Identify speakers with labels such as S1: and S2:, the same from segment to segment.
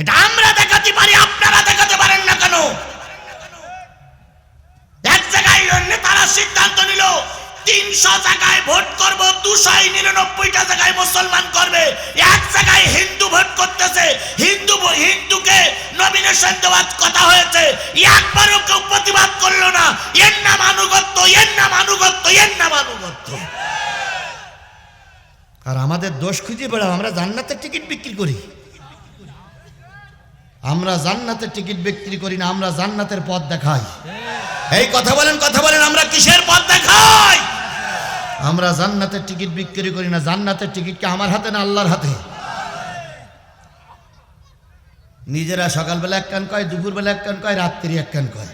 S1: এটা আমরা দেখাতে পারি, আপনারা দেখাতে পারেন না কেন? এক জায়গায় নেতারা সিদ্ধান্ত নিল 300 জায়গায় ভোট করব, 299টা জায়গায় মুসলমান করবে। এক জায়গায় হিন্দু ভোট করতেছে, হিন্দুকে নমিনেশন দেওয়ার কথা হয়েছে, একবারও কেউ প্রতিবাদ করলো না। এর নাম আনুগত্য, এর নাম আনুগত্য, এর নাম আনুগত্য। আর আমাদের দোষ খুঁজে বেড়াও, আমরা জান্নাতের টিকিট বিক্রি করি। আমরা জান্নাতের টিকিট বিক্রি করি না, আমরা জান্নাতের পথ দেখাই। এই কথা বলেন, কথা বলেন, আমরা কিসের পথ দেখাই? আমরা জান্নাতের টিকিট বিক্রি করি না। জান্নাতের টিকিট কি আমার হাতে না আল্লাহর হাতে? নিজেরা সকালবেলা এক কান কয়, দুপুরবেলা এক কান কয়, রাত্রি এক কান কয়।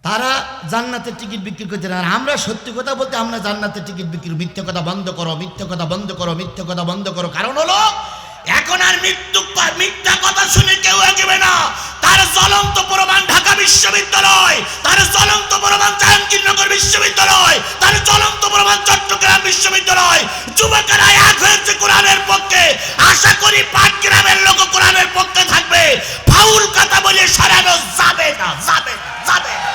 S1: তারা জান্নাতের টিকিট বিক্রি করছে না। আর আমরা সত্যি কথা বলতে আমরা জান্নাতের টিকিট বিক্রি। মিথ্যে কথা বন্ধ করো, মিথ্যে কথা বন্ধ করো, মিথ্যে কথা বন্ধ করো। কারণ হলো এখন আর মিথ্যা কথা শুনে কেউ এগোবে না। তার জ্বলন্ত প্রমাণ ঢাকা বিশ্ববিদ্যালয়, তার জ্বলন্ত প্রমাণ জাহাঙ্গীরনগর বিশ্ববিদ্যালয়, তার জ্বলন্ত প্রমাণ চট্টগ্রাম বিশ্ববিদ্যালয়। যুবকেরা এক হয়েছে কোরআনের পক্ষে। আশা করি পাটগ্রামের লোক কোরআনের পক্ষে থাকবে। ফাউল কথা বলে সরানো যাবে না, যাবে না, যাবে না।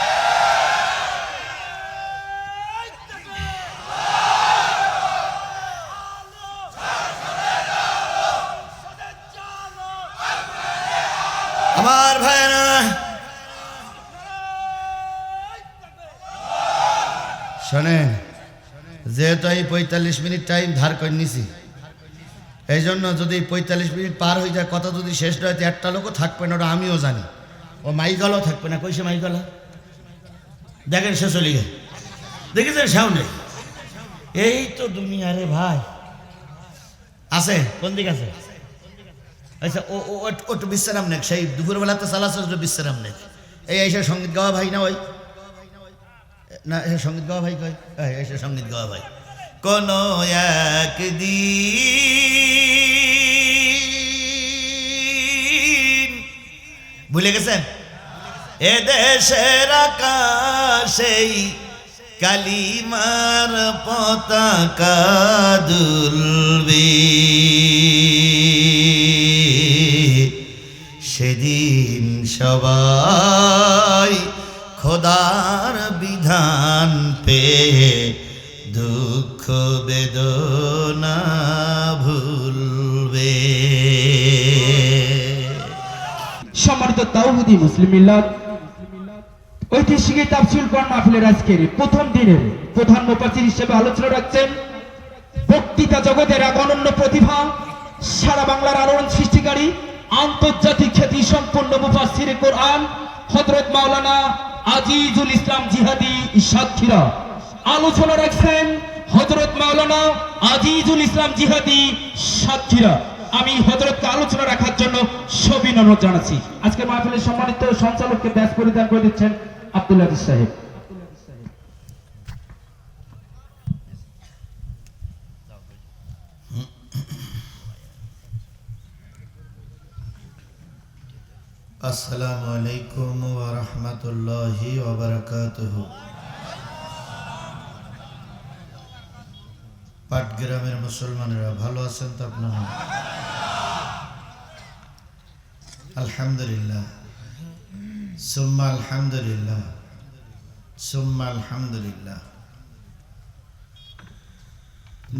S1: আমার ভাইরা শোনেন, যেহেতু এই 45 মিনিট টাইম ধার করে নিছি, এই জন্য যদি 45 মিনিট পার হয়ে যায়, কথা যদি শেষ না হয়, একটা লোকও থাকবে না, ওটা আমিও জানি। ও মাইগলও থাকবে না। কইসে মাইগলা দেখেন, সে চলে গেছে, দেখেছেন সামনে। এই তো দুনিয়া রে ভাই। আছে কোন দিক আছে? আচ্ছা, ও একটু বিশ্রাম নেক, সেই দুপুরবেলাতে চালাচ্ছে, বিশ্রাম নেক। এই এসে সঙ্গীত গাওয়া ভাই না? ওই না, সঙ্গীত গাওয়া ভাই কয়, এসে সঙ্গীত গাওয়া ভাই। কোন একদিন ভুলে গেছেন? এ দেশের আকাশেই কালিমার পতাকা দুলবে, সেদিন সবাই খোদার বিধান পেয়ে দুঃখ বেদনা ভুলবে।
S2: সম্মানিত তাওহীদি মুসলিম মিল্লাত, ঐতিহাসিক তাফসীর কোরআন মাহফিলের আজকের প্রথম দিনের প্রধান মুফাসসির হিসেবে আলোচনা রাখছেন বক্তৃতা জগতের এক অনন্য প্রতিভা, সারা বাংলার আলোড়ন সৃষ্টিকারী, আন্তর্জাতিক খ্যাতি সম্পন্ন মুফাসসির কোরআন হযরত মাওলানা আজিজুল ইসলাম জিহাদি সাতক্ষীরা। আলোচনা রাখছেন হযরত মাওলানা আজিজুল ইসলাম জিহাদি সাতক্ষীরা। আমি হযরতকে আলোচনা রাখার জন্য সবিনয় অনুরোধ জানাচ্ছি। আজকে মাহফিলের সম্মানিত সঞ্চালককে ব্যাস পরিধান করে দিচ্ছেন আব্দুল আজিজ সাহেব।
S1: আসসালামু আলাইকুম ওয়া রাহমাতুল্লাহি ওয়া বারাকাতুহু। পাটগ্রামের মুসলমানেরা ভালো আছেন তো আপনারা? আলহামদুলিল্লাহ, সুম্মা আলহামদুলিল্লাহ, সুম্মা আলহামদুলিল্লাহ।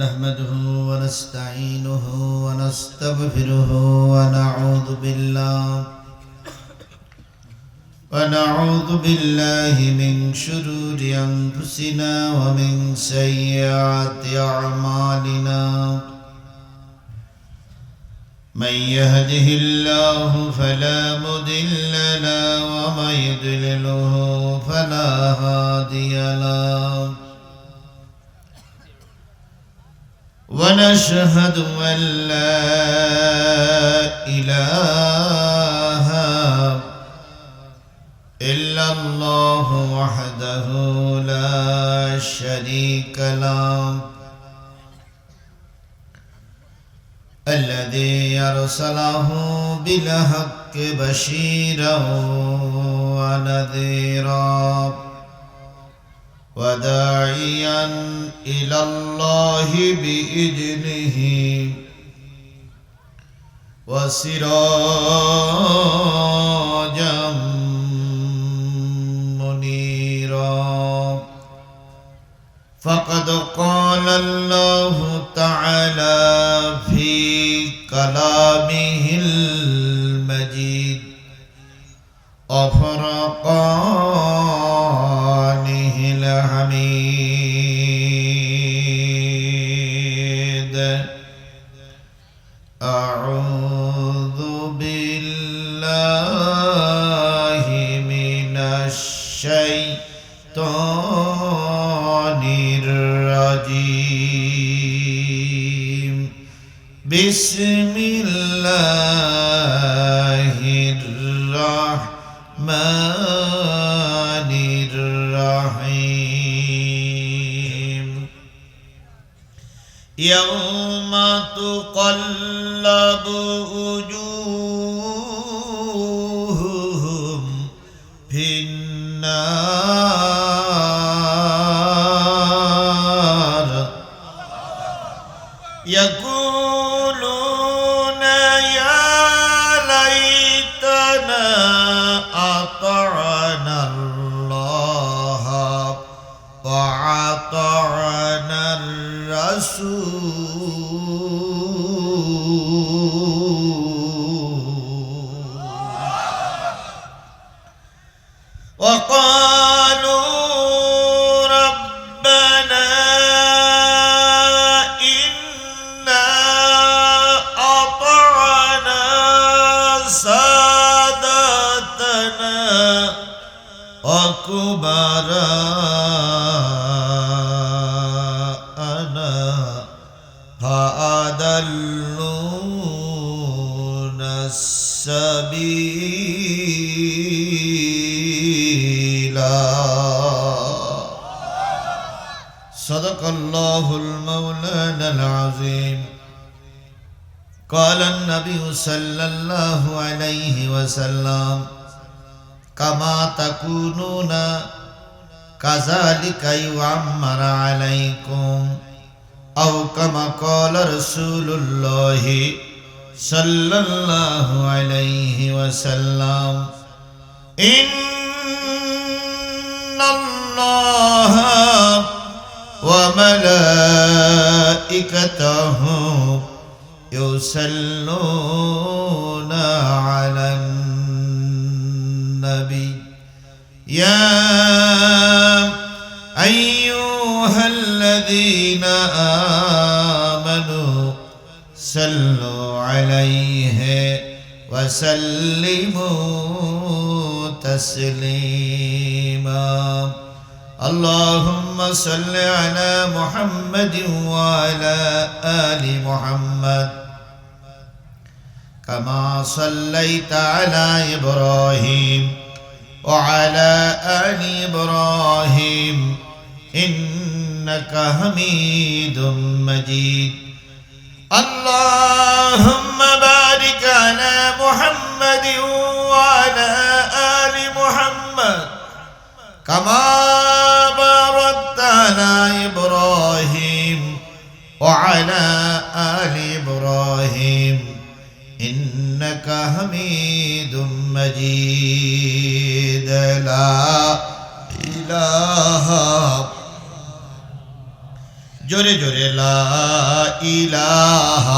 S1: নাহমাদুহু ওয়া নাস্তাঈনুহু ওয়া নাস্তাগফিরুহু ওয়া نعوذ بالله من شرور أنفسنا ومن سيئات أعمالنا. من يهده الله فلا مضل له ومن يضلله فلا هادي له. ونشهد أن لا إله إلا الله وحده لا شريك له الذي أرسله بالحق بشيرا ونذيرا وداعيا إلى الله بإذنه وسراجا منيرا فقد قال الله تعالى في كلامه المجيد وفرقانه الحميد أعوذ بالله من الشيطان الرجيم بسم الله الرحمن الرحيم يوم تقلب وجوههم في النار يقولون يا ليتنا أطعنا الله وأطعنا الرسول وقالوا ربنا إنا أطعنا سادتنا وكبراءنا فأضلونا السبيل صدق الله المولانا العظيم قال النبي صلى الله عليه وسلم كما تكونون كذلك يعمر عليكم أو كما قال رسول الله صلى الله عليه وسلم إن الله وملائكته يصلون على النبي يا أيها الذين آمنوا صلوا عليه وسلموا تسليما اللهم صل على محمد وعلى آل محمد كما صليت على إبراهيم وعلى آل إبراهيم إنك حميد مجيد اللهم بارك على محمد وعلى آل محمد كما باركت على إبراهيم وعلى آل إبراهيم إنك حميد مجيد لا إله جوري جوري لا إله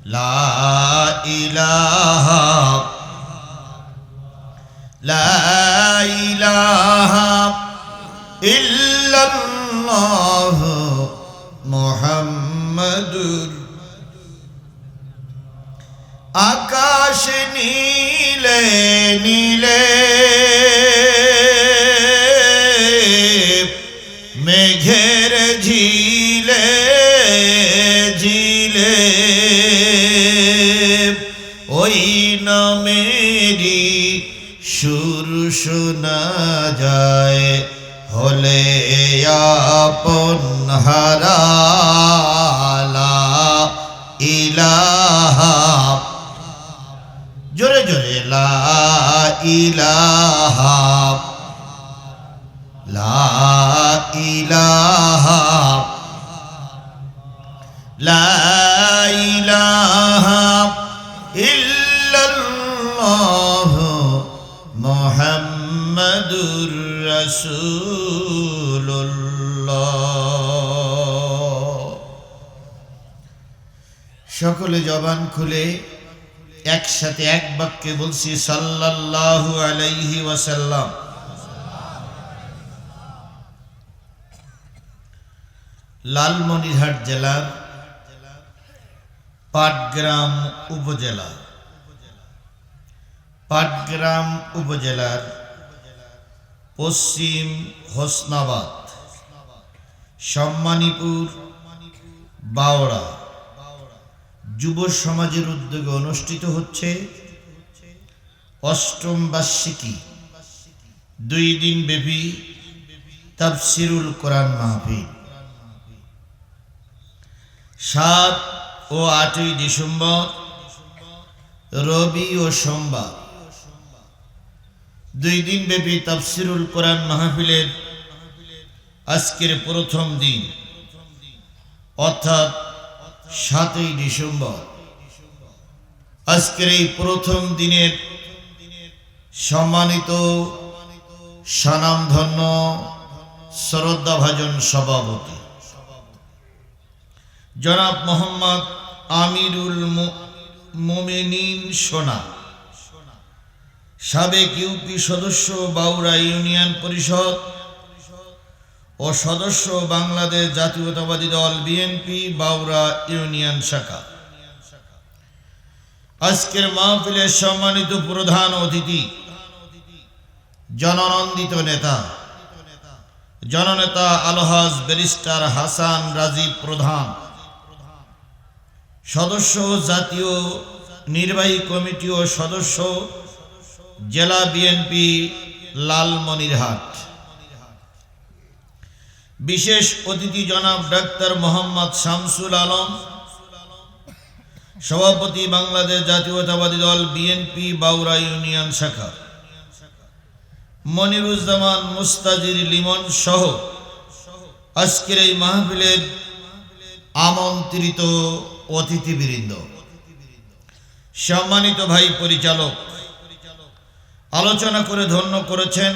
S1: لا إله لا إله إلا الله محمد আকাশ নীলে নীলে মেঘের ঝিলে ঝিলে ওই নামেরি সুর শোনা যায় হলে আপন হারালা ইলাহা জোরে জোরে লা ইলাহা লা ইলাহা লা রাসূলুল্লাহ। সকলে জবান খুলে একসাথে এক বাক্যে বলছি সাল্লাল্লাহু আলাইহি ওয়াসাল্লাম। লালমনিরহাট জেলার পাটগ্রাম উপজেলার পশ্চিম হোসনাবাদ সম্মানীপুর বাওড়া যুব সমাজের উদ্যোগে অনুষ্ঠিত হচ্ছে অষ্টম বার্ষিকী 2 দিন ব্যাপী তাফসিরুল কোরআন মাহফিল। 7 ও 8 ডিসেম্বর রবি ও সোমবার 2 দিন ব্যাপী তাফসিরুল কোরআন মাহফিলের আজকের প্রথম দিন অর্থাৎ 7 ডিসেম্বর। আজকের এই প্রথম দিনের সম্মানিত স্বনামধন্য শ্রদ্ধাভাজন সভাপতি জনাব মোহাম্মদ আমিরুল মোমিনিন সোনা, সাবেক ইউপি সদস্য বাউরা ইউনিয়ন পরিষদ ও সদস্য বাংলাদেশ জাতীয়তাবাদী দল বিএনপি বাউরা ইউনিয়ন শাখা। আজকের মাহফিলের সম্মানিত প্রধান অতিথি জননন্দিত নেতা জননেতা আলহাজ ব্যারিস্টার হাসান রাজীব প্রধান, সদস্য জাতীয় নির্বাহী কমিটি ও সদস্য জেলা বিএনপি লালমনিরহাট। বিশেষ অতিথি জনাব ডাক্তার মোহাম্মদ শামসুল আলম, সভাপতি বাংলাদেশ জাতীয়তাবাদী দল বিএনপি বাউরা ইউনিয়ন শাখা, মনিরুজ্জামান মুস্তাজির লিমন সহ আজকের এই মাহফিলের আমন্ত্রিত অতিথিবৃন্দ, সম্মানিত ভাই পরিচালক, আলোচনা করে ধন্য করেছেন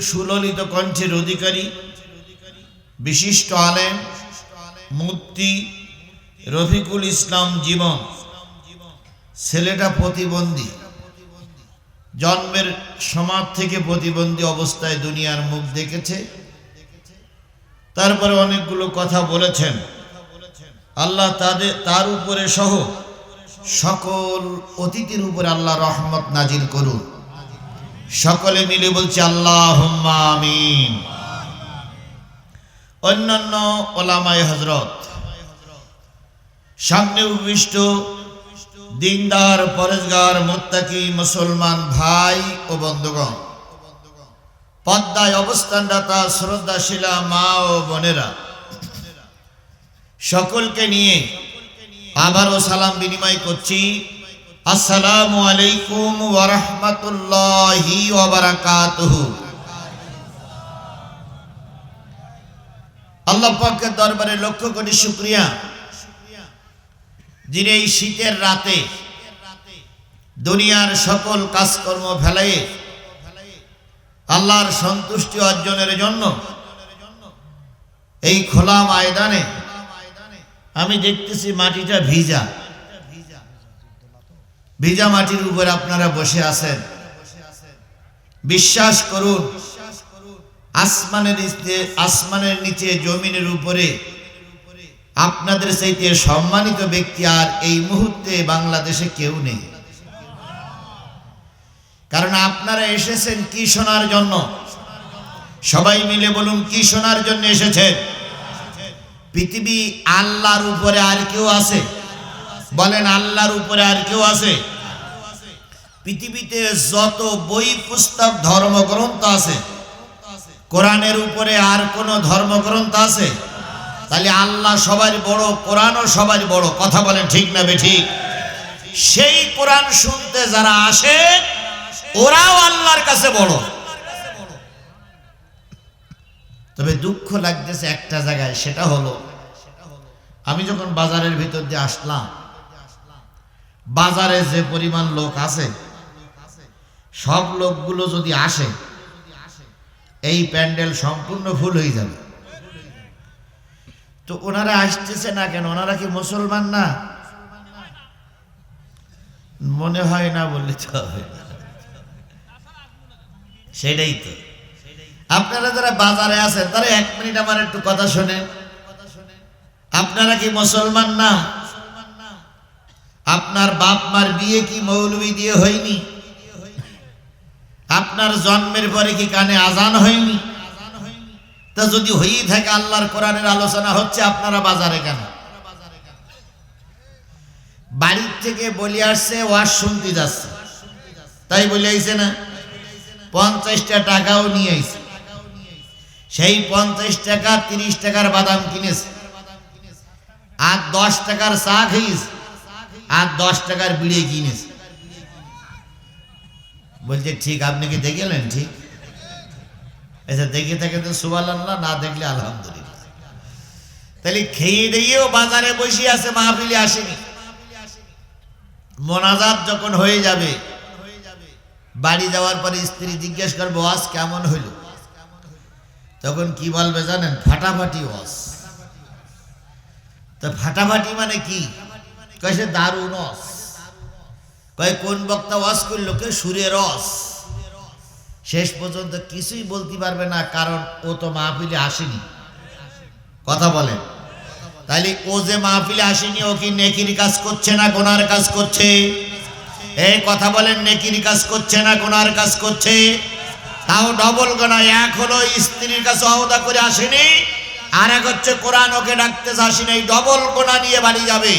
S1: সুললিত কণ্ঠের অধিকারী বিশিষ্ট আলেম মুফতি রফিকুল ইসলাম জীবন। ছেলেটা প্রতিবন্ধী, জন্মের সমাজ থেকে প্রতিবন্ধী অবস্থায় দুনিয়ার মুখ দেখেছে, তারপরে অনেকগুলো কথা বলেছেন। আল্লাহ তার উপরে সহ সকল অতিথির উপরে আল্লাহ রহমত নাজিল করুন। সকলে মিলে বলছি আল্লাহুম্মা আমিন। অন্যান্য ওলামায়ে হযরত, সামনে উপবিষ্ট দিনদার পরেজগার মুত্তাকি মুসলমান ভাই ও বন্ধুগণ, পর্দায় অবস্থানরতা শ্রদ্ধাশীলা মা ও বোনেরা, সকলকে নিয়ে আবারও সালাম বিনিময় করছি। আসসালামু আলাইকুম ওয়া রাহমাতুল্লাহি ওয়া বারাকাতুহু। আল্লাহ পাকের দরবারে লক্ষ কোটি শুকরিয়া, যিনি এই শীতের রাতে দুনিয়ার সকল কাজকর্ম ফেলে আল্লাহর সন্তুষ্টি অর্জনের জন্য এই খোলা ময়দানে, আমি দেখতেছি মাটিটা ভিজা ভিজা মাটির উপর আপনারা বসে আছেন। বিশ্বাস করুন, আসমানের নিচে জমিনের উপরে আপনাদের চাইতে সম্মানিত ব্যক্তি আর এই মুহূর্তে বাংলাদেশে কেউ নেই। কারণ আপনারা এসেছেন কি শোনার জন্য? সবাই মিলে বলুন, কি শোনার জন্য এসেছেন? পৃথিবী আল্লাহর উপরে আর কেউ আছে? বলেন, আল্লাহর উপরে আর কেউ আছে? পৃথিবীতে যত বই পুস্তক ধর্মগ্রন্থ আছে, কোরআনের উপরে আর কোন ধর্মগ্রন্থ আছে? তাহলে আল্লাহ সবার বড়, কোরআনও সবার বড়। কথা বলেন ঠিক না বেঠিক? সেই কোরআন শুনতে যারা আসে ওরাও আল্লাহর কাছে বড়। তবে দুঃখ লাগতেছে একটা জায়গায়, সেটা হলো আমি যখন বাজারের ভিতর দিয়ে আসলাম, বাজারে যে পরিমাণ লোক আছে সব লোকগুলো যদি আসে এই প্যান্ডেল সম্পূর্ণ ফুল হয়ে যাবে। তো ওনারা আসতেছে না কেন? ওনারা কি মুসলমান না? মনে হয় না বললে তো হবে না। সেটাই তো। আপনারা যারা বাজারে আছেন তারা 1 মিনিট আমার একটু কথা শোনেন। আপনারা কি মুসলমান না? আপনার বাপ মার বিয়ে কি মৌলবি দিয়ে হয়নি? আপনার জন্মের পরে কি কানে আজান হয়নি? তা যদি হয়েই থাকে আল্লাহর কোরআনের আলোচনা হচ্ছে, আপনারা বাজারে কেন? বাড়ির থেকে বলে আসছে ওয়াজ শুনতে যাচ্ছে, তাই বলে আইছে না? 50টা টাকাও নিয়ে আইছে। সেই 50 টাকা 30 টাকার বাদাম কিনেছে, আর 10 টাকার চা খেয়েছে, আর 10 টাকার বিড়ি কিনেছে। বলছে ঠিক, আপনি কি দেখলেন? ঠিক আচ্ছা, দেখে থাকে তো সুবহানাল্লাহ, না দেখলে আলহামদুলিল্লাহ। তাহলে খেয়ে দিয়েও বাজারে বসে আছে, মাহফিলে আসেনি। মোনাজাত যখন হয়ে যাবে, বাড়ি যাওয়ার পরে স্ত্রী জিজ্ঞেস করবে ওয়াজ কেমন হইল? তখন কি বলবে জানেন? ফাটাফাটি ওয়াজ। তো ফাটাফাটি মানে কি? কয়েছে দারুণ ওয়াজ। কয় কোন বক্তা ওয়াজ করলো? কে সুরের রস। শেষ পর্যন্ত কিছুই বলতে পারবে না, কারণ ও তো মাহফিলে আসেনি। কথা বলেন। তাহলে ও যে মাহফিলে আসেনি, ও কি নেকির কাজ করছে না গুনার কাজ করছে? এই কথা বলেন, নেকির কাজ করছে না গুনার কাজ করছে? তাও ডবল গোনা। এক হলো স্ত্রীর কাছে ওয়াদা করে আসেনি, আর এক হচ্ছে কোরআন ওকে ডাকতে আসেনি। এই ডবল গোনা নিয়ে বাড়ি যাবে।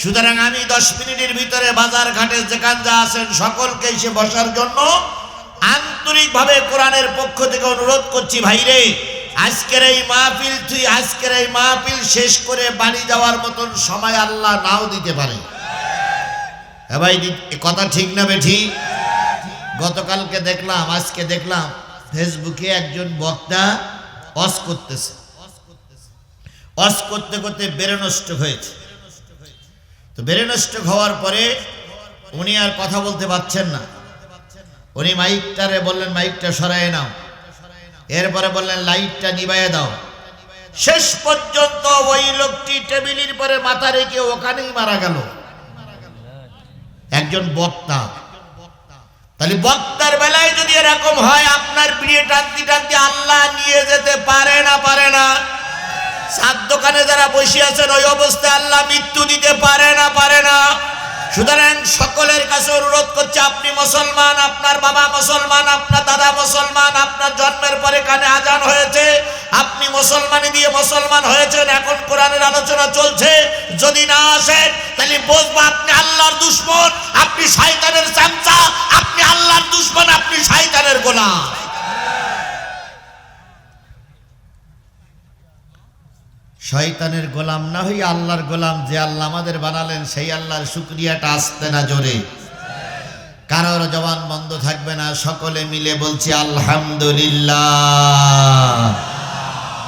S1: সুতরাং আমি 10 মিনিটের ভিতরে বাজার ঘাটে যেখান যা আছেন সকলকে এসে বসার জন্য আন্তরিকভাবে কোরআনের পক্ষ থেকে অনুরোধ করছি। ভাইরে, আজকের এই মাহফিল শেষ করে বাড়ি যাওয়ার মতন সময় আল্লাহ নাও দিতে পারে। ভাই, কথা ঠিক না বেঠি? গতকালকে দেখলাম, আজকে দেখলাম ফেসবুকে একজন বক্তা ওয়াজ করতেছে। ওয়াজ করতে করতে বেরে নষ্ট হয়েছে। তো বেরে নষ্ট হওয়ার পরে উনি আর কথা বলতে পারছেন না। উনি মাইকটারে বললেন মাইকটা সরায় নাও, এরপরে বললেন লাইটটা নিভাইয়ে দাও। শেষ পর্যন্ত ওই লোকটি টেবিলের পরে মাথা রেখে ওখানেই মারা গেল। একজন বক্তা। তাহলে বক্তার বেলায় যদি এরকম হয়, আপনার বিয়ে টানতে টানতে আল্লাহ নিয়ে যেতে পারে না? পারে না? সাত দোকানে যারা বসে আছেন ওই অবস্থায় আল্লাহ মৃত্যু দিতে পারে না? পারে না? সুতরাং সকলের কাছে অনুরোধ করছে, আপনি মুসলমান, আপনার বাবা মুসলমান, আপনার দাদা মুসলমান, আপনার জন্মের পরে কানে আজান হয়েছে, আপনি মুসলমানি দিয়ে মুসলমান হয়েছেন, এখন কোরআনের আলোচনা চলছে। যদি না আসেন তাহলে বুঝবো আপনি আল্লাহর দুশমন, আপনি শয়তানের চামচা, আপনি আল্লাহর দুশমন, আপনি শয়তানের গোলাম। শয়তানের গোলাম না হই আল্লাহর গোলাম। যে আল্লাহ আমাদের বানালেন সেই আল্লাহর শুকরিয়াটা আসতে না জোরে। কারোর জবান বন্ধ থাকবে না, সকলে মিলে বলছি আলহামদুলিল্লাহ।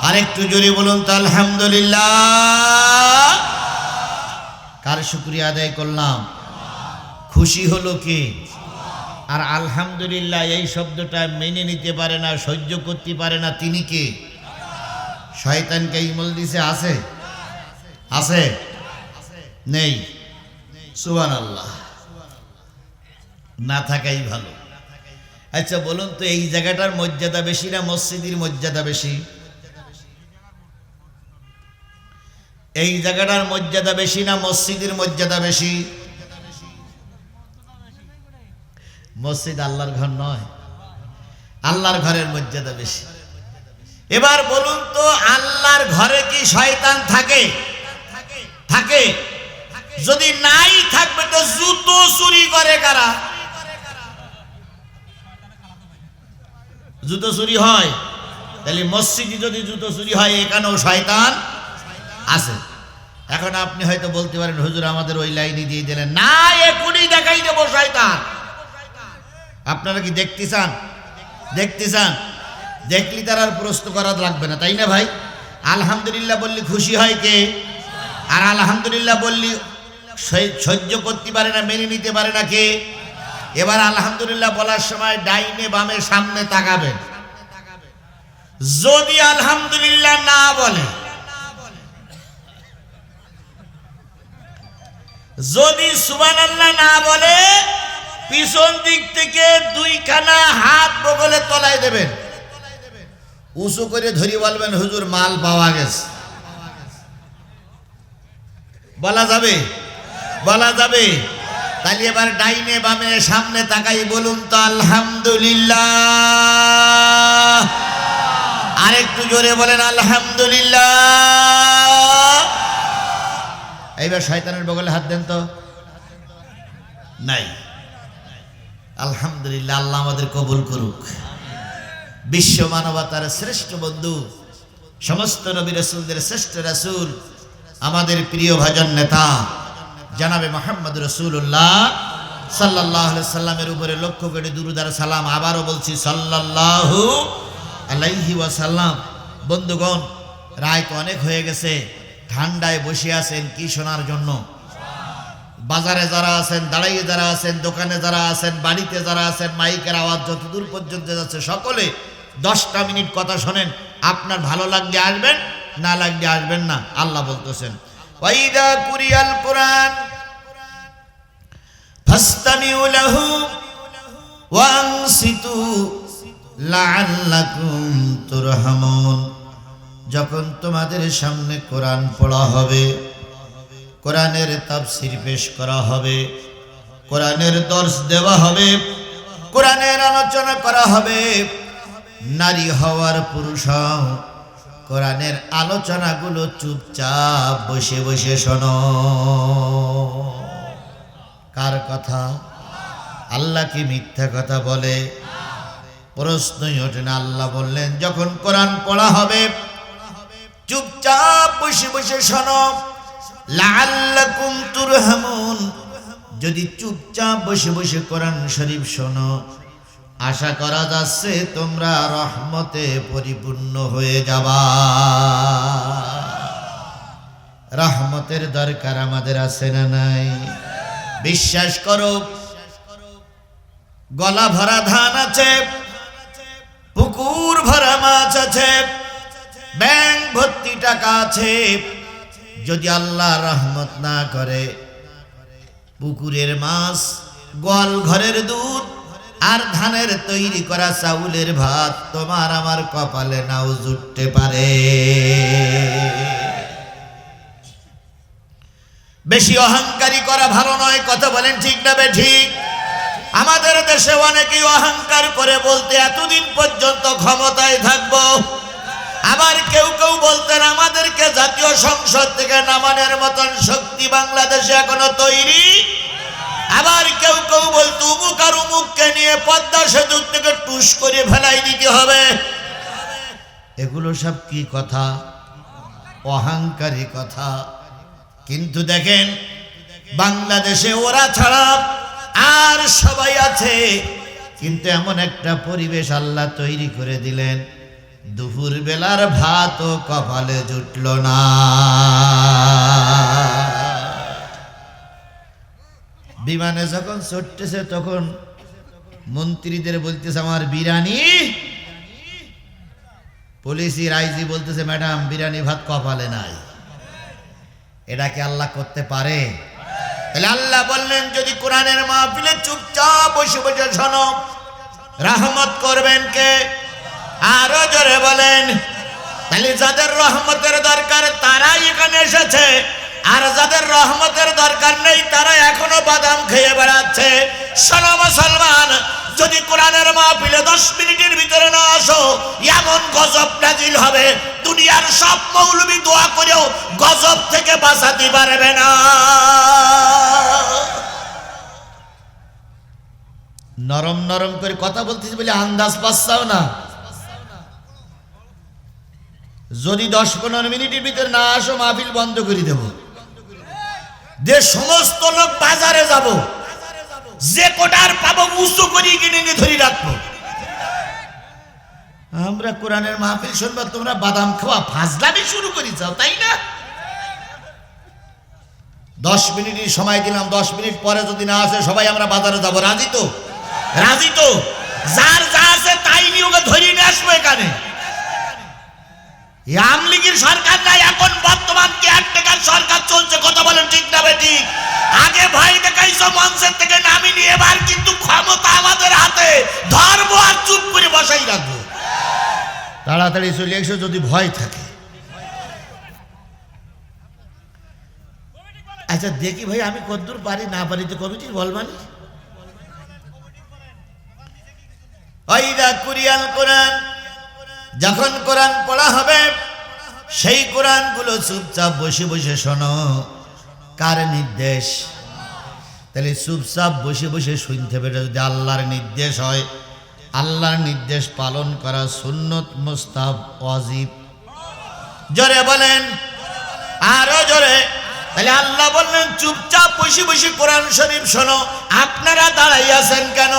S1: আরেকটু জোরে বলুন তো আলহামদুলিল্লাহ। কার শুকরিয়া আদায় করলাম? খুশি হলো কে? আর আলহামদুলিল্লাহ এই শব্দটা মেনে নিতে পারে না, সহ্য করতে পারে না, তিনি কে? শয়তানকে ইমল দিছে। আছে? আছে? নেই? সুবহানাল্লাহ। না থাকাই ভালো। আচ্ছা বলুন তো, এই জায়গাটার মর্যাদা বেশি না মসজিদের মর্যাদা বেশি? এই জায়গাটার মর্যাদা বেশি না মসজিদের মর্যাদা বেশি? মসজিদ আল্লাহর ঘর নয়, আল্লাহর ঘরের মর্যাদা বেশি। এবার বলুন তো, আল্লাহর ঘরে কি শয়তান থাকে? থাকে? যদি নাই থাকবে তো জুতো চুরি করে কারা? জুতো চুরি হয়। তাহলে মসজিদে যদি জুতো চুরি হয়, এখানেও শয়তান আছে। এখন আপনি হয়তো বলতে পারেন হুজুর আমাদের ওই লাইনে দিয়ে দিলেন। না, এখনই দেখাই দেবো শয়তান। আপনারা কি দেখতে চান? দেখতে চান? দেখলি তার আর প্রশ্ন করা লাগবে না, তাই না ভাই? আলহামদুলিল্লাহ বললি খুশি হয় কে? আর আলহামদুলিল্লাহ বললি সহ্য করতে পারে না, মেনে নিতে পারে না কে? এবার আলহামদুলিল্লাহ বলার সময় ডাইনে বামে সামনে তাকাবেন। যদি আলহামদুলিল্লাহ না বলে, যদি সুবহানাল্লাহ না বলে, পিছন দিক থেকে দুইখানা হাত বগলে তলায় দেবেন, উঁচু করে ধরি বলবেন হুজুর মাল পাওয়া গেছে। বলা যাবে? বলা যাবে? তাহলে এবার ডাইনে বামে সামনে তাকাই বলুন তো আলহামদুলিল্লাহ। আরেকটু জোরে বলেন আলহামদুলিল্লাহ। এইবার শয়তানের বগলে হাত দেন তো। নাই। আলহামদুলিল্লাহ, আল্লাহ আমাদের কবুল করুক। বিশ্ব মানবতার শ্রেষ্ঠ বন্ধু, সমস্ত নবী রাসূলদের শ্রেষ্ঠ রাসূল, আমাদের প্রিয় ভাজন নেতা জনাবে মুহাম্মদ রাসূলুল্লাহ সাল্লাল্লাহু আলাইহি সাল্লামের উপরে লক্ষ কোটি দুরূদ আর সালাম। আবারও বলছি সাল্লাল্লাহু আলাইহি ওয়াসাল্লাম। বন্ধুগণ, রাত অনেক হয়ে গেছে, ঠান্ডায় বসে আছেন কি শোনার জন্য? বাজারে যারা আছেন, দাঁড়াইয়ে যারা আছেন, দোকানে যারা আছেন, বাড়িতে যারা আছেন, মাইকের আওয়াজ যতদূর পর্যন্ত যাচ্ছে, সকলে 10টা মিনিট কথা শোনেন। আপনার ভালো লাগলে আসবেন, না লাগলে আসবেন না। আল্লাহ বলতেছেন ওয়াইদা কুরিয়াল কুরআন ফাসতামিউ লাহু ওয়া আনসিতু লাআল্লাকুম তুরহামুন। যখন তোমাদের সামনে কোরআন পড়া হবে, কোরআনের তাফসীর পেশ করা হবে, কোরআনের দর্শ দেওয়া হবে, কোরআনের আলোচনা করা হবে, নারী হওয়ার পুরুষ হও, কোরআনের আলোচনাগুলো চুপচাপ বসে বসে শোনো। কার কথা? আল্লাহ কি মিথ্যা কথা বলে? প্রশ্নই ওঠে না। আল্লাহ বললেন যখন কোরআন পড়া হবে চুপচাপ বসে বসে শোনো। লাআল্লাকুম তুরহামুন, যদি চুপচাপ বসে বসে কোরআন শরীফ শোনো, আশা করা যাচ্ছে তোমরা রহমতে পরিপূর্ণ হয়ে যাবা। রহমতের দরকার আমাদের আছে না নাই? বিশ্বাস করো, গলা ভরা ধান আছে, পুকুর ভরা মাছ আছে, ব্যাংক ভর্তি টাকা আছে, যদি আল্লাহ রহমত না করে পুকুরের মাছ, গোয়াল ঘরের দুধ আর ধানের তৈরি করা চাউলের ভাত তোমার আমার কপালে নাও জুটতে পারে। বেশি অহংকারী করা ভালো নয়। কথা বলেন ঠিক না বেঠিক? আমাদের দেশে অনেকেই অহংকার করে বলতে এতদিন পর্যন্ত ক্ষমতায় থাকবো, আবার কেউ কেউ বলতেন আমাদেরকে জাতীয় সংসদ থেকে নামানোর মতন শক্তি বাংলাদেশে এখনো তৈরি, আবার কেউ কেউ বলতো উমুক আর উমুককে নিয়ে পদ্মা সেতু থেকে টুস করে ফেলাই দিতে হবে। এগুলো সব কি কথা? অহংকারী কথা। কিন্তু দেখেন বাংলাদেশে ওরা ছাড়া আর সবাই আছে, কিন্তু এমন একটা পরিবেশ আল্লাহ তৈরি করে দিলেন, দুপুর বেলার ভাতও কপালে জুটল না। বিমানে যখন চড়তেছে তখন মন্ত্রীদের বলতেছে আমার বিরিয়ানি, পুলিশের আইজি বলতেছে ম্যাডাম বিরিয়ানি ভাত কপালে নাই। এটা কি আল্লাহ করতে পারে? তাহলে আল্লাহ বললেন যদি কোরআনের মাহফিলে চুপচাপ বসে বসে শোনো, রহমত করবেন কে? আরো জোরে বলেন। তাহলে যাদের রহমতের দরকার তারাই এখানে এসেছে, আর যাদের রহমতের দরকার নেই তারা এখনো বাদাম খেয়ে বেড়াচ্ছে। শোনো মুসলমান, যদি কোরআনের মাহফিলে 10 মিনিটের ভিতরে না আসো, এমন গজব নাজিল হবে দুনিয়ার সব মৌলবি দোয়া করেও গজব থেকে বাঁচাতে পারবে না। নরম নরম করে কথা বলতেছি বলে আন্দাজ পাচ্ছাও না। যদি 10-15 মিনিটের ভিতরে না আসো মাহফিল বন্ধ করে দেব। যে সমস্ত লোক বাজারে যাব, যে কোটার পাবো উঁচু করে কিনে নিয়ে ধরে রাখবো। আমরা কোরআনের মাহফিল শুনবো, তোমরা বাদাম খাওয়া ফাজলামি শুরু করে যাও, তাই না? 10 মিনিটের সময় দিলাম, 10 মিনিট পরে যদি না আসে সবাই আমরা বাজারে যাবো, রাজি তো? রাজি তো? যার যা আছে তাই নিয়ে ওকে ধরিয়ে নিয়ে আসবো এখানে। আমলিগির সরকার নাই, এখন বর্তমান কেয়ারটেকার সরকার চলছে। কথা বলেন ঠিক না বেঠিক? আগে ভয় দেখাইছো মঞ্চের থেকে নামি নিয়ে, এবার কিন্তু ক্ষমতা আমাদের হাতে, ধর্ম আর চুপ করে বসাই রাখবো। তাড়াতাড়ি চলে এসো যদি ভয় থাকে। আচ্ছা দেখি ভাই আমি কতদূর পারি না পারি, তো কমিটির বলবানি। কুরিয়াল কোরআন, যখন কোরআন পড়া হবে সেই কোরআন গুলো চুপচাপ বসে বসে শোনো। কার নির্দেশ? তাহলে চুপচাপ বসে বসে শুনতে হবে। যদি আল্লাহর নির্দেশ হয়, আল্লাহর নির্দেশ পালন করা সুন্নত, মুস্তাহাব, ওয়াজিব। জোরে বলেন, আরো জোরে। তাহলে আল্লাহ বললেন চুপচাপ বসে বসে কোরআন শরীফ শোনো। আপনারা দাঁড়াই আছেন কেন?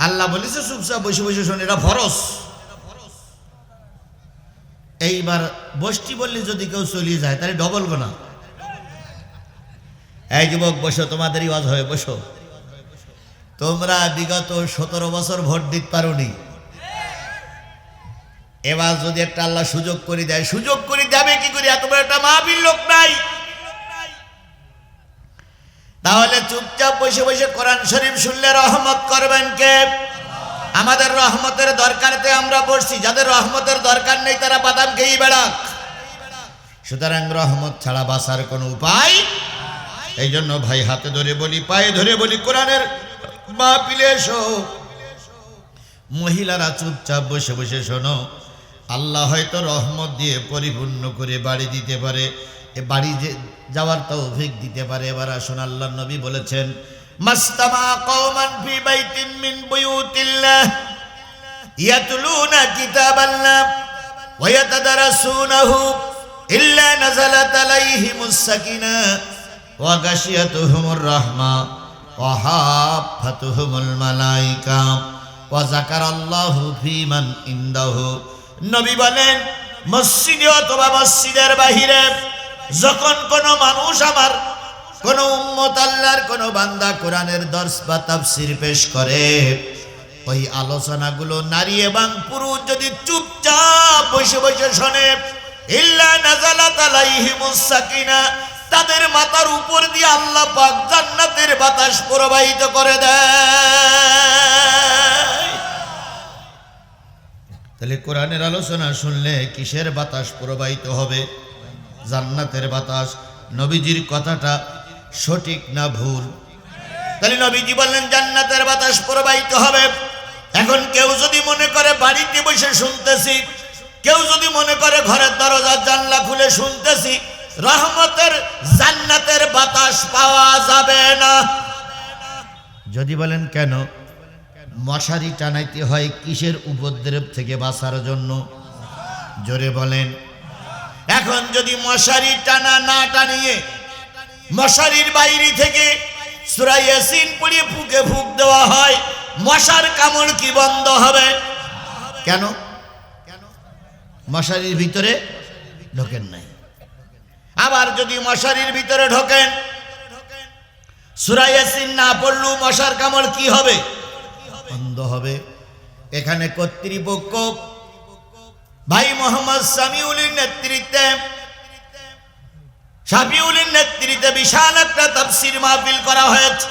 S1: আল্লাহ বলেছে চুপচাপ বসে বসে শোনো, এটা ফরজ। এইবার বসটি বললে যদি কেউ চলিয়ে যায় তাহলে ডবল গোনা। এই যুবক বসো, তোমাদেরই ওয়াজ হয়ে বসো। তোমরা বিগত 17 বছর ভোট দিতে পারোনি, এবার যদি একটা আল্লাহ সুযোগ করে দেয়, সুযোগ করে দেবে কি করে? এত বড় একটা মাহফিল লোক নাই, তাহলে চুপচাপ বসে বসে কোরআন শরীফ শুনলে রহমত করবেন কে? আমাদের রহমতের দরকারতে আমরা বসছি, যাদের রহমতের দরকার নেই তারা বাদাম খেয়েই বেড়াক। সুতরাং রহমত ছাড়া বাঁচার কোনো উপায়। এই জন্য ভাই হাতে ধরে বলি, পায়ে ধরে বলি, কোরআনের মাহফিলে এসো। মহিলারা চুপচাপ বসে বসে শোনো। আল্লাহ হয়তো রহমত দিয়ে পরিপূর্ণ করে বাড়ি দিতে পারে, এ বাড়ি যাওয়ার তৌফিক দিতে পারে। এবার আসুন, আল্লাহর নবী বলেছেন মাস্তামা কওমান ফি বাইতিন মিন বুয়ুতিল্লাহ ইয়াতলুনা কিতাবাল্লাহ ওয়া ইয়াতাদারাসুনাহু ইল্লা নাযালাত আলাইহিমুস সাকিনাহ ওয়া গাশিয়াতুহুমুর রাহমা ওয়া হাফাতুহুমুল মালায়েকা ওয়া যাকারাল্লাহু ফীমান ইনদাহু। নবী বলেন মসজিদে অথবা মসজিদের বাহিরে যখন কোনো মানুষ, আমার কোন উম্মত, আল্লাহর কোন বান্দা কোরআনের দর্স বা তাফসীর পেশ করে, ওই আলোচনাগুলো নারী এবং পুরুষ যদি চুপচাপ বসে বসে শোনে, ইল্লা নাযালাত আলাইহিমুস সাকিনাহ, তাদের মাথার উপর দিয়ে আল্লাহ পাক জান্নাতের বাতাস প্রবাহিত করে দেয়। তাহলে কোরআনের আলোচনা শুনলে কিসের বাতাস প্রবাহিত হবে? জান্নাতের বাতাস। নবীজির কথাটা সঠিক না ভুল? তাহলে নবীজি বললেন জান্নাতের বাতাস প্রবাহিত হবে। এখন কেউ যদি মনে করে বাড়িতে বসে শুনতেছি, কেউ যদি মনে করে ঘরের দরজা জানলা খুলে শুনতেছি, রহমতের জান্নাতের বাতাস পাওয়া যাবে না। যদি বলেন কেন? মশারি টানাইতে হয় কিসের উপদ্রব থেকে বাঁচার জন্য? জোরে বলেন। এখন যদি মশারি টানা না টানিয়ে মশারির বাইরে থেকে সূরা ইয়াসিন পড়িয়ে ফুঁকে ফুঁক দেওয়া হয়, মশার কামড় কি বন্ধ হবে? কেন? মশারির ভিতরে ঢোকেন নাই। আবার যদি মশারির ভিতরে ঢোকেন, সূরা ইয়াসিন না পড়লেও মশার কামড় কি হবে? বন্ধ হবে। এখানে কর্তৃপক্ষ ভাই মোহাম্মদ সামিউলের নেতৃত্বে, শাফিউলের নেতৃত্বে বিশাল একটা তাফসীর মাহফিল করা হয়েছে।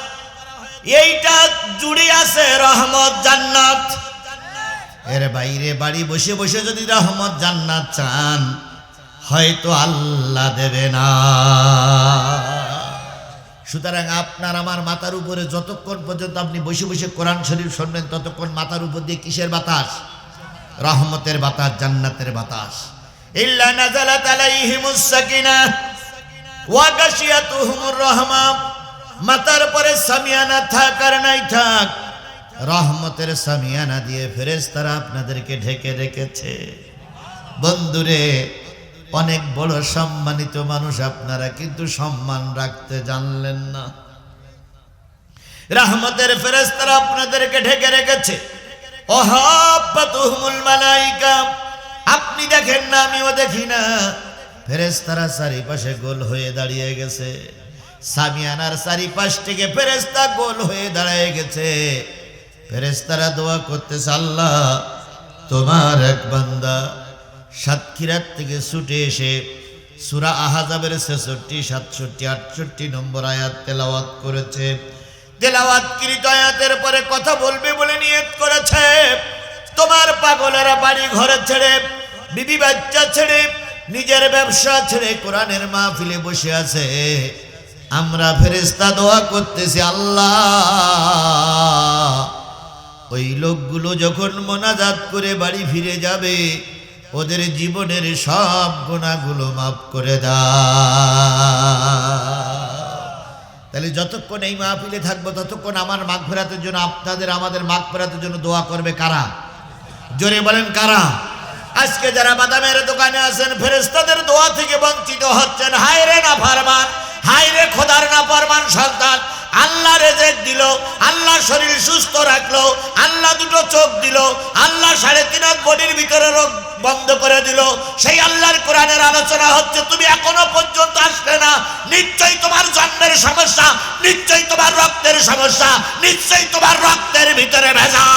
S1: এইটা জুড়ে আছে রহমত জান্নাত। এর বাইরে বাড়ি বসে বসে যদি রহমত জান্নাত চান, হয়তো আল্লাহ দেবে না। সুতরাং আপনার আমার মাথার উপরে যতক্ষণ পর্যন্ত আপনি বসে বসে কোরআন শরীফ শুনবেন, ততক্ষণ মাথার উপর দিয়ে কিসের বাতাস? রহমতের বাতাস, জান্নাতের বাতাস। ইল্লা নাযালাত আলাইহিমুস সাকিনাহ ওয়া গাশিয়াতুহুমুর রাহমা, মাথার পরে সামিয়ানা থাক আর নাই থাক, রহমতের সামিয়ানা দিয়ে ফেরেশতারা আপনাদেরকে ঢেকে রেখেছে। বন্ধুরে, অনেক বড় সম্মানিত মানুষ আপনারা, কিন্তু সম্মান রাখতে জানলেন না। রহমতের ফেরেশতারা আপনাদেরকে ঢেকে রেখেছে। ওয়াহাব্বাতুহুমুল মালায়েকা, আপনি দেখেন না, আমিও দেখি না, ফেরেশতারা চারিপাশে গোল হয়ে দাঁড়িয়ে গেছে। সামিয়ানার চারিপাশ থেকে ফেরেশতা গোল হয়ে দাঁড়ায় গেছে। ফেরেশতারা দোয়া করতেছে, আল্লাহ তোমার এক বান্দা সাতক্ষীরার থেকে ছুটে এসে সূরা আহজাবের 66, 67, 68 নম্বর আয়াত তেলাওয়াত করেছে। তেলাওয়াতকৃত আয়াতের পরে কথা বলবে বলে নিয়ত করেছে। তোমার পাগলেরা বাড়ি ঘরে ছেড়ে, বিবি বাচ্চা ছেড়ে, নিজের ব্যবসা ছেড়ে কোরআনের মাহফিলে বসে আছে। আমরা ফেরেশতা দোয়া করতেছি, আল্লাহ ওই লোকগুলো যখন মোনাজাত করে বাড়ি ফিরে যাবে, ওদের জীবনের সব গুনাহগুলো মাফ করে দাও। তাহলে যতক্ষণ এই মাহফিলে থাকবো ততক্ষণ আমার মাগফিরাতের জন্য, আপনাদের আমাদের মাগফিরাতের জন্য দোয়া করবে কারা? জোরে বলেন কারা? আজকে যারা বাদামের দোকানে আছেন, ফেরেশতাদের দোয়া থেকে বঞ্চিত হচ্ছেন। হায় রে নাফরমান, হায় রে খোদার নাফরমান সন্তান। আল্লাহ রেজেক দিল, আল্লাহ শরীর সুস্থ রাখলো, আল্লাহ দুটো চোখ দিল, আল্লাহ 3.5 হাত বডির ভিতরে রোগ বন্ধ করে দিল। সেই আল্লাহর কোরআনের আলোচনা হচ্ছে, তুমি এখনো পর্যন্ত আসলে না। নিশ্চয়ই তোমার জন্মের সমস্যা, নিশ্চয়ই তোমার রক্তের সমস্যা, নিশ্চয়ই তোমার রক্তের ভিতরে ভেজাল।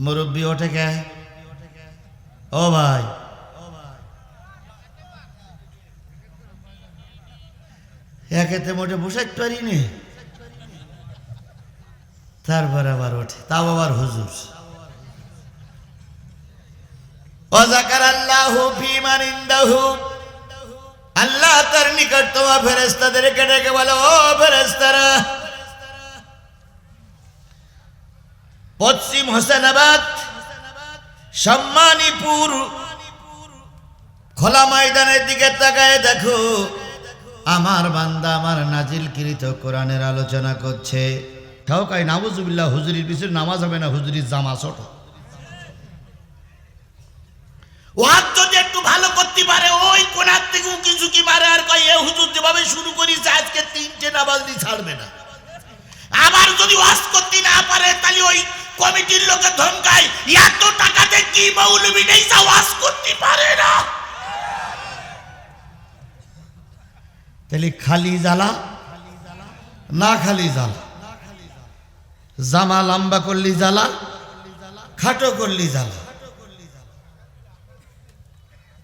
S1: মুরব্বী ওঠে কে? ও ভাই, একেতে মোটে বসাইতে পারিনি, তারপর আবার ওঠে, তাও আবার হুজুর। ওয়াযাকারাল্লাহু ফীমান ইনদাহু, আল্লাহ তার নিকটতম ফেরেশতাদেরকে ডেকে বলে, ও ফেরেশতারা, পশ্চিম হোসেনাবাদ, সম্মানীপুর খোলা ময়দানের দিকে তাকায় দেখো, আমার বান্দা আমার নাজিলকৃত কোরআনের আলোচনা করছে। ঠাউকাই নাউজুবিল্লাহ, হুজুরির পিছনে নামাজ হবে না, হুজুরির জামা ছোট। ওয়াজ যদি একটু ভালো করতে পারে, ওই কোনার থেকে উকি ঝুঁকি মারে আর কয়, এ হুজুর যেভাবে শুরু করেছে আজকে 3টে নামাজ দিয়ে ছাড়বে না। আবার যদি ওয়াজ করতে না পারে, তাহলে ওই কমিটির লোকে ধমকায়, এত টাকাতে কি মৌলবি নেই যা ওয়াজ করতে পারে না। তাহলে খালি জ্বালা না খালি জ্বালা, জামা লম্বা করলি জ্বালা, খাটো করলি জ্বালা,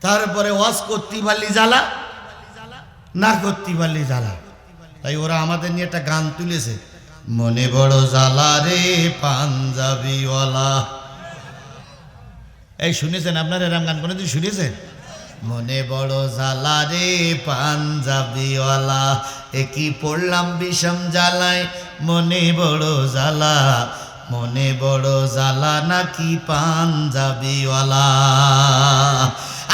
S1: তারপরে ওয়াজ করতে পারলি জ্বালা, না করতে পারলি জ্বালা। তাই ওরা আমাদের নিয়ে একটা গান তুলেছে, মনে বড় জ্বালা রে পাঞ্জাবিওয়ালা। এই শুনেছেন আপনারা এরম গান কোনোদিন শুনেছেন? মনে বড় জ্বালা রে পাঞ্জাবিওয়ালা, একই পড়লাম বিষম জ্বালায়, মনে বড় জ্বালা, মনে বড় জ্বালা নাকি পাঞ্জাবিওয়ালা।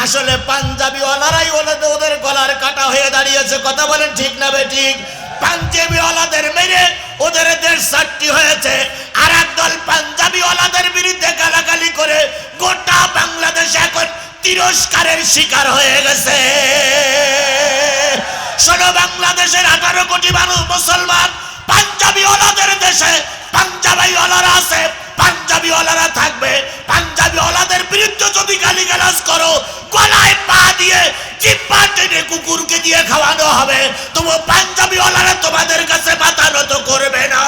S1: আসলে পাঞ্জাবিওয়ালারাই ওদের গলার কাটা হয়ে দাঁড়িয়েছে। কথা বলেন ঠিক না বেঠিক? পাঞ্জাবিওয়ালাদের মেরে ওদের দেশ সাক্ষী হয়েছে, আর একদল পাঞ্জাবিওয়ালাদের বিরুদ্ধে গালাগালি করে গোটা বাংলাদেশ এখন তিরস্কারের শিকার হয়ে গেছে। শোনো, বাংলাদেশের 18 কোটি মানুষ মুসলমান, পাঞ্জাবিওয়ালাদের দেশে পাঞ্জাবিওয়ালারা আছে, পাঞ্জাবিওয়ালারা থাকবে। পাঞ্জাবিওয়ালাদের বিরুদ্ধে যদি গালিগালাজ করো, গলায় পা দিয়ে জিহ্বা টেনে কুকুরকে দিয়ে খাওয়ানো হবে, তবু পাঞ্জাবিওয়ালারা তোমাদের কাছে মাথা নত করবে না।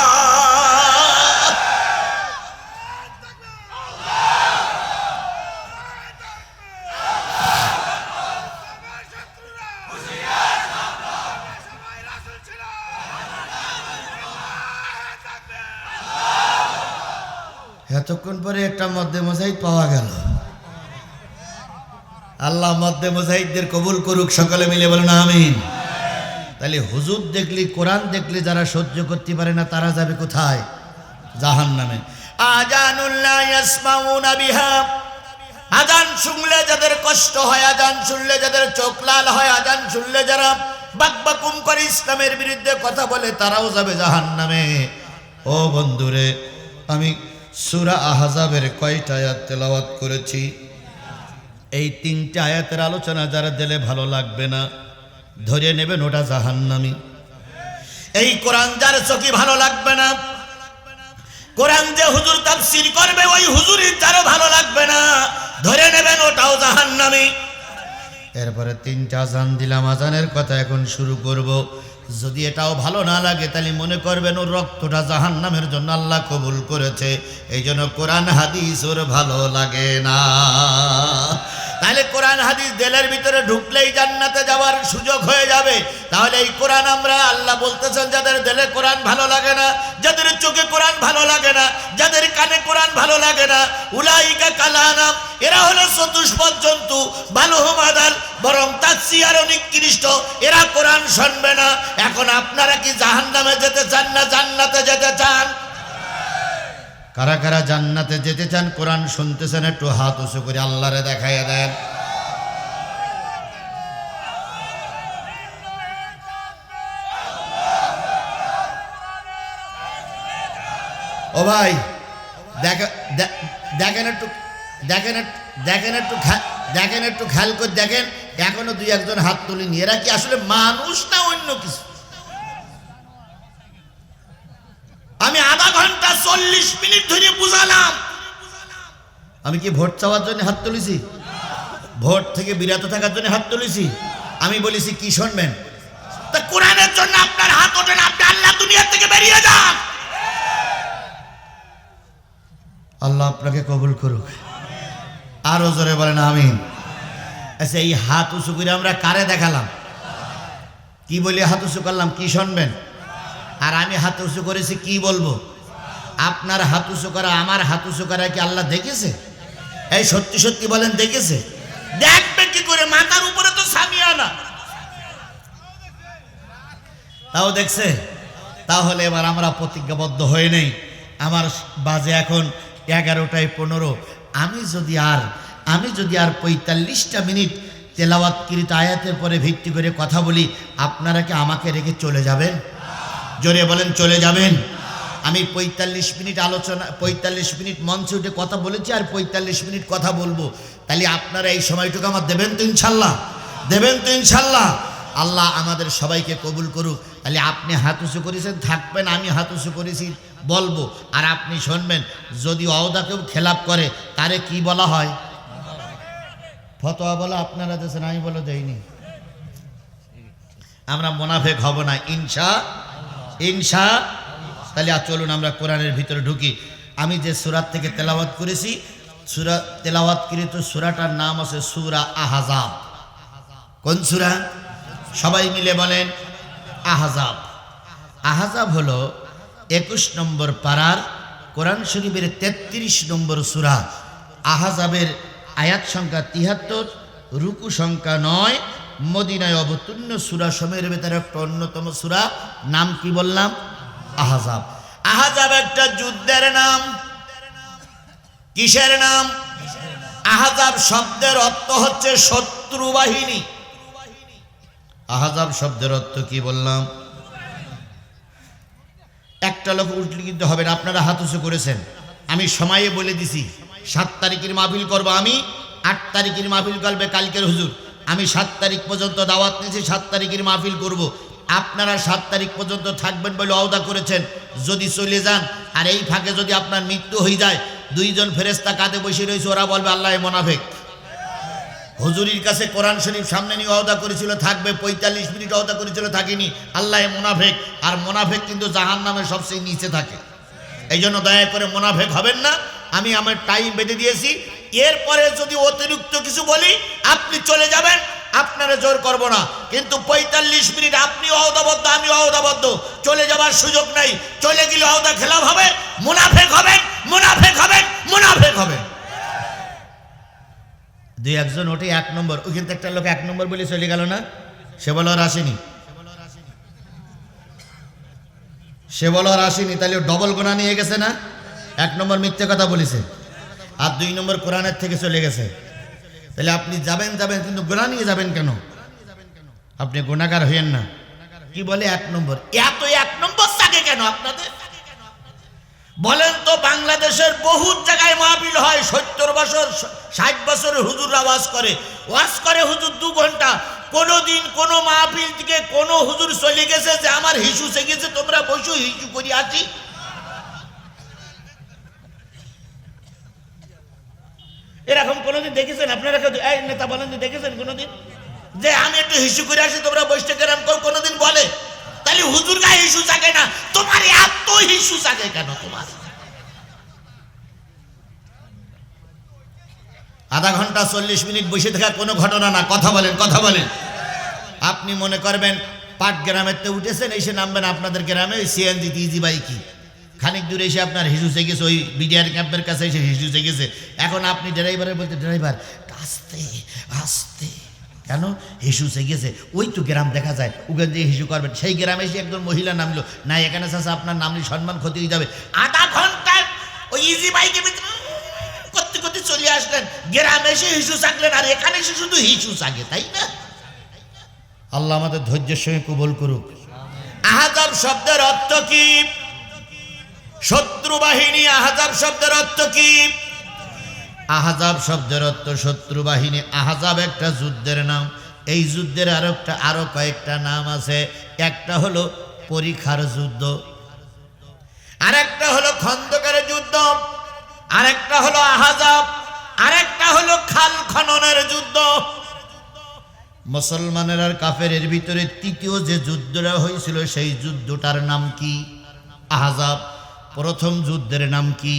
S1: এতক্ষণ পরে একটা মধ্যে মুজাহিদ পাওয়া গেল। আল্লাহ মধ্যে মুজাহিদদের কবুল করুক, সকলে মিলে বলেন আমিন। তাহলে হুজুর দেখলি, কোরআন দেখলি যারা সহ্য করতে পারে না, তারা যাবে কোথায়? জাহান্নামে। আযানুল্লাহ ইয়াসমাউনা বিহা, আযান শুনলে যাদের কষ্ট হয়, আযান শুনলে যাদের চোখ লাল হয়, আযান শুনলে যারা বাকবাকুম করে ইসলামের বিরুদ্ধে কথা বলে, তারাও যাবে জাহান্নামে। ও বন্ধুরে, আমি সূরা আহজাবের কয়টা আয়াত তেলাওয়াত করেছি? এই 3টে আয়াতের আলোচনা যারা দিলে ভালো লাগবে না, ধরে নেবেন ওটা জাহান্নামী। এই কোরআন যার চোখে ভালো লাগবে না, কোরআন যে হুজুর তাফসীর করবে ওই হুজুরই তারও ভালো লাগবে না, ধরে নেবেন ওটাও জাহান্নামী। এরপরে 3টা আজান দিলাম, আজানের কথা এখন শুরু করব। যদি এটাও ভালো না লাগে তাহলে মনে করবেন ওর রক্তটা জাহান্নামের জন্য আল্লাহ কবুল করেছে, এই জন্য কোরআন হাদিস ওর ভালো লাগে না। তাহলে কোরআন হাদিস দিলের ভিতরে ঢুকলেই জান্নাতে যাওয়ার সুযোগ হয়ে যাবে। তাহলে এই কোরআন আমরা, আল্লাহ বলতেছেন যাদের দিলে কোরআন ভালো লাগে না, যাদের চোখে কোরআন ভালো লাগে না, যাদের কানে কোরআন ভালো লাগে না, উলাইকা কালানাম, এরা হলো চতুষ্পদ জন্তু, বালুহুম আদাল, বরং তার চেয়ে আরো নিকৃষ্ট, এরা কোরআন শুনবে না। এখন আপনারা কি জাহান্নামে যেতে চান না জান্নাতে যেতে চান? কারা কারা জান্নাতে যেতে চান কোরআন শুনতেছেন একটু হাত উঁচু করে আল্লাহরে দেখাইয়া দেন। ও ভাই দেখেন একটু খেয়াল করে দেখেন, এখনো 2-1 হাত তুলিনি। এরা কি আসলে মানুষ না অন্য কিছু? আমি আধা ঘন্টা 40 মিনিট ধরে বুঝালাম। আমি কি ভোট চাওয়ার জন্য হাত তুলেছি? ভোট থেকে বিরত থাকার জন্য হাত তুলেছি? আমি বলেছি কি শুনবেন? তা কোরআনের জন্য আপনার হাত ওঠেন, আপনি আল্লাহ দুনিয়া থেকে বেরিয়ে যান। আল্লাহ আপনাকে কবুল করুক, আরো জোরে বলেন আমিন। আচ্ছা, এই হাত উঁচু করে আমরা কারে দেখালাম? কি বলি হাত উঁচু করলাম? কি শুনবেন? আর আমি হাত উঁচু করেছি কি বলবো? আপনার হাত উঁচু করা, আমার হাত উঁচু করা কি আল্লাহ দেখেছে? এই সত্যি সত্যি বলেন, দেখেছে? দেখবে কি করে? মাথার উপরে তো সামিয়ানা, তাও দেখছে। তাহলে এবার আমরা প্রতিজ্ঞাবদ্ধ হয়ে নেই। আমার বাজে এখন 11:15। আমি যদি আর 45টা মিনিট তেলাওয়াতকৃত আয়াতের পরে ভিত্তি করে কথা বলি, আপনারা কি আমাকে রেখে চলে যাবেন? জোরে বলেন, চলে যাবেন? আমি 45 মিনিট আলোচনা, 45 মিনিট মঞ্চে উঠে কথা বলেছি, আর 45 মিনিট কথা বলবো। তাহলে আপনারা এই সময়টুকু আমার দেবেন তো ইনশাল্লাহ? দেবেন তো ইনশাল্লাহ? আল্লাহ আমাদের সবাইকে কবুল করুক। তাহলে আপনি হাত উঁচু করেছেন, থাকবেন, আমি হাত উঁচু করেছি বলবো, আর আপনি শুনবেন। যদি ওয়াদা কেউ খেলাপ করে তারে কি বলা হয়? ফতোয়া বলা আপনারা দেশেন, আমি বলে দেইনি। আমরা মুনাফিক হব না ইনশা। তাহলে আর চলুন আমরা কোরআনের ভিতরে ঢুকি। আমি যে সূরা থেকে তেলাওয়াত করেছি, তেলাওয়াতকৃত সূরাটার নাম আছে সূরা আহজাব। কোন সূরা? সবাই মিলে বলেন, আহজাব। আহজাব হলো 21 নম্বর পারার কোরআন শরীফের 33 নম্বর সূরা। আহজাবের আয়াত সংখ্যা 73, রুকু সংখ্যা 9, মদিনায় অবতীর্ণ সূরা সময়ের ভেতরে একটা অন্যতম সূরা। নাম কি বললাম? আহজাব। আহজাব একটা যুদ্ধের নাম। কিসের নাম? আহজাব শব্দের অর্থ হচ্ছে শত্রু বাহিনী। আহজাব শব্দের অর্থ কি বললাম? একটা লোক উল্টে কিন্তু হবে না। আপনারা হাত উঁচু করেছেন, আমি সময়ে বলে দিছি 7 তারিখের মাহফিল করব, আমি 8 তারিখের মাহফিল করবে কালকের হুজুর। আমি 7 তারিখ পর্যন্ত দাওয়াত নিয়েছি, 7 তারিখের মাহফিল করব। আপনারা 7 তারিখ পর্যন্ত থাকবেন বলে ওয়াদা করেছেন। যদি চলে যান আর এই ফাঁকে যদি আপনার মৃত্যু হয়ে যায়, 2 জন ফেরেশতা কাঁধে বসে রয়েছে, ওরা বলবে আল্লাহ মুনাফিক। হুজুরির কাছে কোরআন শরীফ সামনে নিয়ে ওয়াদা করেছিল থাকবে, 45 মিনিট ওয়াদা করেছিল, থাকেনি। আল্লাহ মুনাফিক। আর মুনাফিক কিন্তু জাহান্নামের সবচেয়ে নিচে থাকে। এই জন্য দয়া করে মুনাফিক হবেন না। আমি আমার টাইম বেঁধে দিয়েছি। এরপরে যদি অতিরিক্ত কিছু বলি আপনি চলে যাবেন, আপনারা জোর করব না। কিন্তু 45 মিনিট আপনি ওয়াদাবদ্ধ, আমি ওয়াদাবদ্ধ, চলে যাবার সুযোগ নাই। চলে গেলে ওয়াদা খেলাফ হবে, মুনাফিক হবেন, মুনাফিক হবেন, মুনাফিক হবেন। 2-1 জন ওঠে 1 নম্বর। ওইখান থেকে একটা লোক 1 নম্বর বলে চলে গেল না, সে বলো আর আসেনি, সে বলো আর আসেনি। তাহলে ডবল গোনা নিয়ে গেছে না? 1 নম্বর মিথ্যে কথা বলেছে, আর 2 নম্বর কোরআনের থেকে চলে গেছে। তাহলে আপনি যাবেন কিন্তু গোনা নিয়ে যাবেন কেন? আপনি গুনাহগার হইেন না। কি বলে 1 নম্বর? এত 1 নম্বর থাকে কেন আপনাদের? বলেন তো, বাংলাদেশের বহু জায়গায় মাহফিল হয়, 70 বছর 60 বছরের হুজুররা ওয়াজ করে হুজুর 2 ঘন্টা। কোনোদিন কোনো মাহফিল থেকে কোনো হুজুর চলে গেছে যে আমার হিসু শিখেছে, তোমরা বসো হিসু করি আসি? কোনোদিন দেখেছেন? আপনারা কেউ এই নেতা বলেন যে দেখেছেন কোনোদিন যে আমি একটু হিসু করে আসি তোমরা বৈষ্ণব গ্রাম কোনোদিন বলে? তাহলে হুজুর গায়ে হিসু জাগে না, তোমার এত হিসু জাগে কেন? তোমার আধা ঘন্টা 40 মিনিট বসে থাকা কোনো ঘটনা না। কথা বলেন, কথা বলেন। আপনি মনে করবেন পাট গ্রামের তো উঠেছেন, এসে নামবেন আপনাদের গ্রামে ওই সিএনজি ইজি বাইকি, খানিক দূরে এসে আপনার হিসুসে গেছে, ওই বিডিআর ক্যাম্পের কাছে এসে হিসুসে গেছে। এখন আপনি ড্রাইভারের বলতে, ড্রাইভার আস্তে আস্তে, কেন? হিসুসে গেছে। ওই তো গ্রাম দেখা যায়, ওখান দিয়ে হিসু করবেন। সেই গ্রামে এসে একজন মহিলা নামলো, না এখানে চাচা আপনার নামলে সম্মান ক্ষতি হয়ে যাবে। আধা ঘন্টার ওই ইজি বাইকে করতে করতে চলে আসলেন, গ্রামে এসে হিসু চাকলেন, আর এখানে এসে শুধু হিসু চাকে, তাই না? আল্লাহ আমাদের ধৈর্যের সঙ্গে কবুল করুক। আহজাব শব্দের অর্থ কি? শত্রু বাহিনী। আহজাব শব্দের অর্থ কি? আহজাব শব্দের অর্থ শত্রু বাহিনী। আহজাব একটা যুদ্ধের নাম। এই যুদ্ধের আরো কয়েকটা নাম আছে। একটা হলো পরীক্ষার যুদ্ধ, আরেকটা হলো খন্দকের যুদ্ধ, আরেকটা হলো আহজাব, আরেকটা হলো খাল খননের যুদ্ধ। মুসলমানের আর কাফেরের ভিতরে তৃতীয় যে যুদ্ধটা হয়েছিল সেই যুদ্ধটার নাম কি? আহজাব। প্রথম যুদ্ধের নাম কি?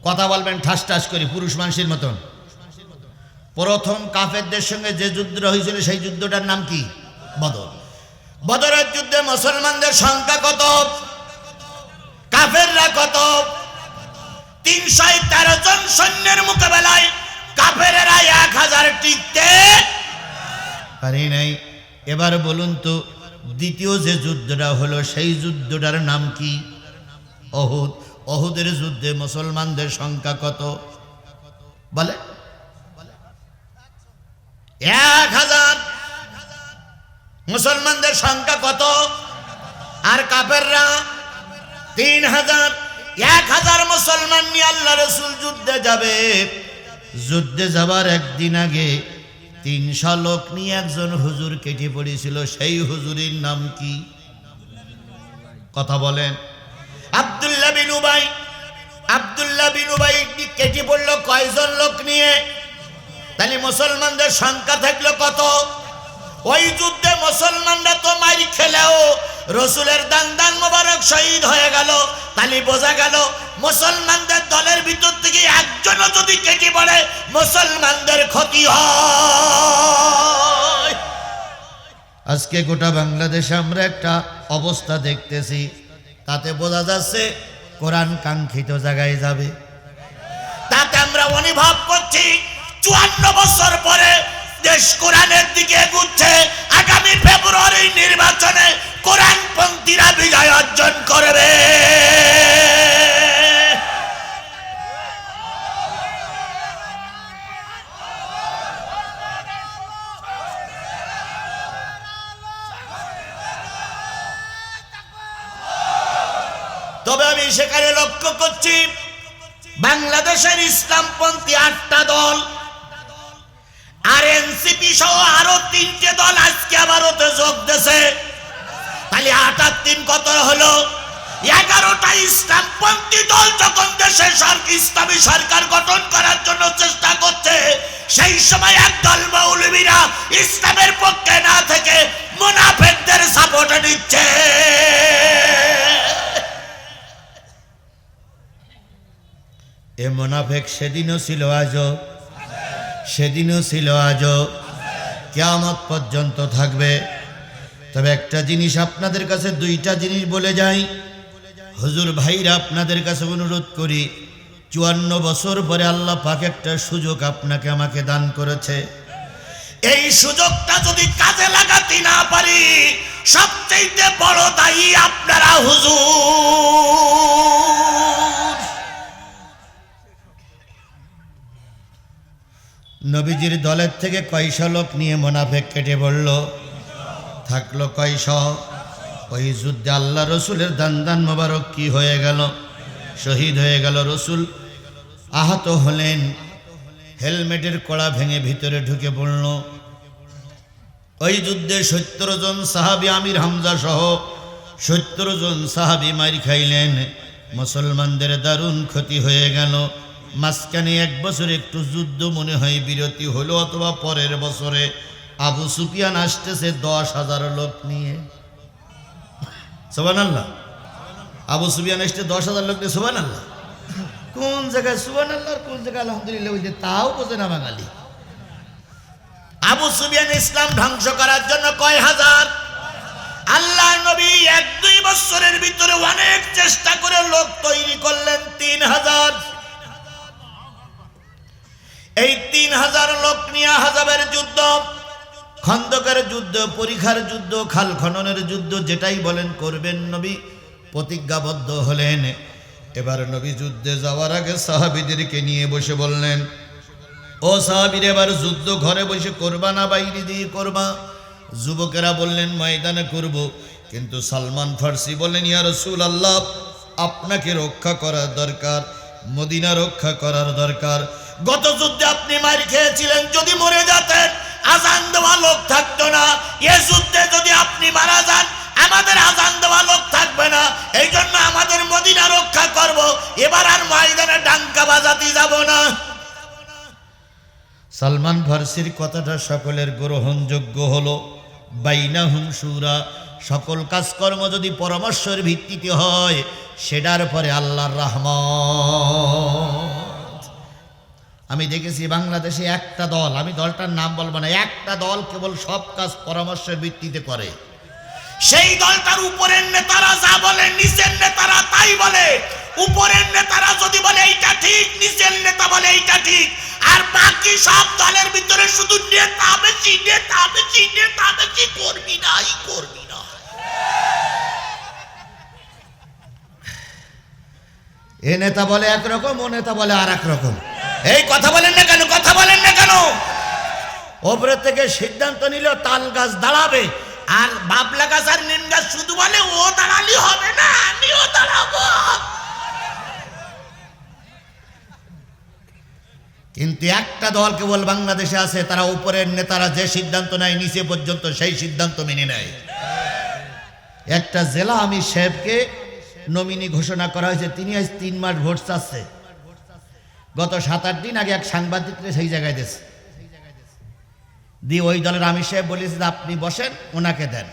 S1: কথা বলবেন ঠাস ঠাস করে, পুরুষ মানুষের মতন। প্রথম কাফেরদের সঙ্গে যে যুদ্ধটা হয়েছিল সেই যুদ্ধটার নাম কি? বদর। বদরের যুদ্ধে মুসলমানদের সংখ্যা কত? কাফেররা কত? 313 জন সৈন্যের মোকাবেলায় কাফেরেরা 1000 টিকতে পারে নাই। এবার বলুন তো দ্বিতীয় যে যুদ্ধটা হলো সেই যুদ্ধটার নাম কি? অহুদ। অহুদের যুদ্ধে মুসলমানদের সংখ্যা কত বলে? 1000। মুসলমানদের সংখ্যা কত? আর কাফেররা 3000। 1000 মুসলমান নিয়ে আল্লাহ রাসূল যুদ্ধে যাবে। যুদ্ধে যাবার একদিন আগে 300 লোক নিয়ে একজন হুজুর কেটে পড়েছিল। সেই হুজুরের নাম কি? কথা বলেন। আব্দুল্লাহ বিন উবাই। আব্দুল্লাহ বিন উবাই কেটে পড়লো কয়জন লোক নিয়ে? তাহলে মুসলমানদের সংখ্যা থাকলো কত? ওই যুদ্ধে মুসলমানরা তো মারি খেলেও রসুলের দান মোবারক শহীদ হয়ে গেল। তাহলে বোঝা গেল মুসলমানদের দলের ভিতর থেকে একজনও যদি কেটে পড়ে মুসলমানদের ক্ষতি হয়। আজকে গোটা বাংলাদেশে আমরা একটা অবস্থা দেখতেছি, তাতে বোঝা যাচ্ছে কোরআন কাঙ্ক্ষিত জায়গায় যাবে। তাতে আমরা অনুভব করছি 54 বছর পরে দেশ কোরআনের দিকে এগুচ্ছে। আগামী ফেব্রুয়ারি নির্বাচনে কোরআনপন্থীরা বিজয় অর্জন করবে। তবে আমি সেখানে লক্ষ্য করছি বাংলাদেশের ইসলামপন্থী 8টা দল আর এনসিপি সহ আরো 3টে দল আজকে আবার ওতে যোগ দিয়েছে। তাহলে 8 আর 3 কত হলো? 11টা ইসলামপন্থী দল যখন দেশে ইসলামী সরকার গঠন করার জন্য চেষ্টা করছে, সেই সময় একদল মৌলবীরা ইসলামের পক্ষে না থেকে মুনাফিকদের সাপোর্ট দিচ্ছে। এ মুনাফিক সেদিনও ছিল, আজও সেদিনও ছিল, আজও কিয়ামত পর্যন্ত থাকবে। তবে একটা জিনিস আপনাদের কাছে, 2টা জিনিস বলে যাই। হুজুর ভাইরা আপনাদের কাছে অনুরোধ করি, 54 বছর পরে আল্লাহ পাক একটা সুযোগ আপনাকে আমাকে দান করেছে। এই সুযোগটা যদি কাজে লাগাতে না পারি, সবচেয়ে বড় দায়ী আপনারা হুজুর। নবীজির দলের থেকে কয়শো লোক নিয়ে মুনাফিক কেটে পড়ল, থাকলো কয়শো। ওই যুদ্ধে আল্লাহ রসুলের দান মোবারক কি হয়ে গেল? শহীদ হয়ে গেল। রসুল আহত হলেন, হেলমেটের কড়া ভেঙে ভিতরে ঢুকে পড়ল। ওই যুদ্ধে 70 জন সাহাবী, আমির হামজা সহ 70 জন সাহাবী মার খাইলেন। মুসলমানদের দারুণ ক্ষতি হয়ে গেল। মাঝখানে 1 বছর একটু যুদ্ধ মনে হয় বিরতি হলো, অথবা পরের বছরে আবু সুফিয়ান আসতেছে 10,000 লোক নিয়ে। সুবহানাল্লাহ। আবু সুফিয়ান আসতে 10,000 লোক নিয়ে। সুবহানাল্লাহ। কোন জায়গায় সুবহানাল্লাহ আর কোন জায়গায় আলহামদুলিল্লাহ ওই যে তাও বোঝে না বাঙালি। আবু সুফিয়ান ইসলাম ধ্বংস করার জন্য কয় হাজার, আল্লাহ নবী 1-2 বছরের ভিতরে অনেক চেষ্টা করে লোক তৈরি করলেন 3,000। এই 3,000 লোক নিয়ে আহজাবের যুদ্ধ, খন্দকের যুদ্ধ, পরিখার যুদ্ধ, খাল খননের যুদ্ধ, যেটাই বলেন করবেন, নবী প্রতিজ্ঞাবদ্ধ হলেন। এবার নবী যুদ্ধে যাওয়ার আগে সাহাবীদেরকে নিয়ে বসে বললেন, ও সাহাবীর, এবার যুদ্ধ ঘরে বসে করবা না বাইরে দিয়ে করবা? যুবকেরা বললেন ময়দানে করব। কিন্তু সালমান ফার্সি বললেন, ইয়া রাসূলুল্লাহ, আপনাকে রক্ষা করার দরকার, মদিনা রক্ষা করার দরকার। গত যুদ্ধে আপনি মার খেয়েছিলেন, যদি মরে যেতেন আজান দেওয়া লোক থাকতো না। এ যুদ্ধে যদি আপনি মারা যান আমাদের আজান দেওয়া লোক থাকবে না, এই জন্য আমাদের মদিনা রক্ষা করব, এবার আর ময়দানে ডাঙ্কা বাজাতে যাব না। সালমান ফার্সির কথাটা সকলের গ্রহণযোগ্য হলো। বাইনাহুম শুরা, সকল কাজকর্ম যদি পরামর্শের ভিত্তিতে হয়, সেটার পরে আল্লাহর রহমত। আমি দেখেছি বাংলাদেশে একটা দল, আমি দলটার নাম বলবো না, একটা দল কেবল সব কাজ পরামর্শের ভিত্তিতে করে। সেই দলটার উপরের নেতারা যা বলে নিচের নেতারা তাই বলে। উপরের নেতারা যদি বলে এইটা ঠিক, নিচের নেতা বলে এইটা ঠিক। আর বাকি সব দলের ভিতরে শুধু নেতা বেশি, নেতা বেশি, নেতা বেশি, করবি নাই, করবি না। এ নেতা বলে একরকম, ও নেতা বলে আর এক রকম। এই কথা বলেন না কেন, কথা বলেন না কেন? ওপরে থেকে সিদ্ধান্ত নিল তাল গাছ দাঁড়াবে, আর বাবলা গাছ আর নিম গাছ শুধু বলে ও দাঁড়ালি হবে না, আমিও দাঁড়াবো। কিন্তু একটা দল কেবল বাংলাদেশে আছে, তারা উপরের নেতারা যে সিদ্ধান্ত নেয় নিচে পর্যন্ত সেই সিদ্ধান্ত মেনে নেয়। একটা জেলা আমির সাহেবকে নমিনি ঘোষণা করা হয়েছে, তিনি আজ 3 মাস ভোট চাচ্ছে। গত 7-8 দিন আগে এক সাংবাদিককে সেই জায়গায় দিয়েছে, দিয়ে ওই দলের আমির সাহেব বলেছে আপনি বসেন, ওনাকে দেন।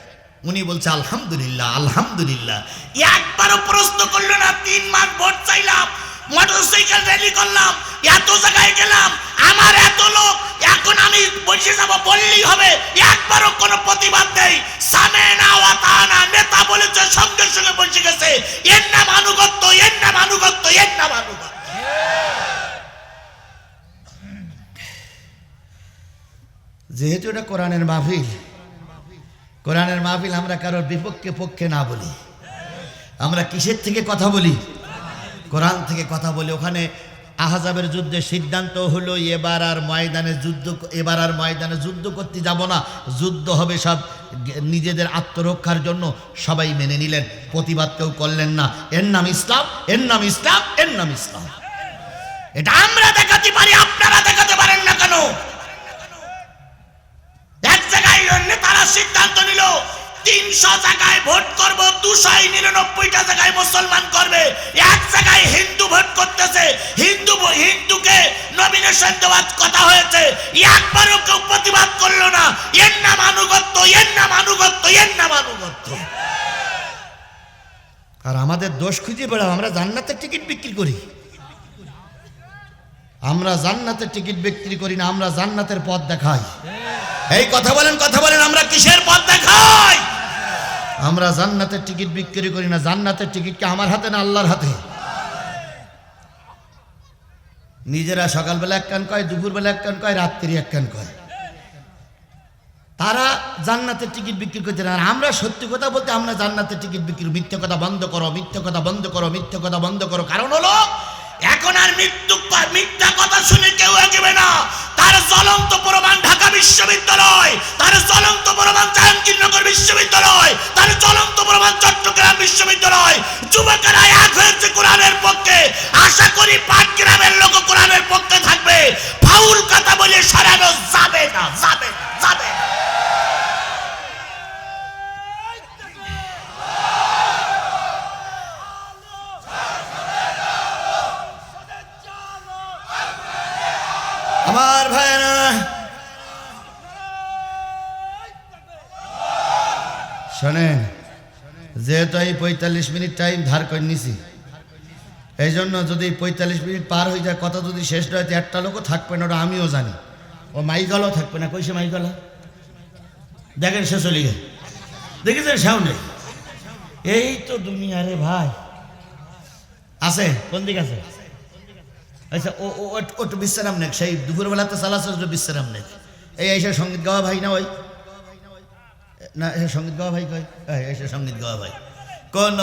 S1: উনি বলছে আলহামদুলিল্লাহ, আলহামদুলিল্লাহ। একবারও প্রশ্ন করলো না। 3 মাস ভোট চাইলাম, মোটরসাইকেল র্যালি করলাম, এত জায়গায় গেলাম, আমার এত লোক, এখন আমি বসে যাব বললেই হবে? একবারও কোনো প্রতিবাদ নেই। সামেনা ওয়া তানা, নেতা বলেছে সঙ্গে সঙ্গে বসে গেছে। এর নাম আনুগত্য, এর নাম আনুগত্য, এর নাম আনুগত্য। যেহেতু এটা কোরআনের মাহফিল, কোরআনের মাহফিল, আমরা কারোর বিপক্ষে পক্ষে না বলি। আমরা কিসের থেকে কথা বলি? কোরআন থেকে কথা বলি। ওখানে আহজাবের যুদ্ধে সিদ্ধান্ত হলো এবার আর ময়দানে যুদ্ধ করতে যাব না, যুদ্ধ হবে সব নিজেদের আত্মরক্ষার জন্য। সবাই মেনে নিলেন, প্রতিবাদ কেউ করলেন না। এর নাম ইসলাম, এর নাম ইসলাম, এর নাম ইসলাম। এটা আমরা দেখাতে পারি, আপনারা দেখাতে পারেন না কেন? এক জায়গায় নেতারা সিদ্ধান্ত নিল 300 জায়গায় ভোট করব, 299টা জায়গায় মুসলমান করবে। এক জায়গায় হিন্দু ভোট করতেছে, হিন্দুকে নমিনেশন দেওয়ার কথা হয়েছে, একবারও কেউ প্রতিবাদ করলো না। এর নাম আনুগত্য, এর নাম আনুগত্য, এর নাম আনুগত্য। আর আমাদের দোষ খুঁজে বেড়াও, আমরা জান্নাতের টিকিট বিক্রি করি। আমরা জান্নাতের টিকিট বিক্রি করি না, আমরা জান্নাতের পথ দেখাই। এই কথা বলেন, কথা বলেন, আমরা কিসের পথ দেখাই? আমরা জান্নাতের টিকিট বিক্রি করি না। জান্নাতের টিকিট কি আমার হাতে না আল্লাহর হাতে? নিজেরা সকালবেলা এক কান কয়, দুপুরবেলা এক কান কয়, রাত্রি এক কান কয়। তারা জান্নাতের টিকিট বিক্রি করছে না। আর আমরা সত্যি কথা বলতে আমরা জান্নাতের টিকিট বিক্রি। মিথ্যে কথা বন্ধ করো, মিথ্যে কথা বন্ধ করো, মিথ্যে কথা বন্ধ করো। কারণ হলো এখন আর মিথ্যা কথা শুনে কেউ এগোবে না। তার জ্বলন্ত প্রমাণ ঢাকা বিশ্ববিদ্যালয়, তার জ্বলন্ত প্রমাণ জাহাঙ্গীরনগর বিশ্ববিদ্যালয়, তার জ্বলন্ত প্রমাণ চট্টগ্রাম বিশ্ববিদ্যালয়। যুবকেরা এক হয়েছে কোরআনের পক্ষে। আশা করি পাটগ্রামের লোক কোরআনের পক্ষে থাকবে। ফাউল কথা বলে সরানো যাবে না, যাবে না, যাবে না। শোনেন, যেহেতু এই 45 মিনিট টাইম ধার করে নিছি, এই জন্য যদি 45 মিনিট পার হয়ে যায়, কথা যদি শেষ না হয়, একটা লোকও থাকবে না, ওটা আমিও জানি। ও মাইগলও থাকবে না। কইসে মাইগলা দেখেন, সে চলে গেল, দেখেছেন সামনে। এই তো দুনিয়া রে ভাই। আছে কোন দিক আছে? আচ্ছা, ও ও একটু বিশ্রাম নেক, সেই দুপুরবেলাতে চালাচ্ছে, একটু বিশ্রাম নেক। এই এসে সঙ্গীত গাওয়া ভাই না? ওই না, এসে সঙ্গীত গাওয়া ভাই কয়, এসে সঙ্গীত গাওয়া ভাই। কোন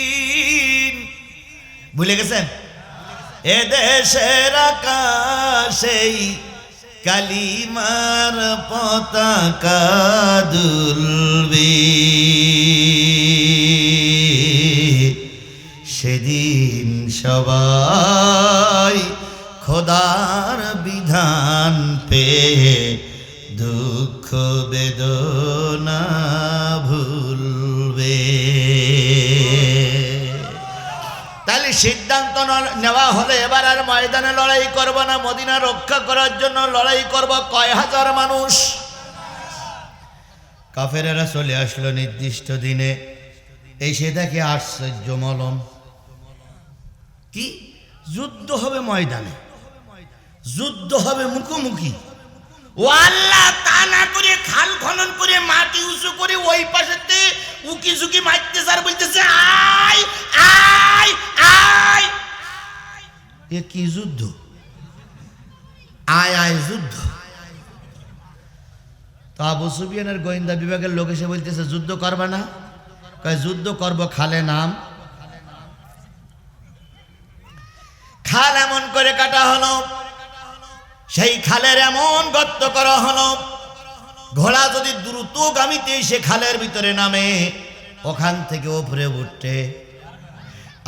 S1: একদিন ভুলে গেছেন, এ দেশের আকাশেই কালিমার পতাকা দুলবে, সেদিন সবাই খোদার বিধান পেয়ে দুঃখ বেদনা ভুলবে। তাহলে সিদ্ধান্ত নেওয়া হলে এবার আর ময়দানে লড়াই করব না, মদিনা রক্ষা করার জন্য লড়াই করব। কয় হাজার মানুষ। কাফেরেরা চলে আসলো নির্দিষ্ট দিনে, এই সে দেখে আশ্চর্য মলম। কি যুদ্ধ হবে ময়দানে, যুদ্ধ হবে মুখোমুখি। ও আল্লাহ, তা না করে খাল খনন করে মাটি উঁচু করে ওই পাশেতে উকি ঝুঁকি মারতেছে আর বলতেছে আয় আয় আয়। এ কি যুদ্ধ? আয় আয় যুদ্ধ। তো আবু সুফিয়ানের গোয়েন্দা বিভাগের লোক এসে বলতেছে যুদ্ধ করবে না? কয় যুদ্ধ করব, খালে নাম। খাল এমন করে কাটা হলো, সেই খালের এমন গর্ত করা হলো, ঘোড়া যদি দ্রুতগামীতে সে খালের ভিতরে নামে, ওখান থেকে উপরে উঠতে,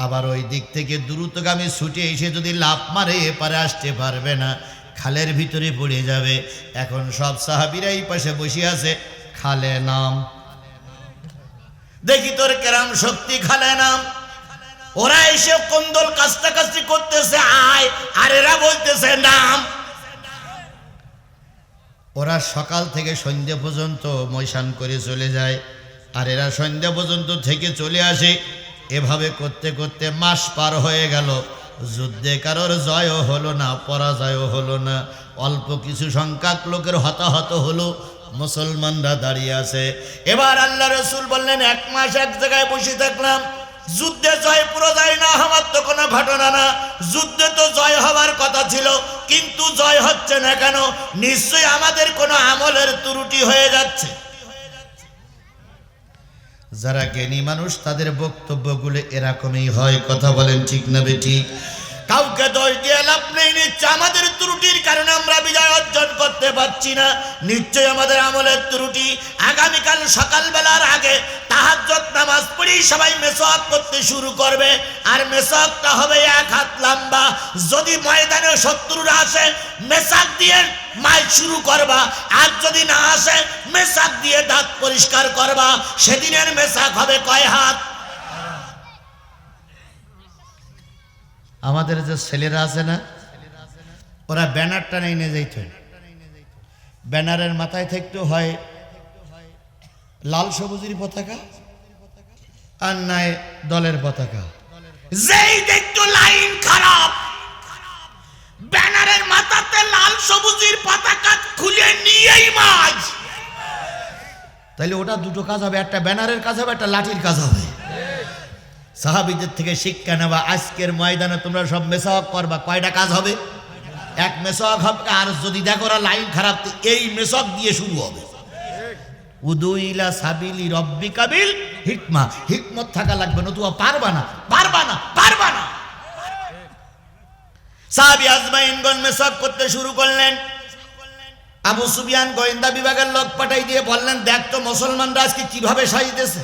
S1: আবার ওই দিক থেকে দ্রুতগামী ছুটে এসে যদি লাফ মারে, এপারে আসতে পারবে না, খালের ভিতরে পড়ে যাবে। এখন সব সাহাবীরা এই পাশে বসে আছে, খালে নাম। দেখি তোর কেরাম শক্তি, খালে নাম। ওরা এসে কোন্দল কাস্তাকাস্তি করতেছে আয়, আর এরা বলতেছে নাম। ওরা সকাল থেকে সন্ধ্যা পর্যন্ত ময়সান করে চলে যায়, আর এরা সন্ধ্যা পর্যন্ত থেকে চলে আসে। এভাবে করতে করতে মাস পার হয়ে গেল, যুদ্ধে কারোর জয়ও হলো না, পরাজয়ও হলো না। অল্প কিছু সংখ্যক লোকের হতাহত হলো, মুসলমানরা দাঁড়িয়ে আছে। এবার আল্লাহ রসুল বললেন, এক মাস এক জায়গায় বসে থাকলাম, যুদ্ধে জয় পরাজয় না হওয়ার তো কোনো ঘটনা না। যুদ্ধে তো জয় হওয়ার কথা ছিল, কিন্তু জয় হচ্ছে না কেন? নিশ্চয়ই আমাদের কোনো আমলের ত্রুটি হয়ে যাচ্ছে। যারা জ্ঞানী মানুষ, তাদের বক্তব্যগুলো এরকমই হয়। কথা বলেন ঠিক না বেঠিক? কাউকে দোষ দিয়ে লাভ নেই। নিশ্চয় আমাদের ত্রুটির কারণে আমরা বিজয় অর্জন করতে পারছি না, নিশ্চয় আমাদের আমলের ত্রুটি। আগামীকাল সকালবেলার আগে তাহাজ্জুদ নামাজ পড়েই সবাই মেসওয়াক করতে শুরু করবে, আর মেসওয়াকটা হবে 1 হাত লম্বা। যদি ময়দানে শত্রুরা আসে, মেসাক দিয়ে মাইল শুরু করবা, আর যদি না আসে মেসাক দিয়ে দাঁত পরিষ্কার করবা। সেদিনের মেসাক হবে কয় হাত? আমাদের যে ছেলেরা আছে না, ওরা ব্যানারটা নিয়ে যেত, ব্যানারের মাথায় থাকতে হয় লাল সবুজের পতাকা, আর নাই দলের পতাকা। যেই দেখতো লাইন খারাপ, ব্যানারের মাথাতে লাল সবুজের পতাকা খুলে নিয়েই মাঝ। তাইলে ওটা দুটো কাজ হবে, একটা ব্যানারের কাজ হবে, একটা লাঠির কাজ হবে। সাহাবীদের থেকে শিক্ষা নেওয়া। আজকের ময়দানে তোমরা সব মেসওয়াক করবা, কয়টা কাজ হবে? এক মেসওয়াক হবে। আর যদি দেখো ওরা লাইন খারাপ, এই মেসওয়াক দিয়ে শুরু হবে। উদু ইলা সাবিলি রব্বিকা বিল হিকমা, হিকমত থাকা লাগবে, নতুবা পারবা না, পারবা না, পারবা না। সাহাবী আজমাইনগণ মেসওয়াক করতে শুরু করলেন। আবু সুফিয়ান গোয়েন্দা বিভাগের লোক পাঠাই দিয়ে বললেন, দেখ তো মুসলমানরা আজকে কিভাবে সাজিতেছে।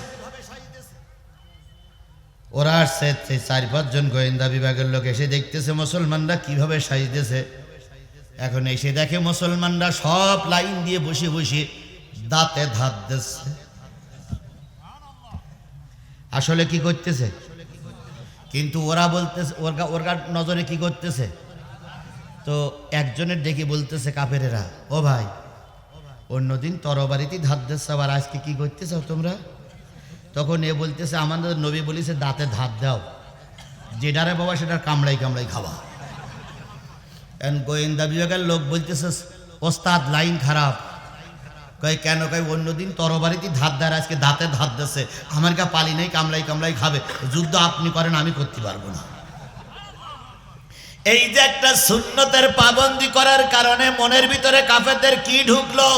S1: ওরা আসছে 4-5 জন গোয়েন্দা বিভাগের লোক এসে দেখতেছে মুসলমানরা কিভাবে সাজিতেছে। এখন এসে দেখে মুসলমানরা সব লাইন দিয়ে বসে বসে দাঁতে ধাত দিচ্ছে। আসলে কি করতেছে? কিন্তু ওরা বলতেছে, ওর নজরে কি করতেছে? তো একজনের ডেকে বলতেছে কাফেরেরা, ও ভাই অন্যদিন তরবারিতে ধার দিচ্ছ, আবার আজকে কি করতেছ তোমরা? তখন এ বলতেছে আমাদের নবী বলেছে দাঁতে ধার দাও, যেটারে বাবা সেটার কামড়াই কামড়াই খাওয়া। গোয়েন্দা বিভাগের লোক বলতেছে ওস্তাদ লাইন খারাপ। কয় কেন? কয় অন্যদিন তরবারিতে ধার দেয়, আজকে দাঁতে ধার দিচ্ছে, আমার কা পালি নেই, কামড়াই কামড়াই খাবে। যুদ্ধ আপনি করেন, আমি করতে পারবো না। এই যে একটা সুন্নতের পাবন্দি করার কারণে মনের ভিতরে কাফেরদের কি ঢুকলো?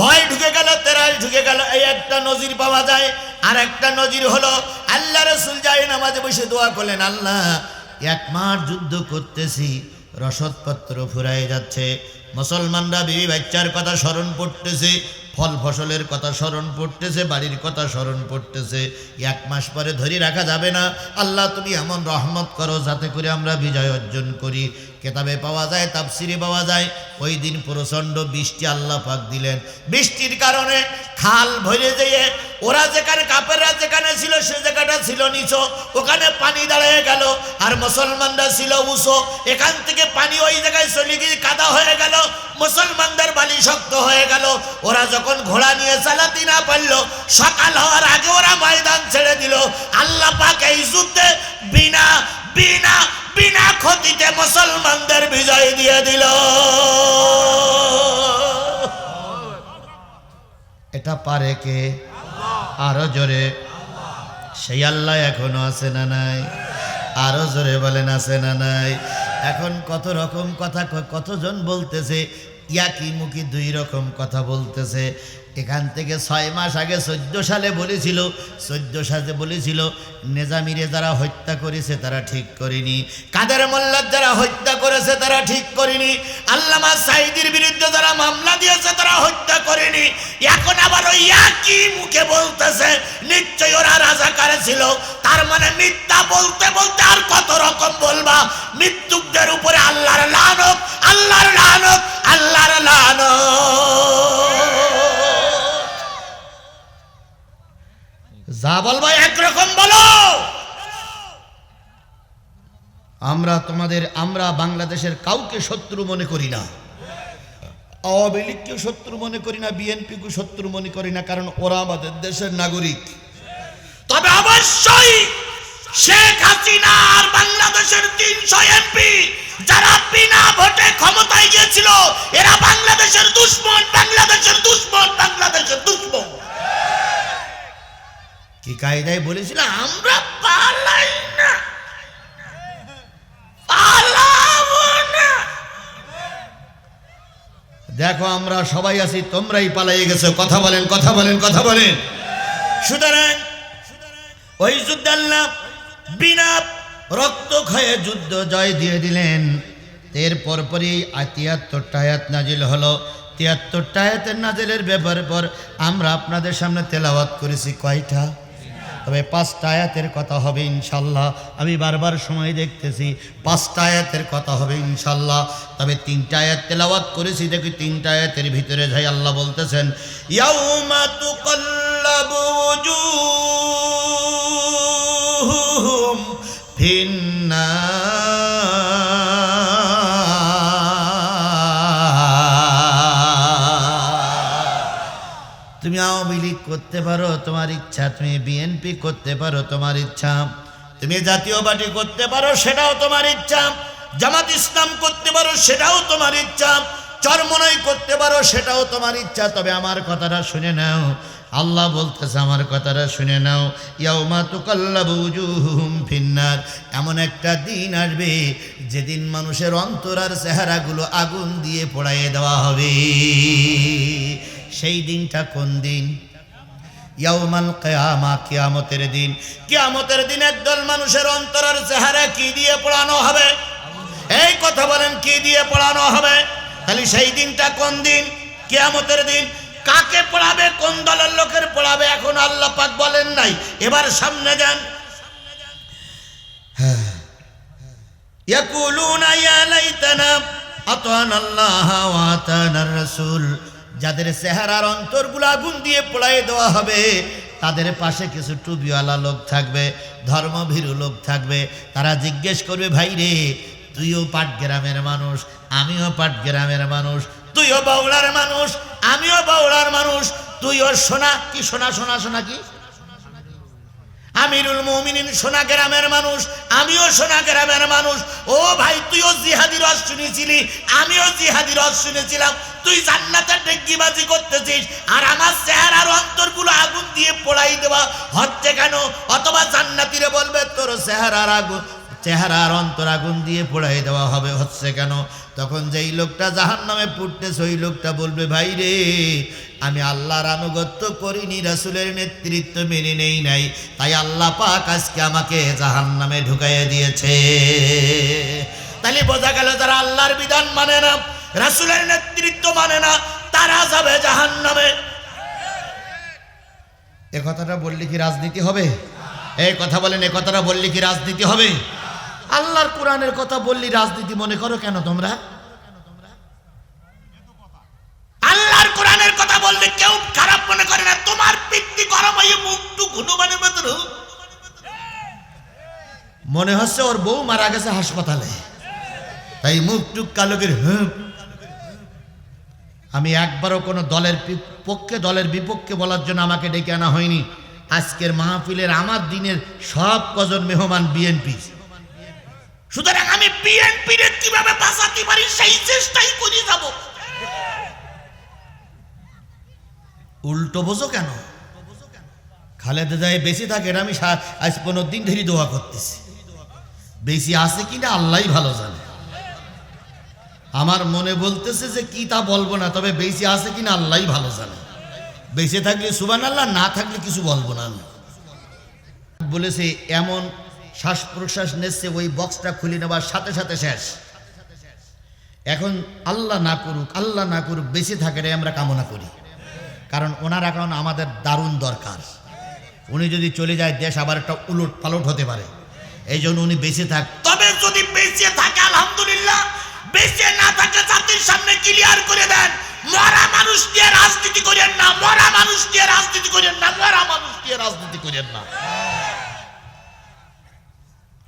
S1: ভয় ঢুকে গেল, তেরাস ঢুকে গেল। এই একটা নজির পাওয়া যায়। আর একটা নজির হলো আল্লাহ রাসূল যায় নামাজে বসে দোয়া করলেন, আল্লাহ 1 মাস যুদ্ধ করতেছি, রসদপত্র ফুরাই যাচ্ছে, মুসলমানরা বিবি বাচ্চার কথা স্মরণ পড়তেছে, ফল ফসলের কথা স্মরণ পড়তেছে, বাড়ির কথা স্মরণ পড়তেছে। 1 মাস পরে ধরে রাখা যাবে না। আল্লাহ তুমি এমন রহমত করো যাতে করে আমরা বিজয় অর্জন করি। কেতাবে পাওয়া যায়, তাফসিরে পাওয়া যায়, ওই দিন প্রচণ্ড বৃষ্টি আল্লাহ পাক দিলেন। বৃষ্টির কারণে খাল ভরে যেয়ে ওরা যেখানে, কাফেররা যেখানে ছিল সে জায়গাটা ছিল নিচু, ওখানে পানি দাঁড়িয়ে গেল। আর মুসলমানরা ছিল উঁচু, এখান থেকে পানি ওই জায়গায় চলে গিয়ে কাদা হয়ে গেল, মুসলমানদের বালি শক্ত হয়ে গেল। ওরা যখন ঘোড়া নিয়ে চালাতে না পারল, সকাল হওয়ার আগে ওরা ময়দান ছেড়ে দিল। আল্লাহ পাক এই যুদ্ধে বিনা বিনা বিনা ক্ষতিতে মুসলমানদের বিজয় দিয়ে দিল। এটা পারে কে? আরো জোরে। সেই আল্লাহ এখনো আছে না নাই? আরো জোরে বলেন আছে না নাই? এখন কত রকম কথা কতজন বলতেছে, একই মুখী 2 রকম কথা বলতেছে। এখান থেকে 6 মাস আগে 14 সালে বলেছিল, 14 সালে বলেছিল নেজামিরে যারা হত্যা করেছে তারা ঠিক করেনি, কাদের মোল্লার যারা হত্যা করেছে তারা ঠিক করেনি, আল্লামা সাঈদীর বিরুদ্ধে যারা মামলা দিয়েছে তারা হত্যা করেনি। এখন আবার ওই একই মুখে বলতেছে নিশ্চয় ওরা রাজাকার ছিল। তার মানে মিথ্যা বলতে বলতে আর কত রকম বলবা? মৃত্যুকদের উপরে আল্লাহর লানত, আল্লাহর লানত, আল্লাহর লানত। যা বলবো একরকম বলো। আমরা বাংলাদেশের কাউকে শত্রু মনে করি না, আওয়ামী লীগকেও শত্রু মনে করি না, বিএনপিকে শত্রু মনে করি না, কারণ ওরা আমাদের দেশের নাগরিক। তবে অবশ্যই শেখ হাসিনা আর বাংলাদেশের 300 এমপি যারা বিনা ভোটে ক্ষমতায় গিয়েছিল, এরা বাংলাদেশের দুশমন, বাংলাদেশের দুশমন, বাংলাদেশের দুশমন। কি কায়দায় বলেছিল? আমরা পালাই না, পালাবো না। দেখো আমরা সবাই আছি, তোমরাই পালাই গেছো। কথা বলেন, কথা বলেন, কথা বলেন। সুতরাং ওই যুদ্ধ আল্লাহ বিনা রক্ত ক্ষয়ে যুদ্ধ জয় দিয়ে দিলেন। এর পরপরই 73টা আয়াত নাজিল হলো। 73টা আয়াতের নাজিলের ব্যাপারে পর আমরা আপনাদের সামনে তেলাওয়াত করেছি কয়টা? তবে 5টা আয়াতের কথা হবে ইনশাল্লাহ। আমি বারবার সময় দেখতেছি 5টা আয়াতের কথা হবে ইনশাল্লাহ। তবে 3টা আয়াত তেলাওয়াত করেছি, দেখি 3টা আয়াতের ভিতরে যাই আল্লাহ বলতেছেন ইয়াউমা তুকাল্লাবু উজুহুহুম ফিন্নার। তুমি আওয়ামী লীগ করতে পারো তোমার ইচ্ছা, তুমি বিএনপি করতে পারো তোমার ইচ্ছা, তুমি জাতীয় পার্টি করতে পারো সেটাও তোমার ইচ্ছা, জামাত ইসলাম করতে পারো সেটাও তোমার ইচ্ছা, চরমনাই করতে পারো সেটাও তোমার ইচ্ছা। তবে আমার কথাটা শুনে নাও, আল্লাহ বলতেছে আমার কথাটা শুনে নাও। ইয়াউমা তুকাল্লাবু উজুহুহুম ফিন্নার। এমন একটা দিন আসবে যেদিন মানুষের অন্তর আর চেহারাগুলো আগুন দিয়ে পোড়াইয়ে দেওয়া হবে। সেই দিনটা কোন দিন? ইয়াউমাল কিয়ামা, কিয়ামতের দিন। কিয়ামতের দিন একদল মানুষের অন্তর আর চেহারা কি দিয়ে পোড়ানো হবে? এই কথা বলেন, কি দিয়ে পোড়ানো হবে? তাহলে সেই দিনটা কোন দিন? কিয়ামতের দিন। কাকে পড়াবে, কোন দলের লোকের পড়াবে এখন আল্লাহ পাক বলেন নাই। এবার সামনে যান। ইয়াকুলুনা ইয়া লাইতানা আতানা আল্লাহ ওয়া আতানা রাসূল। যাদের চেহারার অন্তরগুলো আগুন দিয়ে পোড়ায় দেওয়া হবে, তাদের পাশে কিছু টুপিওয়ালা লোক থাকবে, ধর্মভীরু লোক থাকবে। তারা জিজ্ঞেস করবে ভাই রে তুইও পাটগ্রামের মানুষ, আমিও পাটগ্রামের মানুষ, তুইও বাউলার মানুষ, আমিও বাউলার মানুষ, তুইও সোনা কি সোনা সোনা সোনা কি আমিরুল মুমিনিন সোনা গ্রামের মানুষ, আমিও সোনা গ্রামের মানুষ। ও ভাই, তুইও জিহাদি রস শুনেছিলি, আমিও জিহাদি রস শুনেছিলাম। তুই জান্নাতের ডেঙ্গিবাজি করতেছিস, আর আমার চেহারার অন্তরগুলো আগুন দিয়ে পোড়াই দেওয়া হচ্ছে কেন? অথবা জান্নাতীরে বলবে তোর চেহারার অন্তর আগুন দিয়ে পোড়াই দেওয়া হবে হচ্ছে কেন? তখন যেই লোকটা জাহান্নামে পুড়তেছে ওই লোকটা বলবে, ভাই রে, আমি আল্লাহর আনুগত্য করিনি, রাসূলের নেতৃত্ব মেনে নেই নাই, তাই আল্লাহ পাক আজকে আমাকে জাহান্নামে ঢুকাইয়ে দিয়েছে। তাহলে বোঝা গেল যারা আল্লাহর বিধান মানে না, রাসূলের নেতৃত্ব মানে না, তারা যাবে জাহান্নামে। এ কথাটা বললে কি রাজনীতি হবে? এই কথা বলেন, এ কথাটা বললে কি রাজনীতি হবে? আল্লাহর কোরআনের কথা বললি রাজনীতি মনে করো কেন তোমরা? আল্লাহর কোরআনের কথা বললে কেউ খারাপ মনে করে না। তোমার পিত্তি গরম হয়ে মুখটু ঘুনুমানের মতো মনে হচ্ছে ওর বউ মারা গেছে হাসপাতালে, তাই মুখটুক কালোকের। আমি একবারও কোনো দলের পক্ষে দলের বিপক্ষে বলার জন্য আমাকে ডেকে আনা হয়নি। আজকের মাহফিলের আমার দিনের সব কজন মেহমান বিএনপি, সুতরাং আমি বিএনপির কিভাবে বাঁচাতে পারি সেই চেষ্টাই করে যাব। উল্টো বোঝো কেন? খালেদা জিয়া বেশি থাকে, আমি আজ 15 দিন ধরে দোয়া করতেছি, বেশি আছে কিনা আল্লাহই ভালো জানে। আমার মনে বলতেছে যে কি তা বলবো না, তবে বেশি আছে কিনা আল্লাহই ভালো জানে। বেঁচে থাকলে সুবহানাল্লাহ, না থাকলে কিছু বলবো না। আমি বলেছে এমন শ্বাস প্রশ্বাস নিচ্ছে ওই বক্সটা খুলে নেওয়ার সাথে সাথে শেষ। এখন আল্লাহ না করুক, আল্লাহ না করুক, বেঁচে থাকাটাই আমরা কামনা করি, কারণ ওনার এখন আমাদের দারুণ দরকার। উনি যদি চলে যায় দেশ আবার একটা উলট পালট হতে পারে, এই জন্য উনি বেঁচে থাক। তবে যদি বেঁচে থাকে আলহামদুলিল্লাহ, বেঁচে না থাকে জাতির সামনে ক্লিয়ার করে দেন, মরা মানুষ দিয়ে রাজনীতি করেন না, মরা মানুষ দিয়ে রাজনীতি করেন না, মরা মানুষ দিয়ে রাজনীতি করেন না।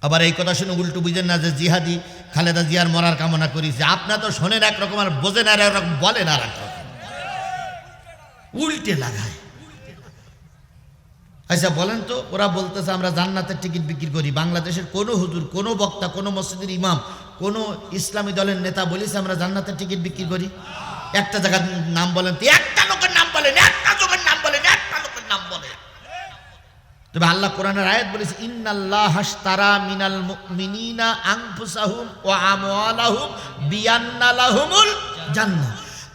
S1: আবার এই কথা শুনে উল্টো বুঝেন না যে জিহাদি খালেদা জিয়ার মরার কামনা করেছে। আপনারা তো শোনেন একরকম আর বোঝেন আর একরকম, বলেন আর একরকম, উল্টে লাগায়। আচ্ছা বলেন তো, ওরা বলতেছে আমরা জান্নাতের টিকিট বিক্রি করি। বাংলাদেশের কোনো হুজুর, কোনো বক্তা, কোনো মসজিদের ইমাম, কোনো ইসলামী দলের নেতা বলেছে আমরা জান্নাতের টিকিট বিক্রি করি? একটা জায়গার নাম বলেন তো, একটা লোকের নাম বলেন, একটা লোকের নাম বলেন, একটা লোকের নাম বলেন। তবে আল্লাহ কোরআনের আয়াত বলেছে, ইন্নাল্লাহ আশতারা মিনাল মুমিনিনা আনফুসাহুম ওয়া আমওয়ালাহুম বিআন্না লাহুমুল জান্নাহ।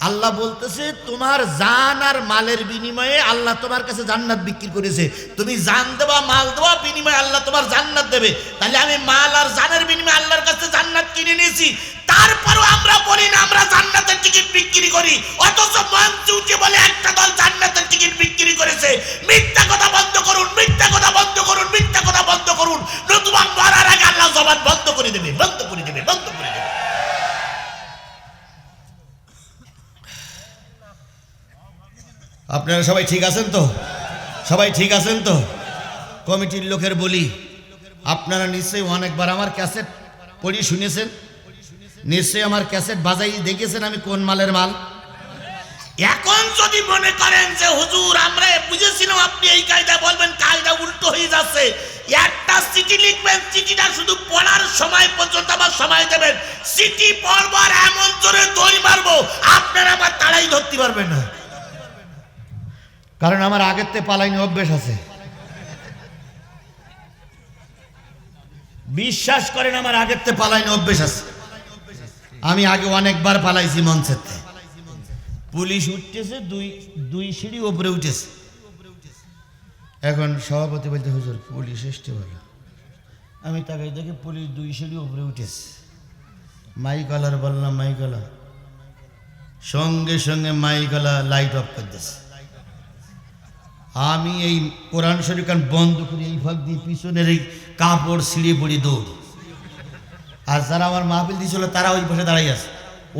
S1: আল্লাহ বলতেছে তোমার জান আর মালের বিনিময়ে আল্লাহ তোমার কাছে জান্নাত বিক্রি করেছে। তুমি জান দেবা, মাল দেবা, বিনিময়ে আল্লাহ তোমার জান্নাত দেবে। তাহলে আমি মাল আর জানের বিনিময়ে আল্লাহর কাছে জান্নাত কিনে নিয়েছি, তারপরও আমরা বলি না আমরা জান্নাতের টিকিট বিক্রি করি, অথচ মঞ্চে উঠে বলে একটা দল জান্নাতের টিকিট বিক্রি করেছে। মিথ্যা কথা বন্ধ করুন, মিথ্যা কথা বন্ধ করুন, মিথ্যা কথা বন্ধ করুন, নতুবা মরার আগে আল্লাহ জবান বন্ধ করে দেবে, বন্ধ করে দেবে, বন্ধ করে দেবে। আপনারা সবাই ঠিক আছেন তো? সবাই ঠিক আছেন তো? কমিটির লোকের বলি, আপনারা নিশ্চয়ই অনেকবার আমার ক্যাসেট পড়ি শুনেছেন, নিশ্চয়ই আমার ক্যাসেট বাজাই দেখেছেন আমি কোন মালের মাল। এখন যদি মনে করেন যে হুজুর আমরা বুঝেছিলাম আপনি এই কায়দা বলবেন, কায়দা উল্টো হয়ে যাচ্ছে, একটা চিঠি লিখবেন, চিঠিটা শুধু পড়ার সময় পর্যন্ত আমার সময় দেবেন, চিঠি পড়বার এমন জোরে দড়ি মারবো আপনারা আবার তাড়াই ধরতে পারবেন না, কারণ আমার আগের থেকে পালাইনি অভ্যেস আছে। বিশ্বাস করেন আমার আগের থেকে পালাইনি অভ্যেস আছে। আমি আগে অনেকবার পালাইছি মঞ্চের থেকে। পুলিশ উঠতেছে, দুই সিঁড়ি উপরে উঠেছে। এখন সভাপতি বলতে হুজুর পুলিশ এসতে বলো। আমি তাকে দেখে পুলিশ 2 সিঁড়ি উপরে উঠেছে। মাইকলার বললাম মাইকলা, সঙ্গে সঙ্গে মাইকলা লাইট অফ করে দিয়েছে। আমি এই কোরআন শরীফ বন্ধ করি, এই ভাগ দিয়ে পিছনের এই কাপড় ছিঁড়ে পড়ি দৌড়। আর যারা আমার মাহফিল দিয়েছিল তারা ওই পাশে দাঁড়াই আছে,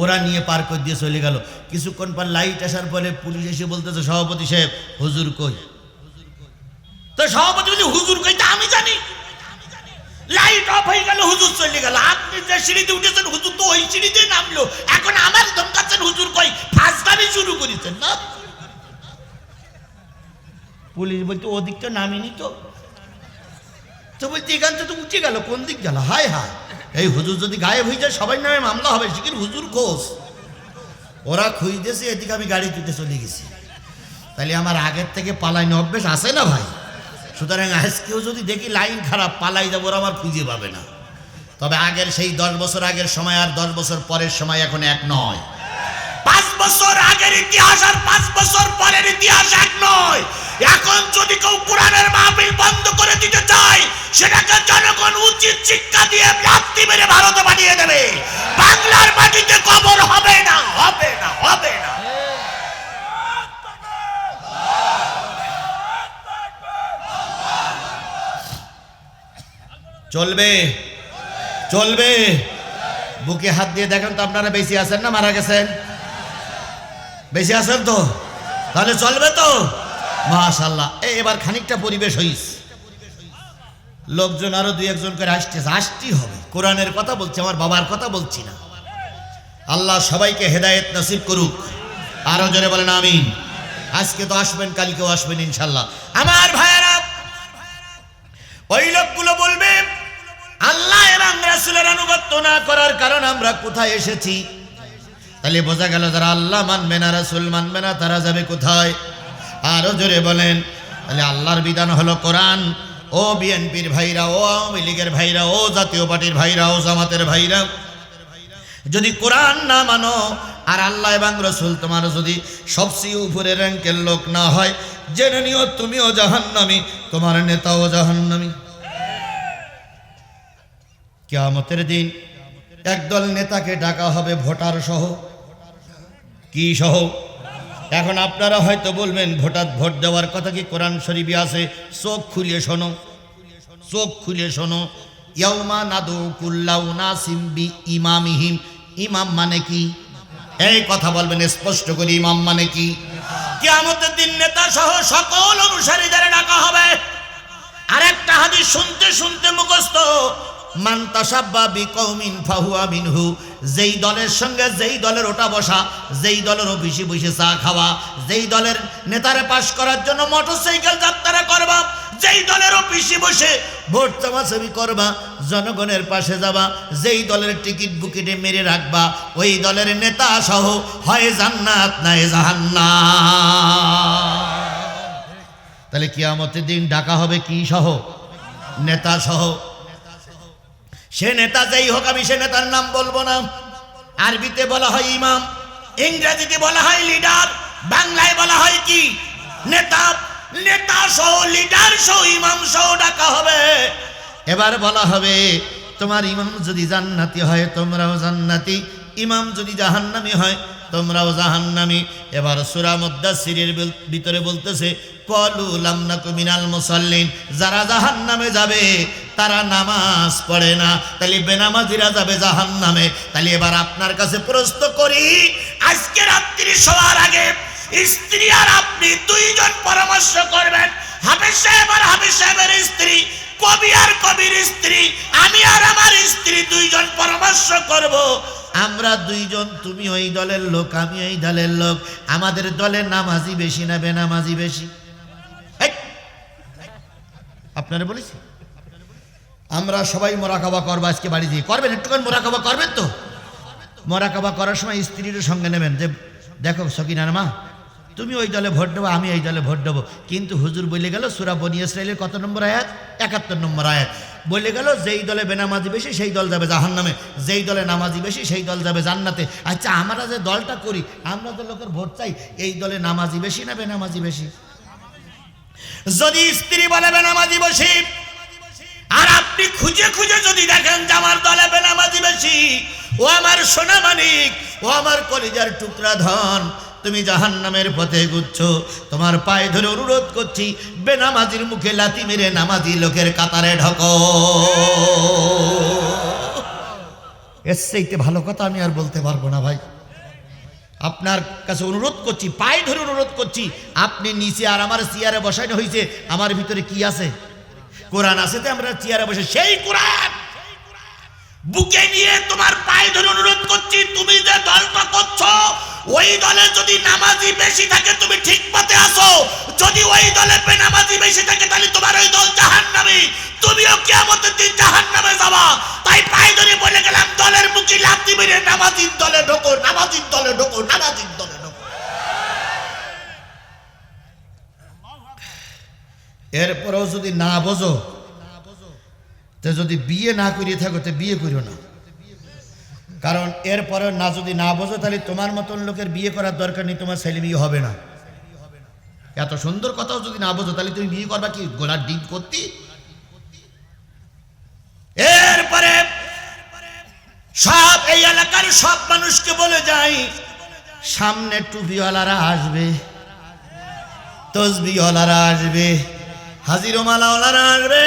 S1: ওরা নিয়ে পার করে দিয়ে চলে গেল। কিছুক্ষণ পর লাইট আসার পরে পুলিশ এসে বলতেছে সভাপতি সাহেব হুজুর কই? তো সভাপতি বলছে হুজুর কই? তা আমি জানি।
S3: লাইট অফ হয়ে গেল, হুজুর চলে গেল। আপনি যে সিঁড়িতে উঠেছেন হুজুর তো ওই সিঁড়িতে নামলো, এখন আমার ধমকাচ্ছেন হুজুর কই, ফাজলামি শুরু করেছেন না? পুলিশ বলতো ওদিক তো নামিনি তো। তো বলছি এখান থেকে তো উঠে গেল, কোন দিক গেল? হায় হায়, এই হুজুর যদি গায়েব হয়ে যায় সবাই নামে মামলা হবে, শিখির হুজুর খোঁজ। ওরা খুঁজতেছে, এদিকে আমি গাড়ি তুলতে চলে গেছি। তাহলে আমার আগের থেকে পালাইনি অভ্যেস আছে না ভাই? সুতরাং আজকেও যদি দেখি লাইন খারাপ, পালাই যাবো, ওরা আমার খুঁজে পাবে না। তবে আগের সেই 10 বছর আগের সময় আর 10 বছর পরের সময় এখন এক নয়। 5 বছর আগের ইতিহাস আর 5 বছর পরের ইতিহাস এক নয়। এখন যদি কেউ কোরআনের মাহফিল বন্ধ করে দিতে চায়, সেটাকে জনগণ উচিত শিক্ষা দিয়ে লাথি মেরে ভারতে পাঠিয়ে দেবে। বাংলার মাটিতে কবর হবে না, হবে না, হবে না। চলবে, চলবে। বুকে হাত দিয়ে দেখেন তো আপনারা বেশি আছেন না মারা গেছেন? বেশি আছেন তো, তাহলে চলবে তো। মাশাআল্লাহ। এবার খানিকটা পরিবেশ হইছে, লোকজন আরো 2-1 করে আসতেছে, আসতেই হবে। কোরআনের কথা বলছি, আমার বাবার কথা বলছি না। আল্লাহ সবাইকে হেদায়েত নসিব করুক। আরো জোরে বলেন আমিন। আজকে তো আসবেন, কালকেও আসবেন ইনশাআল্লাহ। আমার ভাইয়েরা, ওই লোকগুলো বলবে আল্লাহ এবং রাসূলের আনুগত্য না করার কারণ আমরা কোথায় এসেছি। তাহলে বোঝা গেল যারা আল্লাহ মানবে না, রাসূল মানবে না, তারা যাবে কোথায়? আরো জোরে বলেন। তাহলে আল্লাহর বিধান হলো কোরআন। ও বিএনপির ভাইরা, ও আওয়ামী লীগের ভাইরা, ও জাতীয় পার্টির ভাইরা, ও জামাতের ভাইরা, যদি কোরআন না মানো আর আল্লাহ এবং রাসূল তোমার যদি সবচেয়ে উপরে র্যাঙ্কের লোক না হয়, জেনে নিও তুমিও জাহান্নামী, তোমার নেতাও জাহান্নামী। কিয়ামতের দিন একদল নেতাকে ডাকা হবে ভোটার সহ। কি সহ? এখন আপনারা হয়তো বলবেন ভোট দেওয়ার কথা কি কোরআন শরীফে আছে? চোখ খুলে শোনো, চোখ খুলে শোনো। ইয়াউমা নাদু কুল্লা উনাসিম বিইমামিহিম। ইমাম মানে কি? এই কথা বলবেন স্পষ্ট করে, ইমাম মানে কি? কিয়ামতের দিন নেতা সহ সকল অনুসারীদের ডাকা হবে। আরেকটা হাদিস শুনতে শুনতে মুখস্থ, মান তাসাব্বা বিকৌমিন ফাহুয়া মিনহু। যেই দলের সঙ্গে, যেই দলের ওটা বসা, যেই দলের অফিসে বসে চা খাওয়া, যেই দলের নেতারে পাশ করার জন্য মোটরসাইকেল যাত্রা করবা, যেই দলের অফিসে বসে ভোট চামাচামি করবা, জনগণের পাশে যাবা, যেই দলের টিকিট বুকিটে মেরে রাখবা, ওই দলের নেতা সহ হয় জান্নাত নয় জাহান্নাম। তাহলে কিয়ামতের দিন ডাকা হবে কি সহ? নেতা সহ। সে নেতা যেই হোক, আমি সে নেতার নাম বলবো না। আরবিতে বলা হয় ইমাম, ইংরেজিতে বলা হয় লিডার, বাংলায় বলা হয় কি? নেতা। নেতা সহ, লিডার সহ, ইমাম সহ ডাকা হবে। এবার বলা হবে তোমার ইমাম যদি জান্নাতি হয় তোমরাও জান্নাতি, ইমাম যদি জাহান্নামী হয় তোমরাও জাহান্নামী। এবার সূরা মুদ্দাসসিরের ভিতরে বলতেছে ক্বালু লাম নাকু মিনাল মুসাল্লিন। যারা জাহান্নামে যাবে তারা নামাজ পড়ে না, তাহলে বেনামাজিরা যাবে জাহান্নামে। তাহলে এবার আপনার কাছে প্রশ্ন করি, আজকে রাত্রি শোয়ার আগে স্ত্রী আর আপনি 2 জন পরামর্শ করবেন। হাফেজ সাহেব আর হাফেজ সাহেবের স্ত্রী, কবি আর কবির স্ত্রী, আমি আর আমার স্ত্রী 2 জন পরামর্শ করব। আমরা 2 জন, তুমি ওই দলের লোক, আমি ওই দলের লোক, আমাদের দলে নামাজি বেশি না বেনামাজি বেশি? আপনারা বলেছি আমরা সবাই মোরাকাবা করবো আজকে বাড়ি দিয়ে। করবেন একটুখানি মোরাকাবা করবেন তো? মোরাকাবা করার সময় স্ত্রীর সঙ্গে নেবেন যে দেখো সকিনার মা, তুমি ওই দলে ভোট দেবো, আমি এই দলে ভোট দেবো, কিন্তু হুজুর বলে গেল সূরা বনী ইসরাঈলের কত নম্বর আয়াত? 71 নম্বর আয়াত বলে গেল যেই দলে বেনামাজি বেশি সেই দল যাবে জাহান্নামে, যেই দলে নামাজি বেশি সেই দল যাবে জান্নাতে। আচ্ছা, আমরা যে দলটা করি, আমরা তো লোকের ভোট চাই, এই দলে নামাজি বেশি না বেনামাজি বেশি? যদি স্ত্রী বলে বেনামাজি বেশি, আর আপনি খুঁজে খুঁজে যদি দেখেন যে আমার দলে বেনামাজি বেশি, ও আমার সোনা মানিক, ও আমার কলিজার টুকরা ধন, তুমি জাহান্নামের পথে ঘুরছ। তোমার পায়ে ধরে অনুরোধ করছি, বেনামাজির মুখে লাথি মেরে নামাজি লোকের কাতারে ঢোকো। এর চাইতে ভালো কথা আমি আর বলতে পারবো না ভাই। আপনার কাছে অনুরোধ করছি, পায়ে ধরে অনুরোধ করছি, আপনি নিচে আর আমার চেয়ারে বসানো হয়েছে, আমার ভিতরে কি আছে? কোরআন আছে তো আমরা চেয়ারে বসে সেই কোরআন বুকে নিয়ে তোমার পায়ে ধরে অনুরোধ করছি, তুমি যে দলটা করছো ওই দলে যদি নামাজি বেশি থাকে তুমি ঠিক পথে আসো, যদি ওই দলে বেনামাজি বেশি থাকে তাহলে তোমার ওই দল জাহান্নামী, তুমিও কিয়ামতের দিন জাহান্নামে যাবা। তাই পায়ে ধরে বলে গেলাম দলের মুখে লাথি মেরে নামাজির দলে ঢোকো, নামাজির দলে ঢোকো, নামাজির দলে ঢোকো। এরপরেও যদি না বোঝো, তো যদি বিয়ে না করিয়ে থাকো তো বিয়ে করিও না, কারণ এরপরে না যদি না বোঝো তাহলে তোমার মতন লোকের বিয়ে করার দরকার নেই, তোমার ছেলে বিয়ে হবে না। এত সুন্দর কথাও যদি না বোঝো তাহলে তুমি বিয়ে করবা কি গোলার ডিম করতি? এরপরে সব এই এলাকার সব মানুষকে বলে যাই, সামনে টুপিওয়ালারা আসবে, তসবিওয়ালারা আসবে, হাজিরমালাওয়ালারা আসবে,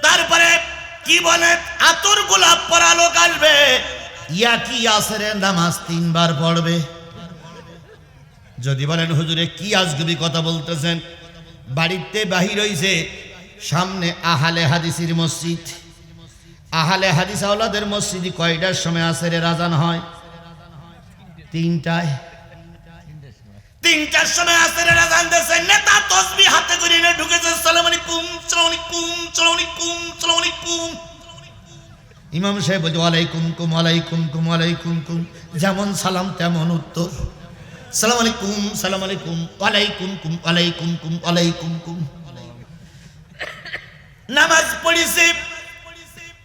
S3: তারপরে কি বলে আতর গোলাপ পরা লোক আসবে, ইয়া কি আসরের নামাজ 3 বার পড়বে। যদি বলেন হুজুরে কি আজগুবি কথা বলতেছেন, বাড়িতে বাহির হইছে সামনে আহলে হাদিসের মসজিদ, আহলে হাদিস আওলাদের মসজিদে কয়টার সময় আসরের আজান হয়? 3টায়। 3টার সময় আসরের আজান দেছে, নেতা তসবিহ হাতে করে নিয়ে ঢুকেছে, আসসালামু আলাইকুম, আসসালামু আলাইকুম, আসসালামু আলাইকুম, আসসালামু আলাইকুম। ইমাম সাহেব বলছে ওয়ালাইকুম কুম, ওয়ালাইকুম কুম, ওয়ালাইকুম কুম, যেমন সালাম তেমন উত্তর, সালাম আলাইকুম, সালাম আলাইকুম, ওয়ালাইকুম কুম, ওয়ালাইকুম কুম, ওয়ালাইকুম কুম। নামাজ পড়িছে,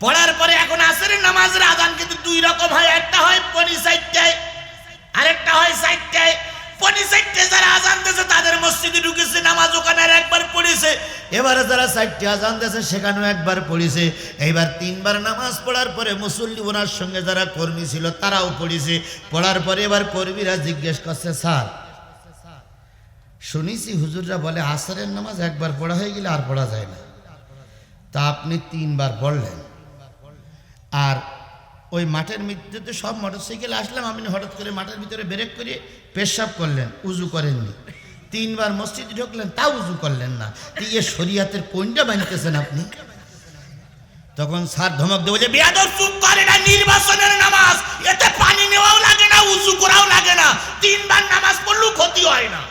S3: পড়ার পরে এখন আসরের নামাজের আজান কিন্তু 2 রকম হয়, একটা হয় 4টায়, আরেকটা হয় 4টায়। 4টায় যারা আজান দিয়েছে তাদের মসজিদে ঢুকেছে, নামাজ ওখানে একবার পড়েছে, এবারে যারা 4টে আজান দিয়েছে সেখানেও একবার পড়েছে, এইবার 3 বার নামাজ পড়ার পরে মুসল্লি ওনার সঙ্গে যারা কর্মী ছিল তারাও পড়েছে। পড়ার পরে এবার কর্মীরা জিজ্ঞেস করছে, স্যার শুনেছি হুজুররা বলে আসরের নামাজ একবার পড়া হয়ে গেলে আর পড়া যায় না, তা আপনি 3 বার পড়লেন, আর ওই মাঠের মধ্যে সব মোটরসাইকেল আসলাম, আপনি হঠাৎ করে মাঠের ভিতরে ব্রেক করে পেশাব করলেন, উজু করেননি, 3 বার মসজিদে ঢুকলেন তাও উজু করলেন না, এ শরীয়তের কোনটা মানতেছেন আপনি? তখন স্যার ধমক দেবো যে বেয়াদব চুপ করে না, নির্বাচনের নামাজ, এতে পানি নেওয়াও লাগে না, উজু করাও লাগে না, 3 বার নামাজ পড়লেও ক্ষতি হয় না।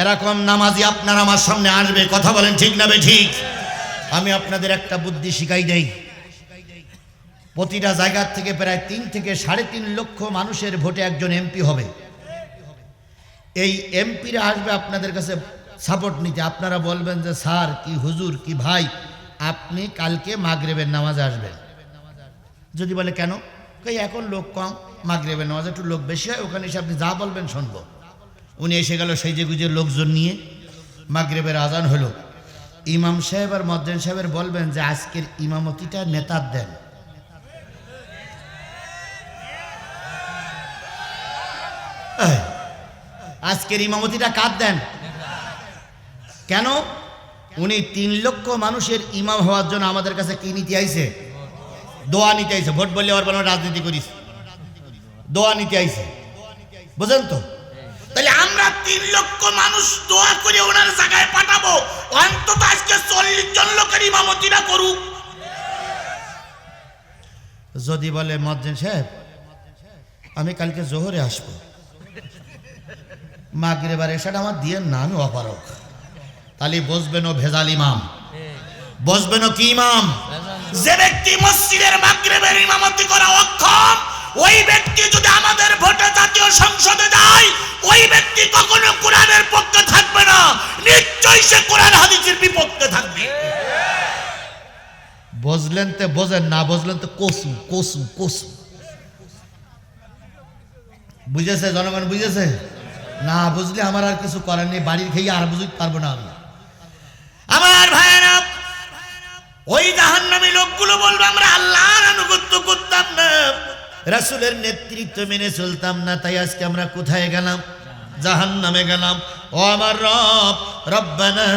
S3: এরকম নামাজি আপনার আমার সামনে আসবে, কথা বলেন ঠিক না ঠিক? আমি আপনাদের একটা বুদ্ধি শিখাই দেই, প্রতিটা জায়গার থেকে প্রায় 3 থেকে 3.5 লক্ষ মানুষের ভোটে একজন এমপি হবে। এই এমপিরা আসবে আপনাদের কাছে সাপোর্ট নিতে, আপনারা বলবেন যে স্যার কি হুজুর কি ভাই আপনি কালকে মাগরিবের নামাজে আসবেন। যদি বলে কেন, কই এখন লোক কম, মাগরিবের নামাজে একটু লোক বেশি হয়, ওখানে এসে আপনি যা বলবেন শুনবো। উনি এসে গেল সেই যে গুজের লোকজন নিয়ে, মাগরিবের আজান হলো, ইমাম সাহেব আর মুয়াজ্জিন সাহেবের বলবেন যে আজকের ইমামতিটা নেতার দেন। আজকের ইমামতিটা কার দেন? কেন? উনি 3 লক্ষ মানুষের ইমাম হওয়ার জন্য আমাদের কাছে কি নিতে আইছে? দোয়া নিতে আইছে। ভোট বললে আর বলো রাজনীতি করিস, দোয়া নিতে আইছে, বুঝেন তো? তাহলে আমরা 3 লক্ষ মানুষ দোয়া করে ওনার জায়গায় পাঠাবো, অন্তত আজকে 40 জন লোকের ইমামতিটা করুক। যদি বলে মুয়াজ্জিন সাহেব আমি কালকে জোহরে আসবো, মাগরিবের এশাটা আমার দিয়ে না, আমি অপারক, তাহলে বসবেন ও ভেজাল ইমাম, বসবেন ও কি ইমাম? যে ব্যক্তি মসজিদের মাগরিবের ইমামতি করা অক্ষম, ওই ব্যক্তি যদি আমাদের ভোটে জাতীয় সংসদে যায়, ওই ব্যক্তি কখনো কোরআনের পক্ষে থাকবে না, নিশ্চয়ই সে কোরআন হাদিসের বিপক্ষে থাকবে। বুঝলেন তো বোঝেন, না বুঝলেন তো কসু কসু কসু। বুঝেছে জনগণ? বুঝেছে? না বুঝলে আমার আর কিছু করার নেই, বাড়ির খেয়ে আর বুঝতে পারবো না আমি। আমার ভাইয়েরা, ওই জাহান্নামী লোকগুলো বলবে আমরা আল্লাহর আনুগত্য করতাম না, রাসূলের নেতৃত্ব মেনে চলতাম না, তাই আজকে আমরা কোথায় গেলাম? জাহান্নামে গেলাম। ও আমার রব, রব্বানা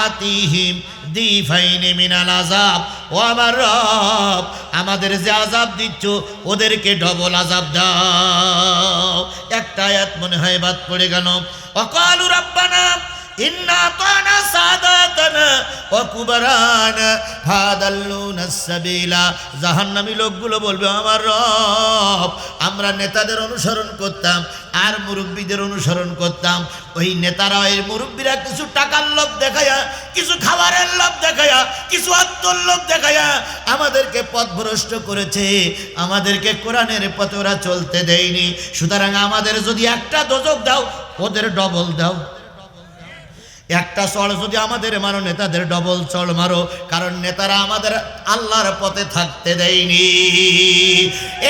S3: আতিহিম দিফাইনি মিনাল আযাব, ও আমার রব আমাদের যে আযাব দিচ্ছ ওদেরকে ডবল আযাব দাও। একটা আয়াত মনে হয় বাদ পড়ে গেল, ওয়াকালু রব্বানা ইন্না আতানা সাদাতানা ওয়া কুবারানা ফাদাল্লুনা সাবিলা। জাহান্নামী লোকগুলো বলবে, আমার রব, আমরা নেতাদের অনুসরণ করতাম আর মুরব্বীদের অনুসরণ করতাম। ওই নেতারা, এই মুরব্বীরা কিছু টাকার লোভ দেখায়া, কিছু খাবারের লোভ দেখায়া, কিছু আত্মর লোভ দেখায়া আমাদেরকে পথভ্রষ্ট করেছে, আমাদেরকে কোরআনের পথে ওরা চলতে দেয়নি। সুতরাং আমাদের যদি একটা দোজক দাও, ওদের ডবল দাও। একটা চড় যদি আমাদের মারো, নেতাদের ডবল চড় মারো, কারণ নেতারা আমাদের আল্লাহর পথে থাকতে দেয়নি।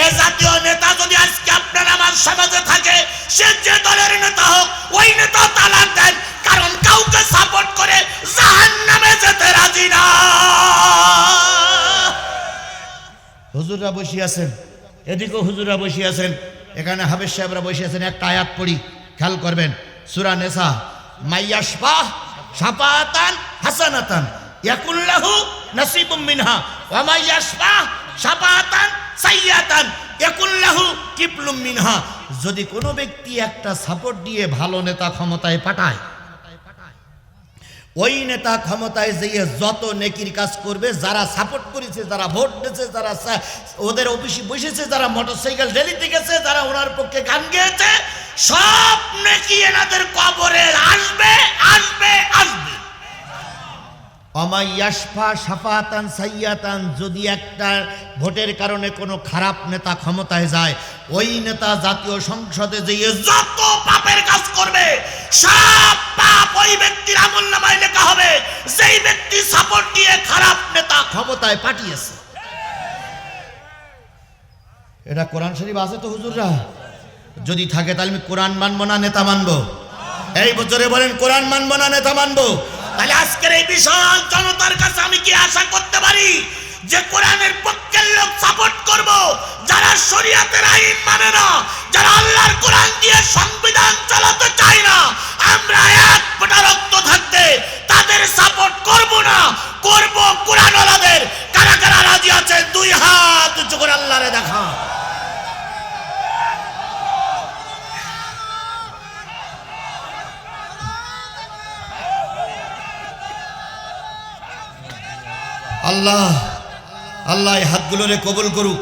S3: এ জাতীয় নেতা যদি আজকে আপনার আমার সমাজে থাকে, সে যে দলের নেতা হোক, ওই নেতা তালাক দেন, কারণ কাউকে সাপোর্ট করে জাহান্নামে যেতে রাজি না। হুজুররা বসে আছেন, এদিকেও হুজুররা বসে আছেন, এখানে হাফেজ সাহেবরা বসে আছেন। একটা আয়াত পড়ি, খেয়াল করবেন, সূরা নিসা। মাইয়াশফাহ শাফাতান হাসানাতান ইয়াকুল্লাহু নাসিবুম মিনহা ওয়া মাইয়াশফাহ শাফাতান সাইয়াতান ইয়াকুল্লাহু কিফলুম মিনহা। যদি কোনো ব্যক্তি একটা সাপোর্ট দিয়ে ভালো নেতা ক্ষমতায় পাঠায়, ওই নেতা ক্ষমতায় যেয়ে যত নেকির কাজ করবে, যারা সাপোর্ট করেছে, যারা ভোট দিয়েছে, যারা ওদের অফিসে বসেছে, যারা মোটরসাইকেল র্যালিতে গেছে, যারা ওনার পক্ষে গান গেয়েছে, সব নেকি এনাদের কবরে আসবে আসবে আসবে। অমাইয়াশফা শাফাতান সাইয়াতান, যদি একটা ভোটের কারণে কোনো খারাপ নেতা ক্ষমতায় যায়, ওই নেতা জাতীয় সংসদে যেয়ে যত পাপের কাজ করবে, সব পাপ ওই ব্যক্তির আমলনামায় লেখা হবে, যেই ব্যক্তি সাপোর্ট দিয়ে খারাপ নেতা ক্ষমতায় পাঠিয়েছে। এটা কোরআন শরীফ আছে তো হুজুররা? যদি থাকে তাহলে আমি কোরআন মানবো না নেতা মানবো? এই বছরে বলেন, কোরআন মানবো না নেতা মানবো? তাহলে আজকের এই বিশাল জনতার কাছে আমি কি আশা করতে পারি যে কোরআনের পক্ষের লোক সাপোর্ট করব, যারা শরীয়তের আইন মানে না, যারা আল্লাহর কোরআন দিয়ে সংবিধান চালাতে চায় না, আমরা এক ফোঁটা রক্ত থাকতে তাদের সাপোর্ট করব না, করব কোরআনওয়ালাদের। কারা কারা রাজি আছে? দুই হাত উঁচু করে আল্লাহরে দেখা। আল্লাহ আল্লাহ এই হাতগুলোরে কবুল করুক,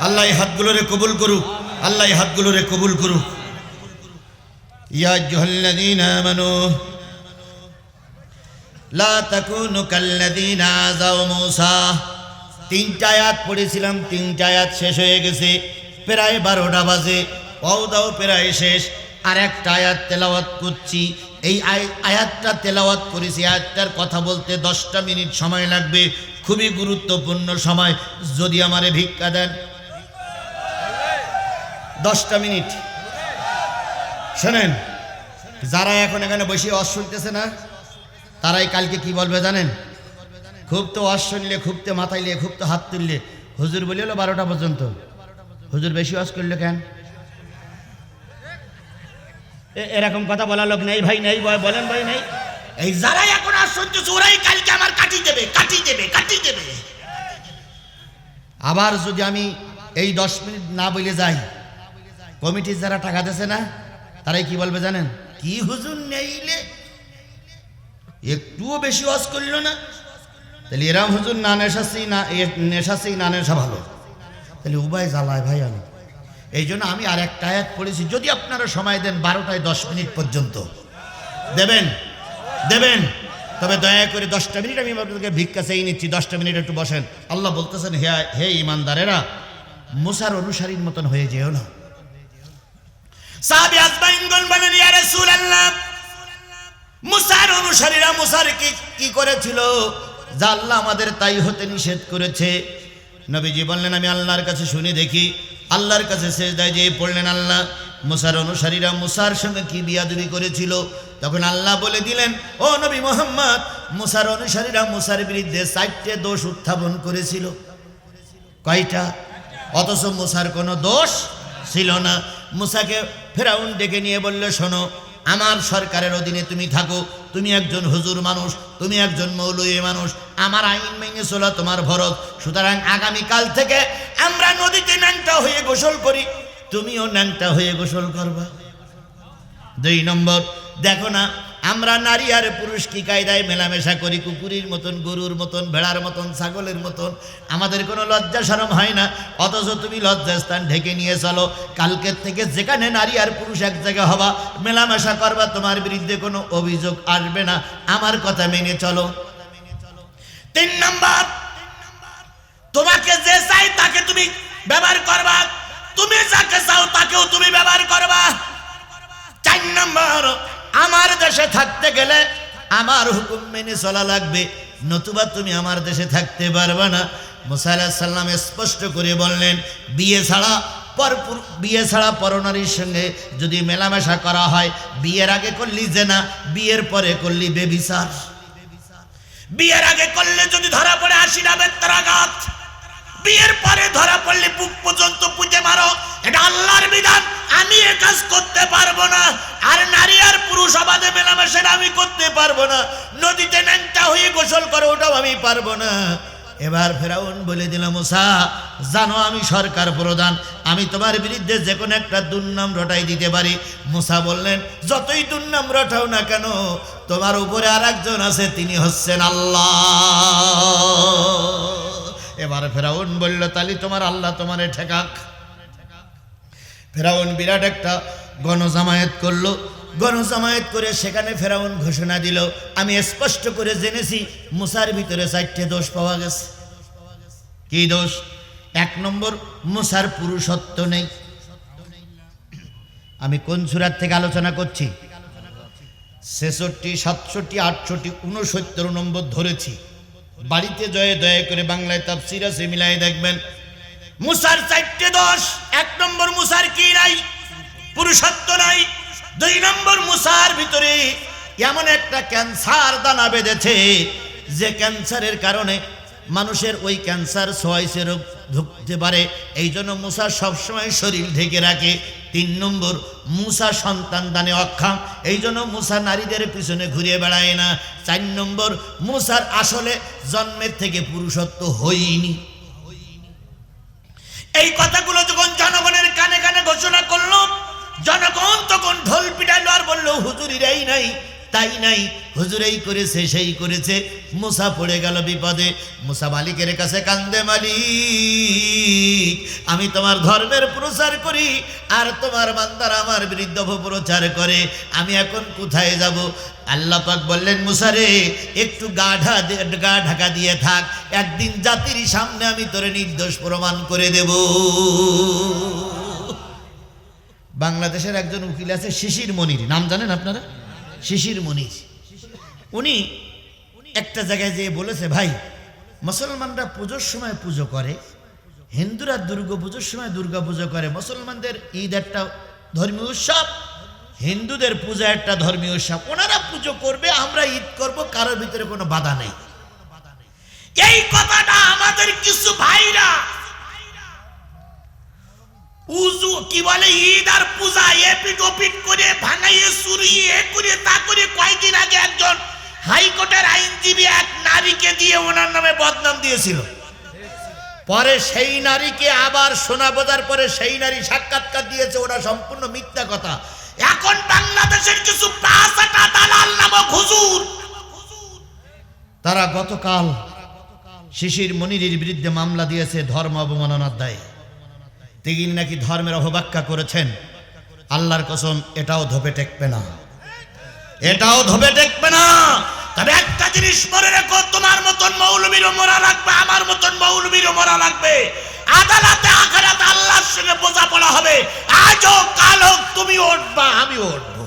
S3: আল্লাহ এই হাতগুলোরে কবুল করুক, আল্লাহ এই হাতগুলোরে কবুল করুক। ইয়া আইয়ুহাল্লাযীনা আমানু লা তাকুনু কাল্লাযীনা আযাউ মূসা। তিনটা আয়াত পড়েছিলাম, তিনটা আয়াত শেষ হয়ে গেছে, প্রায় 12টা বাজে, ওয়াদাও প্রায় শেষ। আর একটা আয়াত তেলাওয়াত করছি। এই আয়াতটা তেলাওয়াত করেছি, আয়াতটার কথা বলতে 10টা মিনিট সময় লাগবে, খুবই গুরুত্বপূর্ণ সময়। যদি আমারে ভিক্ষা দেন 10টা মিনিট। শোনেন, যারা এখন এখানে বসে ওয়াজ শুনতেছে না, তারাই কালকে কি বলবে জানেন? খুব তো ওয়াজ শুনলে, খুব তো মাথায় নিয়ে, খুব তো হাত তুললে, হুজুর বলে হলো 12টা পর্যন্ত, হুজুর বেশি ওয়াজ করলে কেন? এরকম কথা বলা লোক নেই ভাই, নেই বলেন ভাই, নেই। এই যারা এখন আর শুনতেছে, ওরাই কালকে আমার কাটি দেবে, কাটি দেবে, কাটি দেবে। আবার যদি আমি এই 10 মিনিট না বলে যাই, কমিটির যারা টাকা দিয়েছে না, তারাই কি বলবে জানেন? কি হুজুর নেইলে একটুও বেশি ওয়াজ করলো না, তাহলে এরাম হুজুর না নেশাছি না নেশাছি না নেশা ভালো, তাহলে উভয় জ্বালায় ভাই। আমি এই জন্য আমি আর একটা আয়াত পড়েছি। যদি আপনারা সময় দেন 12টায় 10 মিনিট পর্যন্ত দেবেন দেবেন, তবে দয়া করে 10টা মিনিট আমি আপনাদেরকে ভিক্ষা চেয়ে নিচ্ছি, 10টা মিনিট একটু বসেন। আল্লাহ বলতেছেন, হে ইমানদারেরা, মুসার অনুসারীর মতন হয়ে যেও না। সাহাবী আজমাইনগণ বলেন, ইয়া রাসূলুল্লাহ, মুসার অনুসারীরা মুসার কি করেছিল যা আল্লাহ আমাদের তাই হতে নিষেধ করেছে? নবীজি বললেন, আমি আল্লাহর কাছে শুনে দেখি। আল্লাহর কাছে সেজদায় যেয়ে পড়লেন, আল্লাহ, মুসার অনুসারীরা মুসার সঙ্গে কি বিয়াদবি করেছিল? তখন আল্লাহ বলে দিলেন, ও নবী মুহাম্মদ, মুসার অনুসারীরা মুসার বিরুদ্ধে 4টে দোষ উত্থাপন করেছিল। কয়টা? অথচ মুসার কোনো দোষ ছিল না। মুসাকে ফেরাউন ডেকে নিয়ে বলল, শোনো, আমার সরকারের অধীনে তুমি থাকো, তুমি একজন হুজুর মানুষ, তুমি একজন মৌলভী মানুষ, আমার আইন মেনে চলা তোমার ফরজ। সুতরাং আগামীকাল থেকে আমরা নদীতে ন্যাংটা হয়ে গোসল করি, তুমিও ন্যাংটা হয়ে গোসল করবা। 2 নম্বর, দেখো না, আমরা নারী আর পুরুষ কি কায়দায় মেলামেশা করি, কুকুরের মতন, গরুর মতন, ভেড়ার মতন, ছাগলের মতন। আমাদের কোনো লজ্জা শরম হয় না, অথচ তুমি লজ্জাস্থান ঢেকে নিয়ে চলো। কালকের থেকে যেখানে নারী আর পুরুষ এক জায়গা হবা, মেলামেশা করবা, তোমার বিরুদ্ধে কোনো অভিযোগ আসবে না। আমার কথা মেনে চলো। 3 নাম্বার, তোমাকে যে চাই তাকে তুমি ব্যবহার করবা, তুমি যাকে চাও তাকেও তুমি ব্যবহার করবা। 4 নাম্বার, আমার দেশে থাকতে গেলে আমার হুকুম মেনে চলা লাগবে, নতুবা তুমি আমার দেশে থাকতে পারবে না। মুসা আলাইহিস সালাম স্পষ্ট করে বললেন, বিয়ে ছাড়া পরনারীর সঙ্গে যদি মেলামেশা করা হয়, বিয়ের আগে করলি জেনা, বিয়ের পরে করলি বেবিচার। বিয়ের আগে করলে যদি ধরা পড়ে 80টা বেত্রাঘাত, বিয়ের পরে ধরা পড়লে বুক পর্যন্ত পুঁতে মারো। এটা আল্লাহর বিধান, আমি এ কাজ করতে পারবো না। আর নারী আর পুরুষ অবাধে মেলামেশা আমি করতে পারবো না। নদীতে ন্যাংটা হয়ে গোসল করো, ওটাও আমি পারবো না। এবার ফেরাউন বলে দিল, মুসা জানো আমি সরকার প্রধান, আমি তোমার বিরুদ্ধে যে কোনো একটা দুর্নাম রটাই দিতে পারি। মুসা বললেন, যতই দুর্নাম রটাও না কেন, তোমার উপরে আর একজন আছে, তিনি হচ্ছেন আল্লাহ। এবার ফেরাউন বলল, তালি তোমার আল্লাহ তোমারে ঠেকাক। ফেরাউন বিরাট একটা গণজামায়াত করলো। গণজামায়াত করে সেখানে ফেরাউন ঘোষণা দিল, আমি স্পষ্ট করে জেনেছি মুসার ভিতরে 4টে দোষ পাওয়া গেছে। কি দোষ? 1 নম্বর, মুসার পুরুষত্ব নেই। আমি কোন সূরা থেকে আলোচনা করছি? 66, 67, 68, 69 নম্বর ধরেছি। বাড়িতে দয়া করে বাংলায় তাফসীর আছে, মিলাই দেখবেন। মুসার 4টে দোষ। 1 নম্বর, মুসার কি নাই? পুরুষত্ব নাই। 2 নম্বর, মুসার ভিতরে এমন একটা ক্যান্সার দানা বেঁধেছে, যে ক্যান্সারের কারণে মানুষের ওই ক্যান্সার ছোঁয়াইছে রোগ ঢুকতে পারে। এই জন্য মুসা সবসময় শরীর ঢেকে রাখে। 3 নম্বর, মুসা সন্তান দানে অক্ষম, এই জন্য মুসা নারীদের পিছনে ঘুরে বেড়ায় না। 4 নম্বর, মুসার আসলে জন্মের থেকে পুরুষত্ব হয়নি। এই কথাগুলো যখন জনগণের কানে কানে ঘোষণা করলো, জনগণ তখন ঢোল পিটাইল আর বলল, হুজুরির এই নাই তাই নাই, হুজুর এই করেছে সেই করেছে। মুসা পড়ে গেল বিপদে। মুসা মালিকের কাছে কান্দে, মালিক আমি তোমার ধর্মের প্রচার করি, আর তোমার বান্দারা আমার বিরুদ্ধে অপপ্রচার করে, আমি এখন কোথায় যাব? আল্লাহ পাক বললেন, মুসা রে একটু গা ঢাকা দিয়ে থাক, একদিন জাতির সামনে আমি তোরে নির্দোষ প্রমাণ করে দেব। বাংলাদেশের একজন উকিল আছে, শিশির মনির, নাম জানেন আপনারা? শিশির মনির। উনি একটা জায়গায় যেয়ে বলেছে, ভাই মুসলমানরা পুজোর সময় পুজো করে, হিন্দুরা দুর্গা পুজোর সময় দুর্গা পুজো করে। মুসলমানদের ঈদ একটা ধর্মীয় উৎসব, হিন্দুদের পূজা একটা ধর্মীয় উৎসব। ওনারা পুজো করবে, আমরা ঈদ করব, কারোর ভিতরে কোনো বাধা নেই। এই কথাটা আমাদের কিছু ভাইরা উজু কি বলে, ঈদ আর পূজা এপিট ওপিট করে ভাঙাইয়ে চুরিয়ে এ করে তা করে। কয়েকদিন আগে একজন হাইকোর্টের আইনজীবী এক নারীকে দিয়ে ওনার নামে বদনাম দিয়েছিল। পরে সেই নারীকে আবার সোনা বোঝার পরে সেই নারী সাক্ষাৎকার দিয়েছে, ওটা সম্পূর্ণ মিথ্যা কথা। এখন বাংলাদেশের কিছু পাঁচটা দালাল নামক হুজুর, তারা গতকাল শিশির মনিরের বিরুদ্ধে মামলা দিয়েছে ধর্ম অবমাননার দায়ে। তিনি নাকি ধর্মের অপব্যাখ্যা করেছেন। আল্লাহর কসম, এটাও ধোপে টেকবে না, এটাও ধোপে টেকবে না। তবে একটা জিনিস মনে রেখো, তোমার মতন মৌলবীরও মরা লাগবে, আমার মতন মৌলবীরও মরা লাগবে। আদালতে আখিরাতে আল্লাহর সঙ্গে বোঝাপড়া হবে। আজ হোক কাল হোক, তুমি উঠবা আমি উঠবো।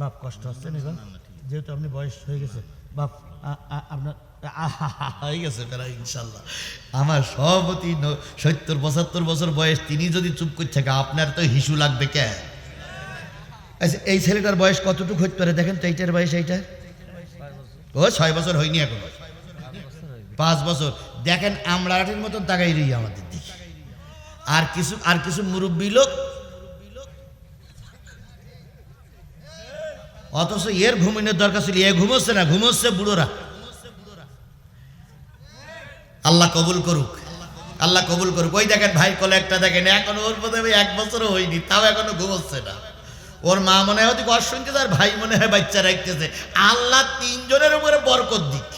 S3: বাপ কষ্ট হচ্ছে না, যেহেতু আপনি বয়স হয়ে গেছে বাপ, আপনার হয়ে গেছে প্রায় ইনশাল্লাহ। আমার সভাপতি 70-75 বছর বয়স, তিনি যদি চুপ করে থাকে, আপনার তো হিসু লাগবে কে? আচ্ছা, এই ছেলেটার বয়স কতটুকু হতে পারে দেখেন তো? এইটার বয়স, এইটা ও 6 বছর হয়নি, এখন 5 বছর। দেখেন আমলাটির মতন তাকাই রই আমাদের দিকে। আর কিছু মুরব্বী লোক, অথচ এর ঘুমানোর দরকার ছিল, এ ঘুমোচ্ছে না, ঘুমোচ্ছে বুড়োরা। আল্লাহ কবুল করুক, আল্লাহ কবুল করুক। ওই দেখেন ভাই কোলে একটা দেখেন, এখনো ওর বোধ 1 বছরও হয়নি, তাও এখনো ঘুমোচ্ছে না। ওর মা মনে হয় কষ্ট শুনছে, তার ভাই মনে হয় বাচ্চা রাখতেছে। আল্লাহ তিনজনের উপরে বরকত দিক।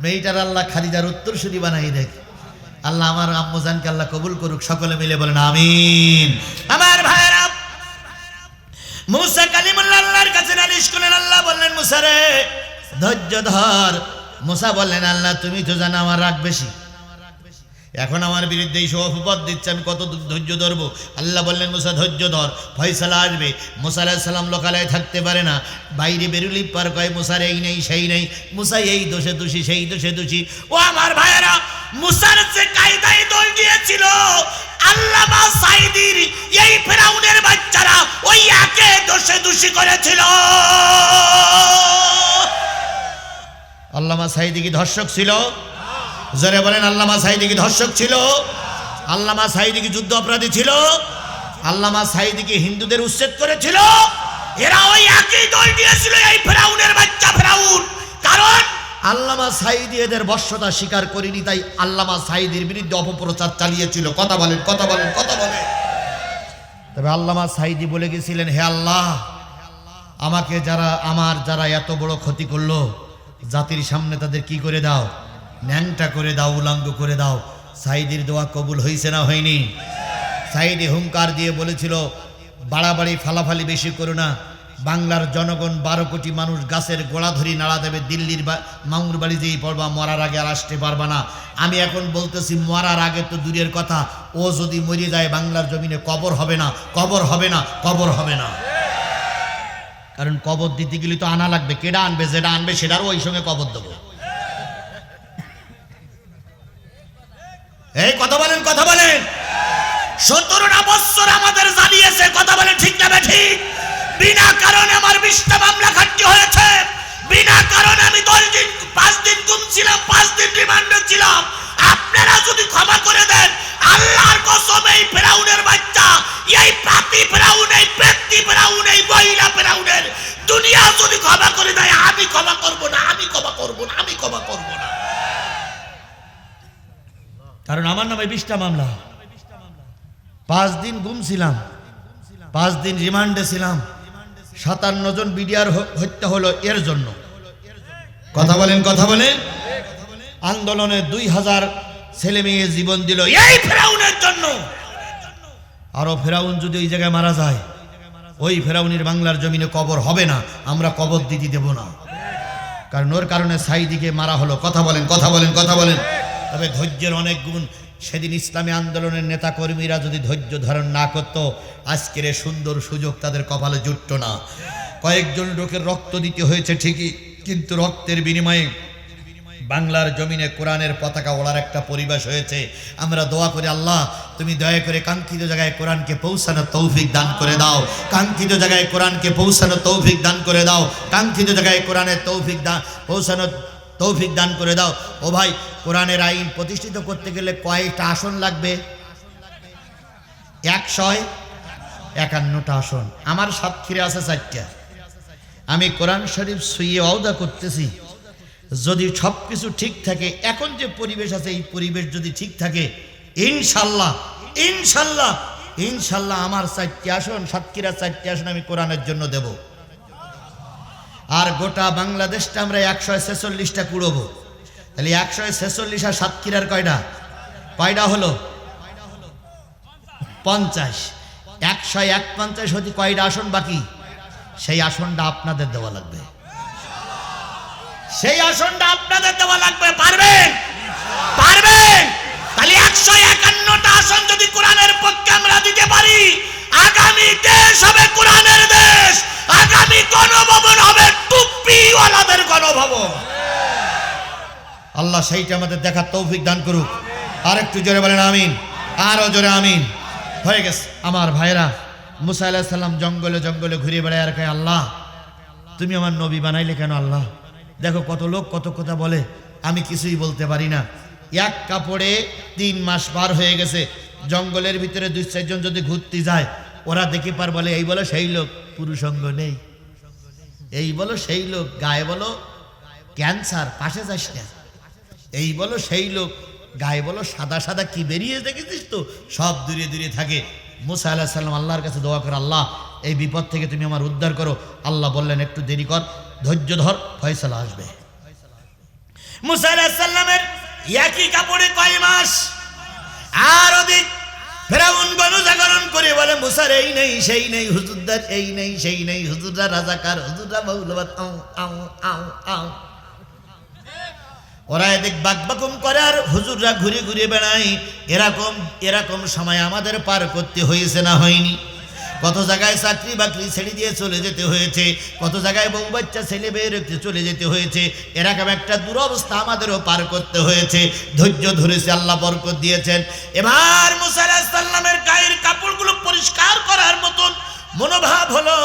S3: মেয়েটার আল্লাহ খাদিজার উত্তরসূরি বানাই দেখ। আল্লাহ আমার আম্মুজানকে আল্লাহ কবুল করুক, সকলে মিলে বলেন আমিন। আমার ভাইরা, মুসা কালিমুল্লাহ আল্লাহর কাছে নালিশ করলেন। আল্লাহ বললেন মুসা রে ধৈর্য ধর। মুসা বললেন আল্লাহ তুমি তো জানো আমার রাগ বেশি, এখন আমার বিরুদ্ধে এই সব অপবাদ দিচ্ছে, আমি কত ধৈর্য ধরবো। আল্লাহ বললেন মুসা ধৈর্য ধর, ফয়সালা আসবে। মুসা আলাইহিস সালাম লোকালয়ে থাকতে পারে না, বাইরে বেরুলি পার কয় মুসার এই নেই সেই নেই, মুসা এই দোষে দোষী সেই দোষে দোষী। ও আমার ভাইয়েরা, মুসার যে কায়দায় দোষ দিয়েছিল আল্লামা সাঈদীর এই ফেরাউনের বাচ্চারা ওই একে দোষে দোষী করেছিল। আল্লামা সাঈদী কি ধর্ষক ছিল? জোরে বলেন আল্লামা সাঈদী কি ধর্ষক ছিল? আল্লামা সাঈদী কি যুদ্ধ অপরাধী ছিল? আল্লামা সাঈদী কি হিন্দুদের উচ্ছেদ করেছিল? এরা ওই একই দল দিয়েছিল এই ফেরাউনের বাচ্চা ফেরাউন। কারণ আল্লামা সাঈদী এদের বশ্যতা স্বীকার করেনি, তাই আল্লামা সাঈদীর বিরুদ্ধে অপপ্রচার চালিয়েছিল। কথা বলেন, কথা বলেন, কথা বলেন। তবে আল্লামা সাঈদী বলে গেছিলেন, হে আল্লাহ, আমাকে যারা এত বড় ক্ষতি করলো, জাতির সামনে তাদের কি করে দাও? ন্যাংটা করে দাও, উলাঙ্গ করে দাও। সাঈদীর দোয়া কবুল হয়েছে না হয়নি? সাঈদী হুঙ্কার দিয়ে বলেছিল বাড়াবাড়ি ফালাফালি বেশি করো না, বাংলার জনগণ 12 কোটি মানুষ গাছের গোড়া ধরি নাড়া দেবে, দিল্লির মামুর বাড়ি যেই পড়বা মরার আগে আর আসতে পারবা না। আমি এখন বলতেছি মরার আগে তো দূরের কথা, ও যদি মরে যায় বাংলার জমিনে কবর হবে না, কবর হবে না, কবর হবে না। কারণ কবর দিতে গেলে তো আনা লাগবে, কেডা আনবে? যেটা আনবে সেটারও ওই সঙ্গে কবর দেবো। এই কথা বলেন, কথা বলেন। 17টা বছর আমাদের জ্বালিয়েছে, কথা বলেন ঠিক না ঠিক? বিনা কারণে আমার 20টা মামলা খাটতে হয়েছে, বিনা কারণে আমি 5 দিন গুম ছিলাম, 5 দিন রিমান্ডে ছিলাম। আপনারা যদি ক্ষমা করে দেন, আল্লাহর কসম এই ফেরাউনের বাচ্চা, এই পাপী ফেরাউন, এই পেত্তি ফেরাউন, এই মহিলা ফেরাউনের দুনিয়া যদি ক্ষমা করে দেয়, আমি ক্ষমা করব না, আমি ক্ষমা করব না, আমি ক্ষমা করব না। কারণ আমার নামে 20টা মামলা, 5 দিন গুম ছিলাম, 5 দিন রিমান্ডে ছিলাম, 57 জন বিডিআর হত্যা হলো এর জন্য। কথা বলেন, কথা বলেন। আন্দোলনে 2000 ছেলে মেয়ে জীবন দিল এই ফেরাউনের জন্য। আরো ফেরাউন যদি ওই জায়গায় মারা যায়, ওই ফেরাউনের বাংলার জমিনে কবর হবে না, আমরা কবর দিতে দেব না। কারণ ওর কারণে সাঈদীকে মারা হলো। কথা বলেন, কথা বলেন, কথা বলেন। তবে ধৈর্যের অনেক গুণ। সেদিন ইসলামী আন্দোলনের নেতা কর্মীরা যদি ধৈর্য ধারণ না করত, আজকের সুন্দর সুযোগ তাদের কপালে জুটত না। কয়েকজন লোকের রক্ত দিতে হয়েছে ঠিকই, কিন্তু রক্তের বিনিময়ে বাংলার জমিনে কোরআনের পতাকা ওড়ার একটা পরিবেশ হয়েছে। আমরা দোয়া করি আল্লাহ তুমি দয়া করে কাঙ্ক্ষিত জায়গায় কোরআনকে পৌঁছানোর তৌফিক দান করে দাও, কাঙ্ক্ষিত জায়গায় কোরআনকে পৌঁছানোর তৌফিক দান করে দাও, কাঙ্ক্ষিত জায়গায় কোরআনের তৌফিক দান পৌঁছানোর তৌফিক দান করে দাও। ও ভাই, কোরআনের আইন প্রতিষ্ঠিত করতে গেলে কয়টা আসন লাগবে? 151টা আসন। আমার সাতক্ষীরে আছে 4টা। আমি কোরআন শরীফ ছুঁয়ে ওয়াদা করতেছি, যদি সব কিছু ঠিক থাকে, এখন যে পরিবেশ আছে এই পরিবেশ যদি ঠিক থাকে, ইনশাল্লাহ ইনশাল্লাহ ইনশাল্লাহ আমার 4টি আসন, সাতক্ষীরা 4টি আসন আমি কোরআনের জন্য দেব। আর গোটা বাংলাদেশটা আমরা 146টা কুড়বো। তাহলে 146 আর সাতক্ষীরার কয়টা হলো? 50। 151 হতে কয়টা আসন বাকি? সেই আসনটা আপনাদের দেওয়া লাগবে, সেই আসনটা আপনাদের দেওয়া লাগবে। পারবেন? পারবেন? তাহলে 151টা আসন যদি কোরআনের পক্ষে আমরা দিতে পারি, আগামী দেশ হবে কোরআনের দেশ, আগামী গণভবন হবে টুপিওয়ালাদের গণভবন। আল্লাহ সেইটা আমাদের দেখার তৌফিক দান করুক। আর একটু জোরে বলেন আমিন, আরো জোরে আমিন। হয়ে গেছে আমার ভাইরা। মুসা আলাইহিস সালাম জঙ্গলে জঙ্গলে ঘুরে বেড়ায় আর কয়, আল্লাহ তুমি আমার নবী বানাইলে কেন? আল্লাহ দেখো কত লোক কত কথা বলে, আমি কিছুই বলতে পারি না। এক কাপড়ে 3 মাস পার হয়ে গেছে, জঙ্গলের ভিতরে 2-4 জন যদি ঘুরতে যায়, ওরা দেখে পার বলে এই বলো সেই লোক, পুরুষঙ্গ নেই, এই বলো সেই লোক, গায়ে বলো ক্যান্সার, পাশে যাস না, এই বলো সেই লোক, গায়ে বলো সাদা সাদা কি বেরিয়ে দেখেছিস তো, সব দূরে দূরে থাকে। মুসা আলাইহিস সালাম আল্লাহর কাছে দোয়া করে, আল্লাহ এই বিপদ থেকে তুমি আমার উদ্ধার করো। আল্লাহ বললেন একটু দেরি কর, ধৈর্য ধর, ফয়সালা আসবে। মুসা আলাইহিস সালামের একই কাপড়ে কয় মাস আর অধিক ফেরাউন গণজাগরণ করে বলে মুসার এই নেই সেই নেই, হুজুরদার এই নেই সেই নেই, হুজুররা রাজাকার, হুজুররা মৌলবাদ, আও আও আও আও। ওরা এদিক বাকবাকুম করে আর হুজুররা ঘুরে ঘুরে বেড়ায়। এরকম সময় আমাদের পার করতে হয়েছে না হয়নি? কত জায়গায় চাকরি বাকরি ছেড়ে দিয়ে চলে যেতে হয়েছে, কত জায়গায় বউ বাচ্চা ছেলে মেয়ে রেখে চলে যেতে হয়েছে। এরকম একটা দুরবস্থা আমাদেরও পার করতে হয়েছে। ধৈর্য ধরেছে, আল্লাহ বরকত দিয়েছেন। এবার মুসা আলাইহিস সালামের গায়ের কাপড়গুলো পরিষ্কার করার মতন মনোভাব হলো।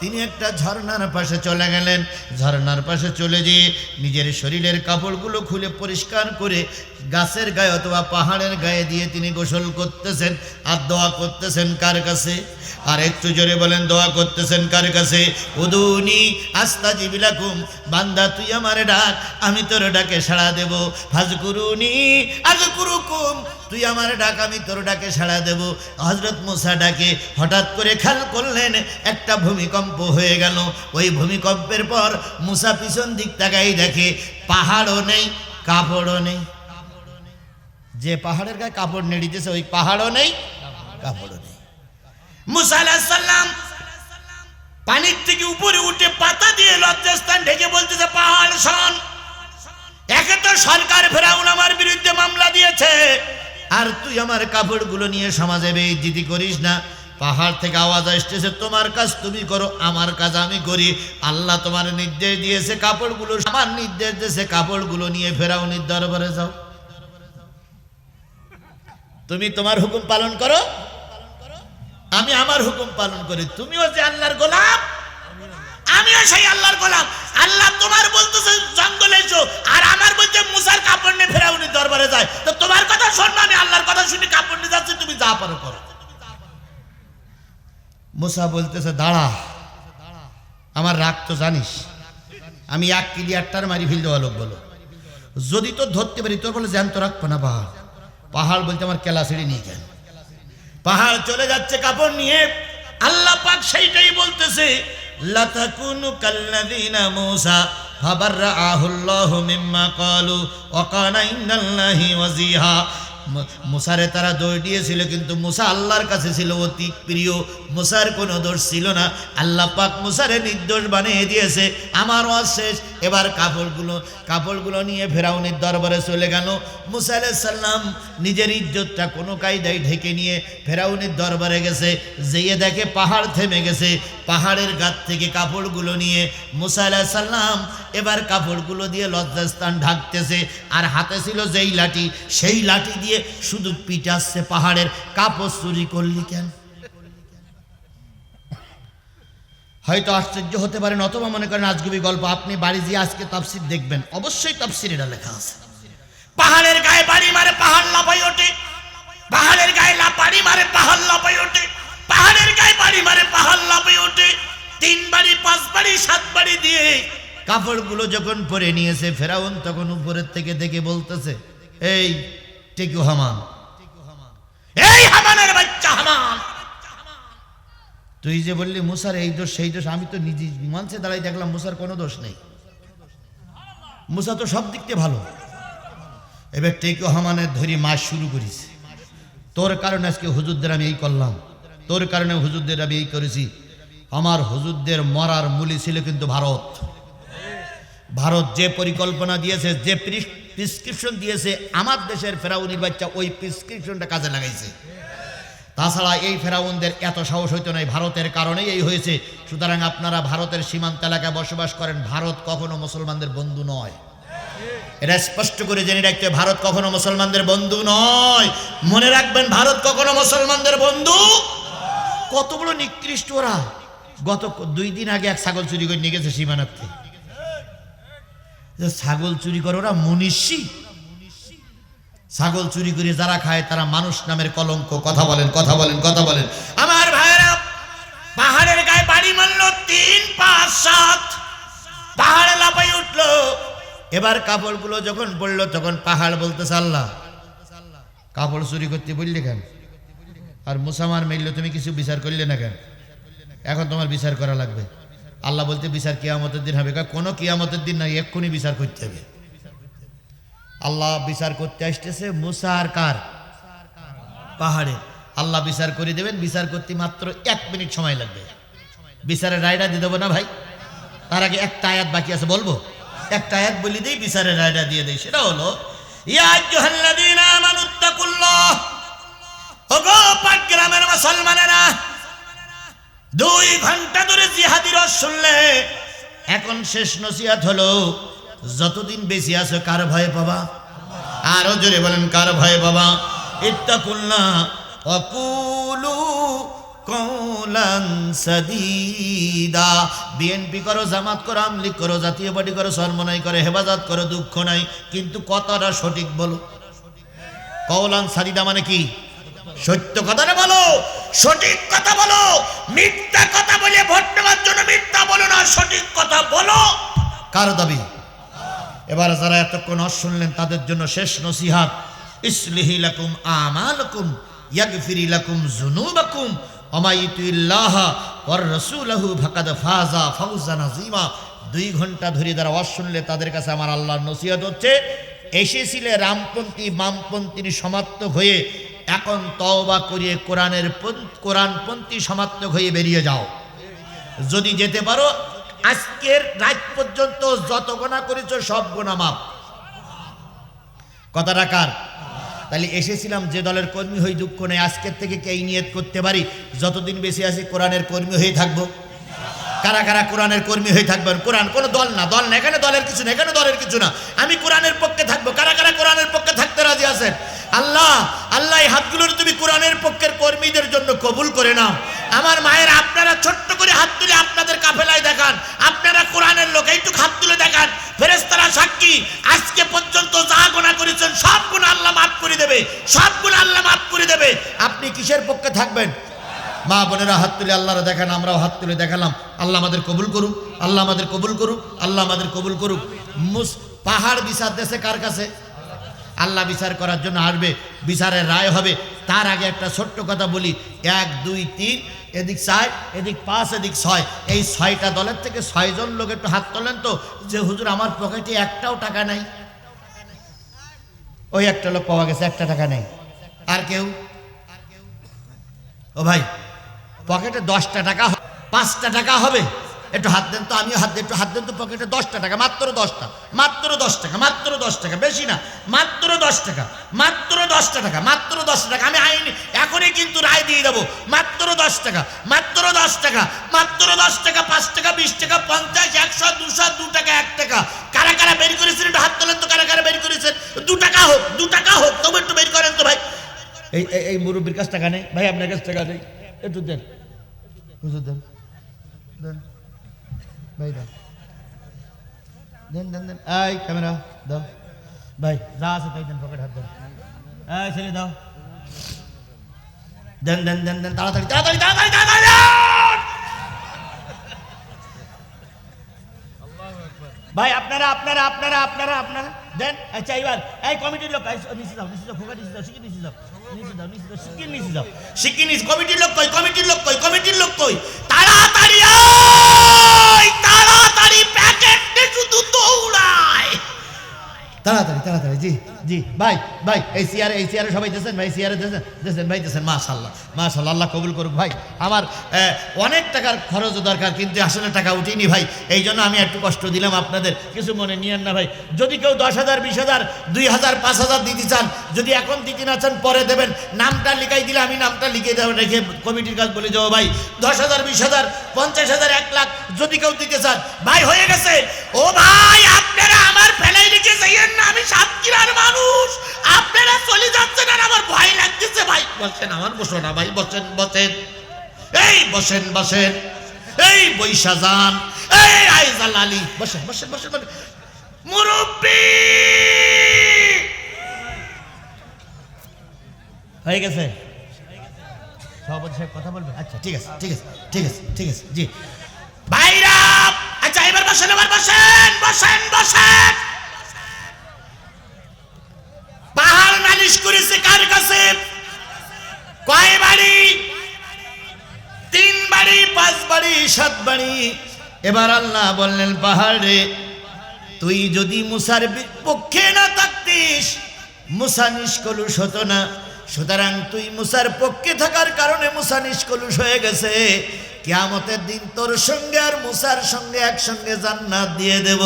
S3: তিনি একটা ঝর্ণার পাশে চলে গেলেন। ঝর্ণার পাশে চলে যেয়ে নিজের শরীরের কাপড়গুলো খুলে পরিষ্কার করে গাছের গায়ে অথবা পাহাড়ের গায়ে দিয়ে তিনি গোসল করতেছেন আর দোয়া করতেছেন কার কাছে? আর একটু জোরে বলেন, দোয়া করতেছেন কার কাছে? উদুনি আস্তাজিব লাকুম, বান্দা তুই আমারে ডাক, আমি তোর ডাকে সাড়া দেব। ফাজকুরুনি আযকুরুকুম, তুই আমার ডাক, আমি তোর ডাকে সাড়া দেব। হযরত মুসা ডাকে হঠাৎ করে খেয়াল করলেন একটা ভূমিকম্প হয়ে গেল। ওই ভূমিকম্পের পর মুসা পিছন দিক তাকাই দেখে পাহাড়ও নেই, কাপড়ও নেই। যে পাহাড়ের গায়ে কাপড় নেড়ে দিয়েছে ওই পাহাড়ও নেই, কাপড়ও নেই। মুসা আলাইহিস সালাম পানির থেকে উপরে উঠে পাতা দিয়ে লজ্জাস্থান ঢেকে বলতেছে, পাহাড় শোন, একে তো সরকার ফেরাউন আমার বিরুদ্ধে মামলা দিয়েছে, আর তুই আমার কাপড়গুলো নিয়ে সমাজে বেইজ্জতি করিস না। পাহাড় থেকে আওয়াজ আসতেছে, তোমার কাজ তুমি করো, আমার কাজ আমি করি। আল্লাহ তোমার নির্দেশ দিয়েছে কাপড়গুলো, আমার নির্দেশ দিয়েছে কাপড়গুলো নিয়ে ফেরাউনের দরবারে যাও। তুমি তোমার হুকুম পালন করো, আমি আমার হুকুম পালন করি। তুমিও যে আল্লাহর গোলাম, আমিও সেই আল্লাহর গোলাম। আল্লাহ তোমার বলতেছে জঙ্গলে এসো, আর আমার বলছে মুসার কাপড় নিয়ে ফেরাউনের দরবারে যায়। তো তোমার কথা শুনবো, আমি আল্লাহর কথা শুনে কাপড় নিয়ে যাচ্ছি, তুমি যা পারো করো। মুসা বলতেছে, দাঁড়া, আমার রাগ তো জানিস, আমি এক ক্লিয়ারটার মারি ফেল দেওয়া লোক বলো, যদি তো ধরতে পারি তোর বলে জ্যান্ত রাখবো না। পাহাড় পাহাড় বলতে আমার কেলা ছেড়ে নিয়ে গেল। পাহাড় চলে যাচ্ছে কাপড় নিয়ে। আল্লাহ পাক সেইটাই বলতেছে, লাতাকুনু কাল্লাযিনা মূসা ফাবাররাআহুল্লাহু মিম্মা ক্বালু ওয়া কানা ইনদাল্লাহি ওয়াজিহা। মুসারে তারা দোষ দিয়েছিল, কিন্তু মুসা আল্লাহর কাছে ছিল অতি প্রিয়। মুসার কোনো দোষ ছিল না। আল্লাহ পাক মুসারে নির্দোষ বানিয়ে দিয়েছে। আমার ওয়াজ শেষ। এবার কাপড়গুলো নিয়ে ফেরাউনের দরবারে চলে গেল। মুসা আলাইহিস সালাম নিজের ইজ্জতটা কোনো কায়দায় ঢেকে নিয়ে ফেরাউনের দরবারে গেছে। যেয়ে দেখে পাহাড় থেমে গেছে। পাহাড়ের গাত থেকে কাপড়গুলো নিয়ে মুসা আলাইহিস সালাম এবার কাপড়গুলো দিয়ে লজ্জাস্থান ঢাকতেছে। আর হাতে ছিল যেই লাঠি, সেই লাঠি দিয়ে শুধু পিটাচ্ছে পাহাড়ের। কাপড় চুরি করলি কেন? হয়তো আশ্চর্য হতে পারেন, অথবা মনে করেন আজগুবি গল্প। আপনি বাড়ি গিয়ে আজকে তাফসীর দেখবেন, অবশ্যই তাফসীর এটা লেখা আছে। পাহাড়ের গায়ে বাড়ি মারে পাহাড় লাফাই ওঠে, পাহাড়ের গায়ে বাড়ি মারে পাহাড় লাফাই ওঠে, পাহাড়ের গায়ে বাড়ি মারে পাহাড় লাফাই ওঠে। 3 বাড়ি 5 বাড়ি 7 বাড়ি দিয়ে কাপড়গুলো যখন পরে নিয়েছে, ফেরাউন তখন উপরের থেকে দেখে বলতেছে, এই টেকু হামান, এই হামানের বাচ্চা হামান, তুই যে বললি মুসার এই দোষ সেই দোষ, আমি তো নিজে মঞ্চে দাঁড়াই দেখলাম মুসার কোনো দোষ নেই। মুসা তো সব দিক থেকে ভালো। এবার টেকু হামানের ধরি মাস শুরু করিস, তোর কারণে আজকে হুজুরদের আমি এই করলাম, তোর কারণে হুজুরদের আমি এই করেছি। আমার হুজুরদের মরার মূলই ছিল কিন্তু ভারত। ভারত যে পরিকল্পনা দিয়েছে, যে প্রেসক্রিপশন দিয়েছে, আমার দেশের ফেরাউনির বাচ্চা ওই প্রেসক্রিপশনটা কাজে লাগাইছে। তাছাড়া এই ফেরাউনদের এত সাহস হইতো না, ভারতের কারণেই এই হয়েছে। সুতরাং আপনারা ভারতের সীমান্ত এলাকায় বসবাস করেন, ভারত কখনো মুসলমানদের বন্ধু নয়। এটা স্পষ্ট করে জেনে রাখতে, ভারত কখনো মুসলমানদের বন্ধু নয়। মনে রাখবেন, ভারত কখনো মুসলমানদের বন্ধু। কত বড় নিকৃষ্ট ওরা। গত 2 দিন আগে এক ছাগল চুরি করে নিয়ে গেছে সীমানাতে। ছাগল চুরি করে ওরা মনীষী। ছাগল চুরি করে যারা খায় তারা মানুষ নামের কলঙ্ক। কথা বলেন, কথা বলেন, কথা বলেন। আমার ভাইরা, পাহাড়ের গায়ে বাড়ি মারলো 3, 5, 7, পাহাড়ে লাফাই উঠলো। এবার কাপড়গুলো যখন পড়লো তখন পাহাড় বলতেছে, আল্লাহ কাপড় চুরি করতে বললে কেন? আর মুসামার মিললো তুমি কিছু বিচার করলে না কেন? এখন তোমার বিচার করা লাগবে। আল্লাহ বলতে বিচার কিয়ামতের দিন হবে। কোনো কিয়ামতের দিন নাই, এক্ষুনি বিচার করতে হবে। আল্লাহ বিচার করতে আসতেছে মুসা আর কার? পাহাড়ে। আল্লাহ বিচার করে দেবেন। বিচার করতে মাত্র 1 মিনিট সময় লাগবে। বিচারের রায়টা দিয়ে দেবো না ভাই? তার আগে একটা আয়াত বাকি আছে, বলবো? একটা আয়াত বলি দেই, বিচারের রায়টা দিয়ে দেই। সেটা হলো, ইয়া আইয়ুহাল্লাযীনা আমানুত্তাকুল্লাহ, ওগো পাক গ্রামের মুসলমানেরা, 2 ঘন্টা ধরে জিহাদির রস শুনলে, এখন শেষ নসিহত হলো, যতদিন বেঁচে আছো কার ভয় পাবা? আরো জোরে বলেন, কার ভয় পাবা? ইত্তাকুল্লাহ ওয়াকুলু কওলান সাদীদা। বিএনপি করো, জামাত করো, আমলিগ করো, জাতীয় পার্টি করো, সরমনাই করো, হেফাজত করো, দুঃখ নাই, কিন্তু কথাটা সঠিক বলো। কওলান সাদীদা মানে কি? সত্য কথাটা বলো, সঠিক কথা বলো। মিথ্যা কথা বলে ভোট নেওয়ার জন্য মিথ্যা বলো না, সঠিক কথা বলো। কার দাবি? এবার যারা এতক্ষণ শুনলেন তাদের জন্য শেষ নসিহত। ইসলিহি লাকুম আমালাকুম ইয়াগফিরি লাকুম যুনুবাকুম ওয়া মা ইউতিল্লাহ ওয়ার রাসূলহু ফাকাদ ফাজা ফাওজান আযীমা। 2 ঘন্টা ধরে যারা ওয়াজ শুনলে তাদের কাছে আমার আল্লাহর নসিহত হচ্ছে, এসেছিলে রামপন্থী বামপন্থীর সমার্থক হয়ে, এখন তওবা করিয়ে কোরআনপন্থী সমার্থক হয়ে বেরিয়ে যাও। যদি যেতে পারো, আজকের রাত পর্যন্ত যত গুনাহ করেছো সব গুনাহ মাফ। কথাটা কার? তাহলে এসেছিলাম যে দলের কর্মী হই, দুঃখ নেই। আজকের থেকে কে নিয়ত করতে পারি যতদিন বেশি আছি কোরআনের কর্মী হয়ে থাকবো। কারা কারা কোরআনের কর্মী হয়ে থাকবেন? কোরআন কোনো দল না, দল না, এখানে দলের কিছু না, এখানে দলের কিছু না। আমি কোরআনের পক্ষে থাকবো। কারা কারা কোরআনের পক্ষে থাকতে রাজি আছেন? আল্লাহ আল্লাহ, এই হাতগুলোর তুমি কোরআনের পক্ষের কর্মীদের জন্য কবুল করে নাও। আমার মায়ের, আপনারা ছোট্ট করে হাত তুলে আপনাদের কাফেলায় দেখান, আপনারা কোরআনের লোক, একটু হাত তুলে দেখান। ফেরেশতারা সাক্ষী, আজকে পর্যন্ত যা গুনাহ করেছেন সব গুনাহ আল্লাহ মাফ করে দেবে, সব গুনাহ আল্লাহ মাফ করে দেবে। আপনি কিসের পক্ষে থাকবেন? মা বোনেরা হাত তুলে আল্লাহরা দেখান, আমরাও হাত তুলে দেখালাম। আল্লাহ আমাদের কবুল করুক, আল্লাহ আমাদের কবুল করুক, আল্লাহ আমাদের কবুল করুক। পাহাড় বিচার দেশে কার কাছে? আল্লাহ বিচার করার জন্য আসবে, বিচারের রায় হবে। তার আগে একটা ছোট্ট কথা বলি। 1 2 3, এদিক 4, এদিক 5, এদিক 6, এই 6টা দলের থেকে 6 জন লোক একটু হাত তোলেন তো, যে হুজুর আমার পকেটে একটাও টাকা নাই। ওই একটা লোক পাওয়া গেছে, 1টা টাকা নেই। আর কেউ? ও ভাই, পকেটে 10টা টাকা, 5টা টাকা হবে? একটু হাত দেন তো, আমিও হাত দিই, একটু হাত দেন তো। পকেটে 10টা টাকা, মাত্র 10টা, মাত্র 10 টাকা, মাত্র 10 টাকা, বেশি না, মাত্র 10 টাকা, মাত্র 10টা টাকা, মাত্র 10 টাকা। আমি আইনি এখনই কিন্তু রায় দিয়ে দেবো। মাত্র 10 টাকা, মাত্র 10 টাকা, মাত্র 10 টাকা, 5 টাকা, 20 টাকা, 50, 100, 200, 2 টাকা, 1 টাকা। কারা কারা বের করেছেন একটু হাত তোলেন তো। কারা কারা বের করেছেন? 2 টাকা হোক, 2 টাকা হোক, তবু একটু বের করেন তো ভাই। এই মুরব্বীর কাছ টাকা নেই ভাই, আপনার কাছ টাকা নেই, একটু দেন হুজুর, দেন দেন ভাই, দেন দেন দেন দেন। এই ক্যামেরা দাও ভাই, যা আছে তাই দেন, পকেট হাত দেন। এই ছেলে দাও, দেন দেন দেন দেন, তাড়াতাড়ি তাড়াতাড়ি তাড়াতাড়ি তাড়াতাড়ি। ভাই আপনারা আপনারা আপনারা আপনারা আপনারা দেন। আচ্ছা এবার এই কমিটির লোক নিচে যাও, নিচে যাও, ফোকা নিচে যাও, শিখি নিচে যাও, নিচে যাও, নিচে যাও, শিখি নিচে যাও, শিখি নিচে। কমিটির লোক কই? কমিটির লোক কই? কমিটির লোক কই? তাড়াতাড়ি আয়, তাড়াতাড়ি, প্যাকেটে শুধু দৌড়ায়, তাড়াতাড়ি তাড়াতাড়ি। জি জি ভাই ভাই, এই চেয়ারে সবাই দিয়েছেন ভাই, চেয়ারে দিয়েছেন ভাই, দিয়েছেন। মাশাআল্লাহ মাশাআল্লাহ, আল্লাহ কবুল করুক ভাই। আমার অনেক টাকার খরচ দরকার, কিন্তু আসলে টাকা উঠিনি ভাই, এই জন্য আমি একটু কষ্ট দিলাম আপনাদের, কিছু মনে নিয়েন না ভাই। যদি কেউ 10,000, 20,000, 2,000, 5,000 দিতে চান, যদি এখন দিতে না চান পরে দেবেন, নামটা লিখাই দিলে আমি নামটা লিখে দেবো, রেখে কমিটির কাজ বলে যাবো ভাই। 10,000, 20,000, 50,000, 1 লাখ যদি কেউ দিতে চান ভাই, হয়ে গেছে। ও ভাই, আপনারা আমার ফেলাই রেখে যাইয়েন না, আমি সাতক্ষীরার মানুষ, আপনারা চলে যাচ্ছেন আর আমার ভয় লাগতেছে ভাই। বসেন, আমার বসো না ভাই, বসেন বসেন, এই বসেন বসেন, এই বৈশা যান, এই আইজাল আলী, বসেন বসেন বসেন। মুরব্বি হয়ে গেছে, সভাপতি সাহেব কথা বলবে? আচ্ছা ঠিক আছে ঠিক আছে ঠিক আছে ঠিক আছে। জি ভাইরা, আচ্ছা এবার বসেন, এবার বসেন বসেন বসেন। পাহাড় নালিশ করেছে কার কাছে? কয় বাড়ি? 3 বাড়ি, 5 বাড়ি, এবার আল্লাহ বললেন পাহাড় রে, তুই যদি মুসার পক্ষে না থাকতিস মুসা নিষ্কলুষ হতো না। সুতরাং তুই মুসার পক্ষে থাকার কারণে মুসা নিষ্কলুষ হয়ে গেছে। কিয়ামতের দিন তোর সঙ্গে আর মুসার সঙ্গে একসঙ্গে জান্নাত দিয়ে দেব।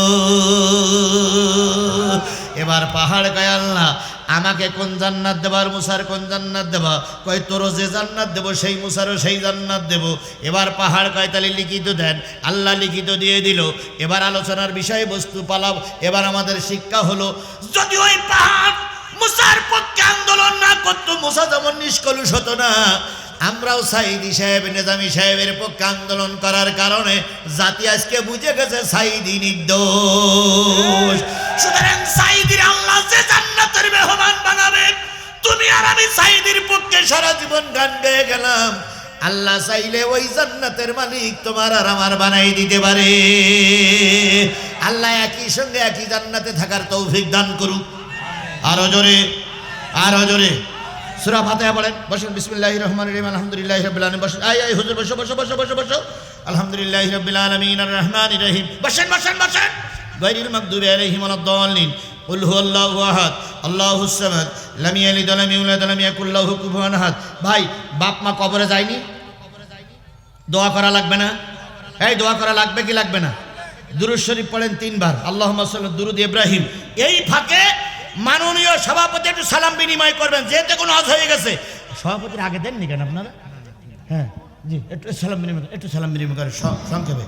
S3: এবার পাহাড় কয় আল্লাহ আমাকে কোন জান্নাত দেবা আর মুসার কোন জান্নাত দেবা? কয় তোরও যে জান্নাত দেব সেই মুসারও সেই জান্নাত দেব। এবার পাহাড় কয় তাহলে লিখিত দেন। আল্লাহ লিখিত দিয়ে দিল। এবার আলোচনার বিষয়বস্তু পালাও। এবার আমাদের শিক্ষা হলো, যদি ওই পাহাড় মুসার পক্ষে আন্দোলন না করতো, মুসা যেমন নিষ্কলুষ হতো না, আমরাও সাইদি সাহেব নেজামি সাহেবের পক্ষে আন্দোলন করার কারণে জাতি আজকে বুঝে গেছে সাইদি নির্দোষ। সুতরাং সাইদির আল্লাহ যে জান্নাতের মেহমান বানাবে, তুমি আর আমি সাইদির পক্ষে সারা জীবন গান গেয়ে গেলাম, আল্লাহ চাইলে ওই জান্নাতের মালিক তোমার আর আমার বানাই দিতে পারে। আল্লাহ একই সঙ্গে একই জান্নাতে থাকার তৌফিক দান করুক। আরো জোরে, আরো জোরে সূরা ফাতিহা পড়েন। বসেন। বিসমিল্লাহির রহমানির রহিম, আলহামদুলিল্লাহি রাব্বিল আলামিন। বসেন। আই হুজুর বসো বসো বসো বসো বসো। আলহামদুলিল্লাহি রাব্বিল আলামিন আর রহমানির রহিম। বসেন বসেন বসেন। গায়রিল মাগদুবি আলাইহিম ওয়ালাদ-দাল্লিন। কুল হুয়াল্লাহু আহাদ আল্লাহুস সামাদ লাম ইয়ালিদ ওয়া লাম ইউলাদ ওয়া লাম ইয়াকুল লাহু কুফুয়ান আহাদ। ভাই বাপ মা কবরে যায়নি, দোয়া করা লাগবে না? এই দোয়া করা লাগবে কি লাগবে না? দুরূদ শরীফ পড়েন 3 বার। আল্লাহুম্মা সাল্লি দুরুদ ইব্রাহিম। এই ফাঁকে মাননীয় সভাপতি একটু সালাম বিনিময় করবেন, যেহেতু কোনো হজ হয়ে গেছে। সভাপতির আগে দেননি কেন আপনারা? হ্যাঁ জি, একটু সালাম বিনিময় করেন সংক্ষেপে।